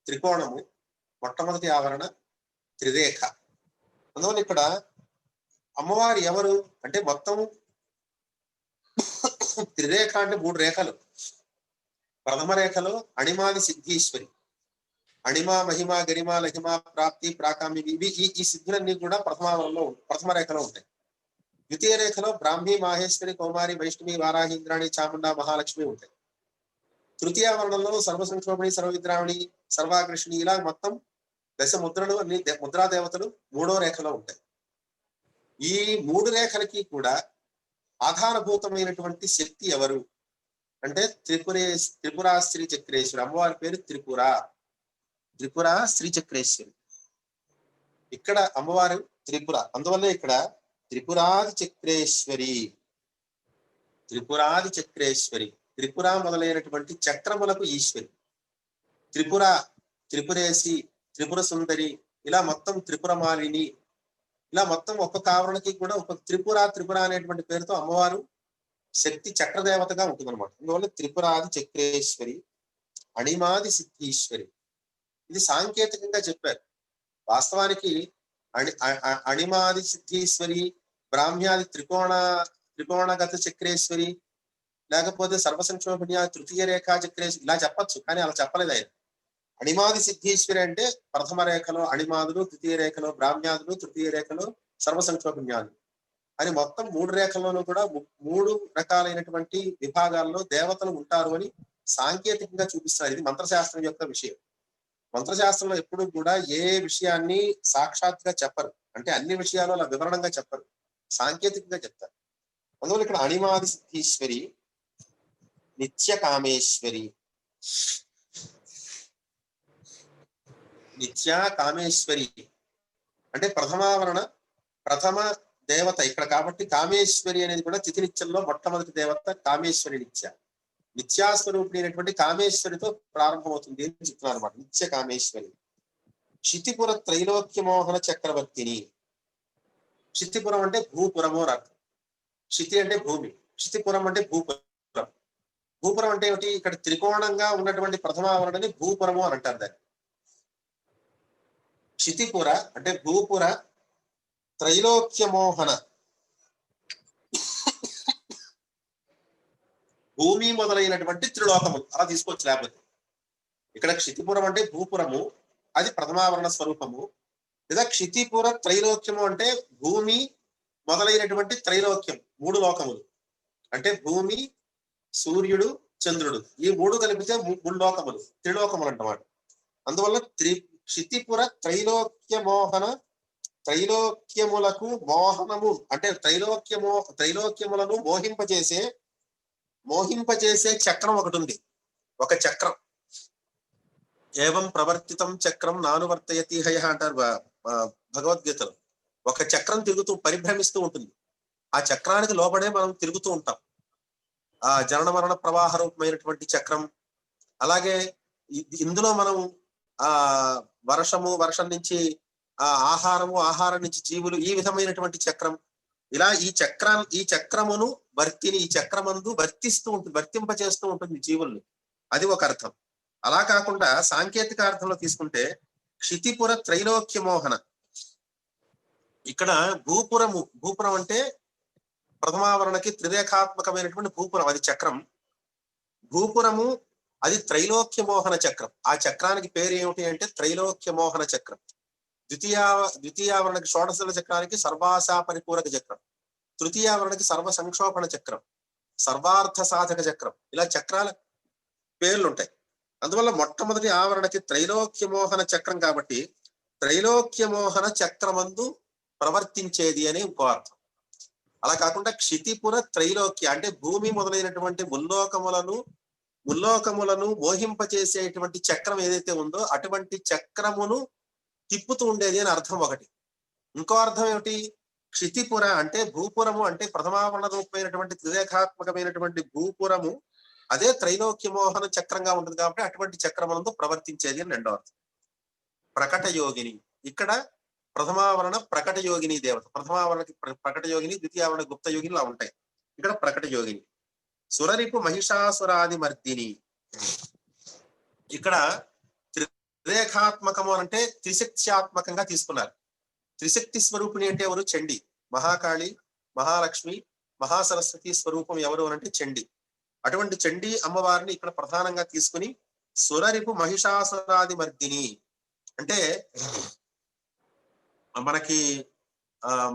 త్రికోణము, మొట్టమొదటి ఆవరణ త్రిరేఖ. అందువల్ల ఇక్కడ అమ్మవారు ఎవరు అంటే మొత్తం త్రిరేఖ అంటే 3 రేఖలు. ప్రథమ రేఖలో అణిమాది సిద్ధీశ్వరి, అణిమ మహిమ గరిమ లహిమ ప్రాప్తి ప్రాకామి, ఇవి ఈ సిద్ధులన్నీ కూడా ప్రథమ రేఖలో ఉంటాయి. ద్వితీయ రేఖలో బ్రాహ్మి మాహేశ్వరి కౌమారి వైష్ణవి వారాహి ఇంద్రాణి చాముండ మహాలక్ష్మి ఉంటాయి. తృతీయ వర్ణంలో సర్వసంక్షోభణి సర్వవిద్రావణి సర్వాకృష్ణి, ఇలా మొత్తం 10 ముద్రలు అన్ని ముద్రా దేవతలు 3వ రేఖలో ఉంటాయి. ఈ 3 రేఖలకి కూడా ఆధారభూతమైనటువంటి శక్తి ఎవరు అంటే త్రిపురా శ్రీ చక్రేశ్వరి. అమ్మవారి పేరు త్రిపుర శ్రీ చక్రేశ్వరి. ఇక్కడ అమ్మవారు త్రిపుర, అందువల్ల ఇక్కడ త్రిపురాది చక్రేశ్వరి. త్రిపుర మొదలైనటువంటి చక్రములకు ఈశ్వరి. త్రిపురేసి, త్రిపుర సుందరి, ఇలా మొత్తం త్రిపురమాలిని, ఇలా మొత్తం ఒక్కొక్క ఆవరణకి కూడా ఒక త్రిపుర అనేటువంటి పేరుతో అమ్మవారు శక్తి చక్రదేవతగా ఉంటుంది అనమాట. అందువల్ల త్రిపురాది చక్రేశ్వరి, అణిమాది సిద్ధీశ్వరి. ఇది సాంకేతికంగా చెప్పారు. వాస్తవానికి అణిమాది సిద్ధీశ్వరి, బ్రాహ్మ్యాది త్రికోణగత చక్రేశ్వరి, లేకపోతే సర్వసంక్షోభణ్య తృతీయ రేఖా చక్రేశ్వరి, ఇలా చెప్పచ్చు. కానీ అలా చెప్పలేదు ఆయన. అణిమాది సిద్ధీశ్వరి అంటే ప్రథమ రేఖలో అణిమాదులు, ద్వితీయ రేఖలో బ్రాహ్మ్యాదులు, తృతీయ రేఖలో సర్వసంక్షోభణ్యాదులు అని మొత్తం 3 రేఖల్లోనూ కూడా 3 రకాలైనటువంటి విభాగాల్లో దేవతలు ఉంటారు అని సాంకేతికంగా చూపిస్తారు. ఇది మంత్రశాస్త్రం యొక్క విషయం. మంత్రశాస్త్రంలో ఎప్పుడు కూడా ఏ విషయాన్ని సాక్షాత్గా చెప్పరు, అంటే అన్ని విషయాలు అలా వివరణంగా చెప్పరు, సాంకేతికంగా చెప్తారు. అందువల్ల ఇక్కడ అణిమాది సిద్ధీశ్వరి, నిత్య కామేశ్వరి అంటే ప్రథమ దేవత ఇక్కడ. కాబట్టి కామేశ్వరి అనేది కూడా తిథి నిత్యంలో మొట్టమొదటి దేవత కామేశ్వరి. నిత్యాస్వరూపిణి అయినటువంటి కామేశ్వరితో ప్రారంభమవుతుంది అని చెప్తున్నారు అనమాట. నిత్య కామేశ్వరి. క్షితిపుర త్రైలోక్యమోహన చక్రవర్తిని. క్షితిపురం అంటే భూపురము అని అర్థం. క్షితి అంటే భూమి, క్షితిపురం అంటే భూపురం. భూపురం అంటే ఏమిటి? ఇక్కడ త్రికోణంగా ఉన్నటువంటి ప్రథమావరణని భూపురము అని అంటారు దాన్ని. క్షితిపుర అంటే భూపుర త్రైలోక్యమోహన, భూమి మొదలైనటువంటి త్రిలోకములు, అలా తీసుకోవచ్చు. లేకపోతే ఇక్కడ క్షితిపురం అంటే భూపురము, అది ప్రథమావరణ స్వరూపము. లేదా క్షితిపుర త్రైలోక్యము అంటే భూమి మొదలైనటువంటి త్రైలోక్యం, 3 లోకములు. అంటే భూమి, సూర్యుడు, చంద్రుడు, ఈ 3 కలిపితే 3 లోకములు, త్రిలోకములు అంటమాట. అందువల్ల క్షితిపుర త్రైలోక్యములకు మోహనము అంటే త్రైలోక్యములను మోహింపచేసే చక్రం ఒకటి ఉంది. ఒక చక్రం. ఏవం ప్రవర్తితం చక్రం నానువర్తయతి హయ అంటారు భగవద్గీతలో. ఒక చక్రం పరిభ్రమిస్తూ ఉంటుంది. ఆ చక్రానికి లోబడే మనం తిరుగుతూ ఉంటాం. ఆ జనన మరణ ప్రవాహ రూపమైనటువంటి చక్రం. అలాగే ఇందులో మనం వర్షం నుంచి ఆహారం నుంచి జీవులు, ఈ విధమైనటువంటి చక్రం. ఇలా ఈ చక్రమును ఈ చక్రమందు వర్తింపచేస్తూ ఉంటుంది జీవుల్ని. అది ఒక అర్థం. అలా కాకుండా సాంకేతిక అర్థంలో తీసుకుంటే క్షితిపుర త్రైలోక్య మోహన. ఇక్కడ భూపురం అంటే ప్రథమావరణకి త్రిరేఖాత్మకమైనటువంటి భూపురం, అది చక్రం. భూపురము అది త్రైలోక్య మోహన చక్రం. ఆ చక్రానికి పేరు ఏమిటి అంటే త్రైలోక్య మోహన చక్రం. ద్వితీయావరణకి షోడశల చక్రానికి సర్వాశా పరిపూరక చక్రం, తృతీయావరణకి సర్వ సంక్షోభణ చక్రం, సర్వార్థ సాధక చక్రం, ఇలా చక్రాల పేర్లు ఉంటాయి. అందువల్ల మొట్టమొదటి ఆవరణకి త్రైలోక్య మోహన చక్రం కాబట్టి త్రైలోక్య మోహన చక్రమందు ప్రవర్తించేది అని ఇంకో అర్థం. అలా కాకుండా క్షితిపుర త్రైలోక్య అంటే భూమి మొదలైనటువంటి ముల్లోకములను మోహింపచేసేటువంటి చక్రం ఏదైతే ఉందో అటువంటి చక్రమును తిప్పుతూ ఉండేది అని అర్థం ఒకటి. ఇంకో అర్థం ఏమిటి? క్షితిపుర అంటే భూపురము అంటే ప్రథమావరణ రూపమైనటువంటి త్రిరేఖాత్మకమైనటువంటి భూపురము అదే త్రైలోక్య మోహన చక్రంగా ఉంటుంది కాబట్టి అటువంటి చక్రమునందు ప్రవర్తించేది అని రెండో అర్థం. ప్రకట యోగిని, ఇక్కడ ప్రథమావరణ ప్రకట యోగిని దేవత, ప్రథమావరణకి ప్రకట యోగిని, ద్వితీయావరణ గుప్త యోగిని ఇలా ఉంటాయి. ఇక్కడ ప్రకట యోగిని. సురరిపు మహిషాసురాది మర్దిని, ఇక్కడ త్రిరేఖాత్మకము అంటే త్రిశక్త్యాత్మకంగా తీసుకున్నారు. త్రిశక్తి స్వరూపిణి అంటే ఎవరు? చండి. మహాకాళి, మహాలక్ష్మి, మహాసరస్వతి స్వరూపం ఎవరు అంటే చండి. అటువంటి చండి అమ్మవారిని ఇక్కడ ప్రధానంగా తీసుకుని సురరిపు మహిషాసురాది మర్దిని అంటే మనకి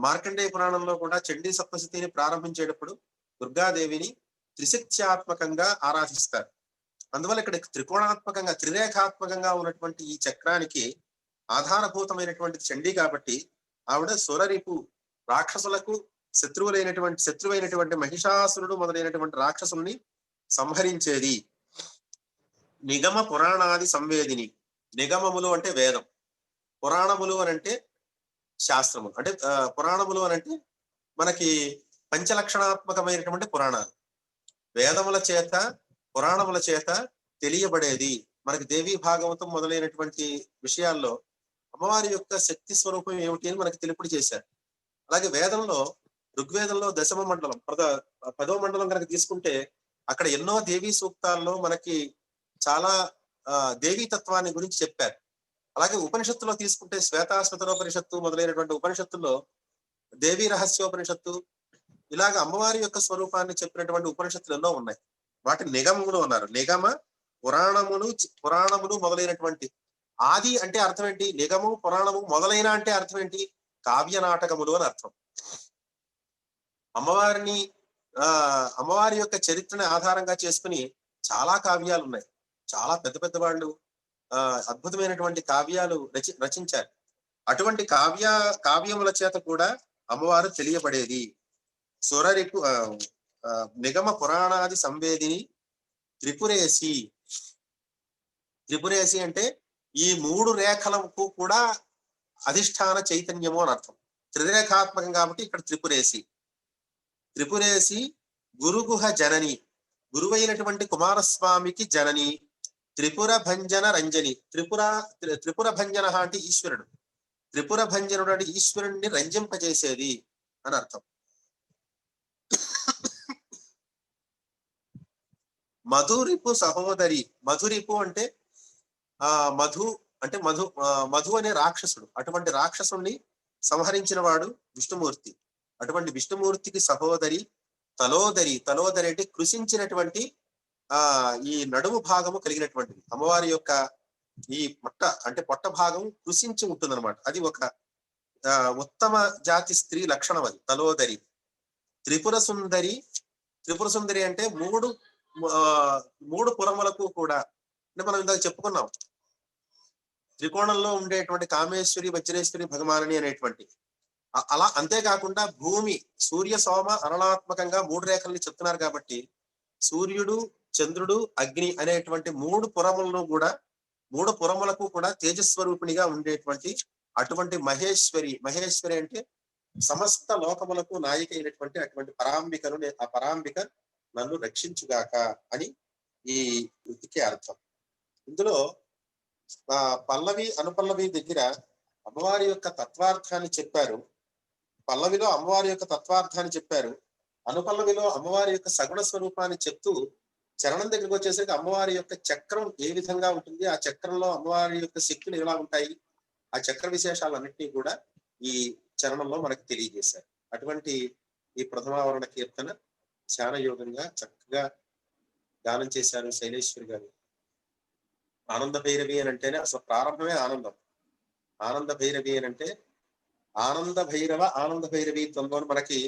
మార్కండేయ పురాణంలో కూడా చండీ సప్తశతిని ప్రారంభించేటప్పుడు దుర్గాదేవిని త్రిశక్త్యాత్మకంగా ఆరాధిస్తారు. అందువల్ల ఇక్కడ త్రికోణాత్మకంగా త్రిరేఖాత్మకంగా ఉన్నటువంటి ఈ చక్రానికి ఆధారభూతమైనటువంటి చండీ కాబట్టి ఆవిడ సురరిపు రాక్షసులకు శత్రువైనటువంటి మహిషాసురుడు మొదలైనటువంటి రాక్షసుల్ని సంహరించేది. నిగమ పురాణాది సంవేదిని, నిగమములు అంటే వేదం, పురాణములు అని అంటే శాస్త్రములు, అంటే పురాణములు అని అంటే మనకి పంచలక్షణాత్మకమైనటువంటి పురాణాలు, వేదముల చేత పురాణముల చేత తెలియబడేది. మనకి దేవీ భాగవతం మొదలైనటువంటి విషయాల్లో అమ్మవారి యొక్క శక్తి స్వరూపం ఏమిటి అని మనకి తెలుపుడు చేశారు. అలాగే వేదంలో ఋగ్వేదంలో దశమ మండలం 10వ మండలం కనుక తీసుకుంటే అక్కడ ఎన్నో దేవీ సూక్తాల్లో మనకి చాలా దేవీ తత్వాన్ని గురించి చెప్పారు. అలాగే ఉపనిషత్తులో తీసుకుంటే శ్వేతాశ్వతరోపనిషత్తు మొదలైనటువంటి ఉపనిషత్తుల్లో దేవీ రహస్యోపనిషత్తు ఇలాగ అమ్మవారి యొక్క స్వరూపాన్ని చెప్పినటువంటి ఉపనిషత్తులు ఎన్నో ఉన్నాయి. వాటిని నిగమములు అన్నారు. నిగమ పురాణములు మొదలైనటువంటి ఆది అంటే అర్థం ఏంటి? నిగము పురాణము మొదలైన అంటే అర్థం ఏంటి? కావ్య నాటకములు అని అర్థం. అమ్మవారి యొక్క చరిత్రని ఆధారంగా చేసుకుని చాలా కావ్యాలు ఉన్నాయి. చాలా పెద్ద పెద్ద వాళ్ళు అద్భుతమైనటువంటి కావ్యాలు రచించారు. అటువంటి కావ్యముల చేత కూడా అమ్మవారు తెలియబడేది. సురరిపు నిగమ పురాణాది సంవేదిని త్రిపురేసి. త్రిపురేసి అంటే ఈ 3 రేఖలకు కూడా అధిష్టాన చైతన్యము అని అర్థం. త్రిరేఖాత్మకం కాబట్టి ఇక్కడ త్రిపురేసి. త్రిపురేసి గురుగుహ జనని, గురువైనటువంటి కుమారస్వామికి జనని. త్రిపుర భంజన రంజని, త్రిపుర భంజన అంటే ఈశ్వరుడు, త్రిపుర భంజనుడు అంటే ఈశ్వరుణ్ణి రంజింపజేసేది అని అర్థం. మధురిపు సహోదరి, మధురిపు అంటే మధు అనే రాక్షసుడు, అటువంటి రాక్షసుణ్ణి సంహరించిన వాడు విష్ణుమూర్తి. అటువంటి విష్ణుమూర్తికి సహోదరి తలోదరి. తలోదరి అంటే కృషించినటువంటి ఈ నడుము భాగము కలిగినటువంటిది. అమ్మవారి యొక్క ఈ పొట్ట భాగం కృషించి ఉంటుంది అనమాట. అది ఒక ఉత్తమ జాతి స్త్రీ లక్షణం అది తలోదరి. త్రిపుర సుందరి. త్రిపుర సుందరి అంటే మూడు పురములకు కూడా, అంటే మనం ఇందాక చెప్పుకున్నాం త్రికోణంలో ఉండేటువంటి కామేశ్వరి, వజ్రేశ్వరి, భగవాని అనేటువంటి అలా. అంతేకాకుండా భూమి, సూర్య, సోమ, అరుణాత్మకంగా 3 రేఖల్ని చెప్తున్నారు కాబట్టి సూర్యుడు, చంద్రుడు, అగ్ని అనేటువంటి 3 పురములకు కూడా తేజస్వరూపిణిగా ఉండేటువంటి అటువంటి మహేశ్వరి. మహేశ్వరి అంటే సమస్త లోకములకు నాయిక అయినటువంటి అటువంటి పరాంబికను, ఆ పరాంబిక నన్ను రక్షించుగాక అని ఈ వృత్తికి అర్థం. ఇందులో పల్లవి అనుపల్లవి దగ్గర అమ్మవారి యొక్క తత్వార్థాన్ని చెప్పారు. పల్లవిలో అమ్మవారి యొక్క తత్వార్థాన్ని చెప్పారు. అనుపల్లవిలో అమ్మవారి యొక్క సగుణ స్వరూపాన్ని చెప్తూ చరణం దగ్గరికి వచ్చేసరికి అమ్మవారి యొక్క చక్రం ఏ విధంగా ఉంటుంది, ఆ చక్రంలో అమ్మవారి యొక్క శక్తులు ఎలా ఉంటాయి, ఆ చక్ర విశేషాలన్నింటినీ కూడా ఈ చరణంలో మనకు తెలియజేశారు. అటువంటి ఈ ప్రథమావరణ కీర్తన ధ్యాన యోగంగా చక్కగా గానం చేశారు శైలేశ్వరి గారు. ఆనంద భైరవి అని అంటేనే అసలు ప్రారంభమే ఆనందం. ఆనంద భైరవి అని అంటే ఆనంద భైరవి త్వంలో మనకి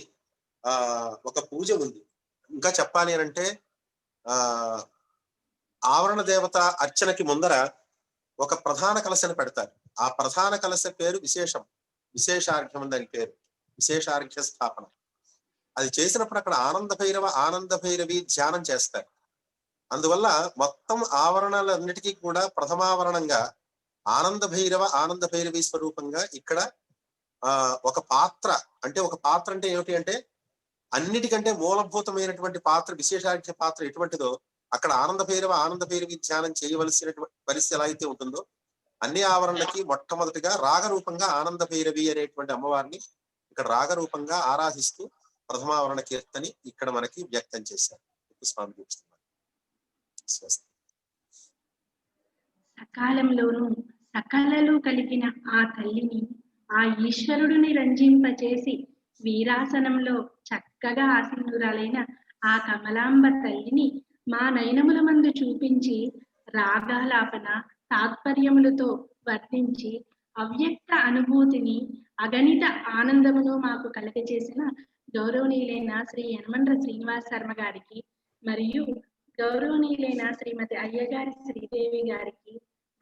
ఒక పూజ ఉంది. ఇంకా చెప్పాలి అని అంటే ఆవరణ దేవత అర్చనకి ముందర ఒక ప్రధాన కలశను పెడతారు. ఆ ప్రధాన కలశ పేరు విశేషార్ఘ్యం దాని పేరు, విశేషార్ఘ్య స్థాపన. అది చేసినప్పుడు అక్కడ ఆనంద భైరవి ధ్యానం చేస్తారు. అందువల్ల మొత్తం ఆవరణలన్నిటికీ కూడా ప్రథమావరణంగా ఆనంద భైరవి స్వరూపంగా ఇక్కడ ఒక పాత్ర అంటే ఏమిటి అంటే అన్నిటికంటే మూలభూతమైనటువంటి పాత్ర, విశేషార్ఘ్య పాత్ర ఎటువంటిదో అక్కడ ఆనంద భైరవి ధ్యానం చేయవలసినటువంటి పరిస్థితి ఎలా అయితే ఉంటుందో అన్ని ఆవరణలకి మొట్టమొదటిగా రాగరూపంగా ఆనంద భైరవి అనేటువంటి అమ్మవారిని ఇక్కడ రాగరూపంగా ఆరాధిస్తూ ప్రథమావరణ కీర్తని ఇక్కడ మనకి వ్యక్తం చేశారు. స్వామి చూస్తున్నారు. సకాలంలోనూ సకలలు కలిగిన ఆ తల్లిని ఆ ఈశ్వరుడిని రంజింపచేసి వీరాసనంలో చక్కగా ఆసీనురాలైన ఆ కమలాంబ తల్లిని మా నయనముల మందు చూపించి రాగాలాపన తాత్పర్యములతో వర్తించి అవ్యక్త అనుభూతిని అగణిత ఆనందమును మాకు కలగజేసిన గౌరవనీయులైన శ్రీ యనమండ్ర శ్రీనివాస్ శర్మ గారికి మరియు గౌరవనీయులైన శ్రీమతి అయ్యగారి శ్రీదేవి గారికి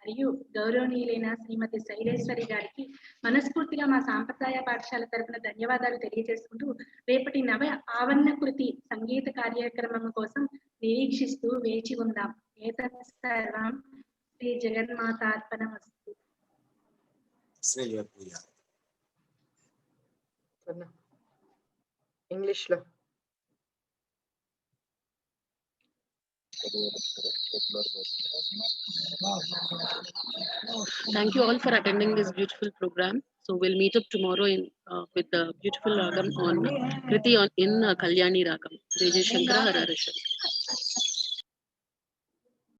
మరియు గౌరవనీయులైన శ్రీమతి శైలేశ్వరి గారికి మనస్ఫూర్తిగా మా సాంప్రదాయ పాఠశాల తరపున ధన్యవాదాలు తెలియజేసుకుంటూ రేపటి నవ ఆవరణ కృతి సంగీత కార్యక్రమం కోసం నిరీక్షిస్తూ వేచి ఉందాం. ఏతత్ సర్వం శ్రీ జగన్మాతార్పణమస్తు. ఇంగ్లీష్ లో Thank you all for attending this beautiful program. So we'll meet up tomorrow with the beautiful ragam on Kriti in Kalyani Ragam. Jai Jai Shankara Hara Hara Shankara.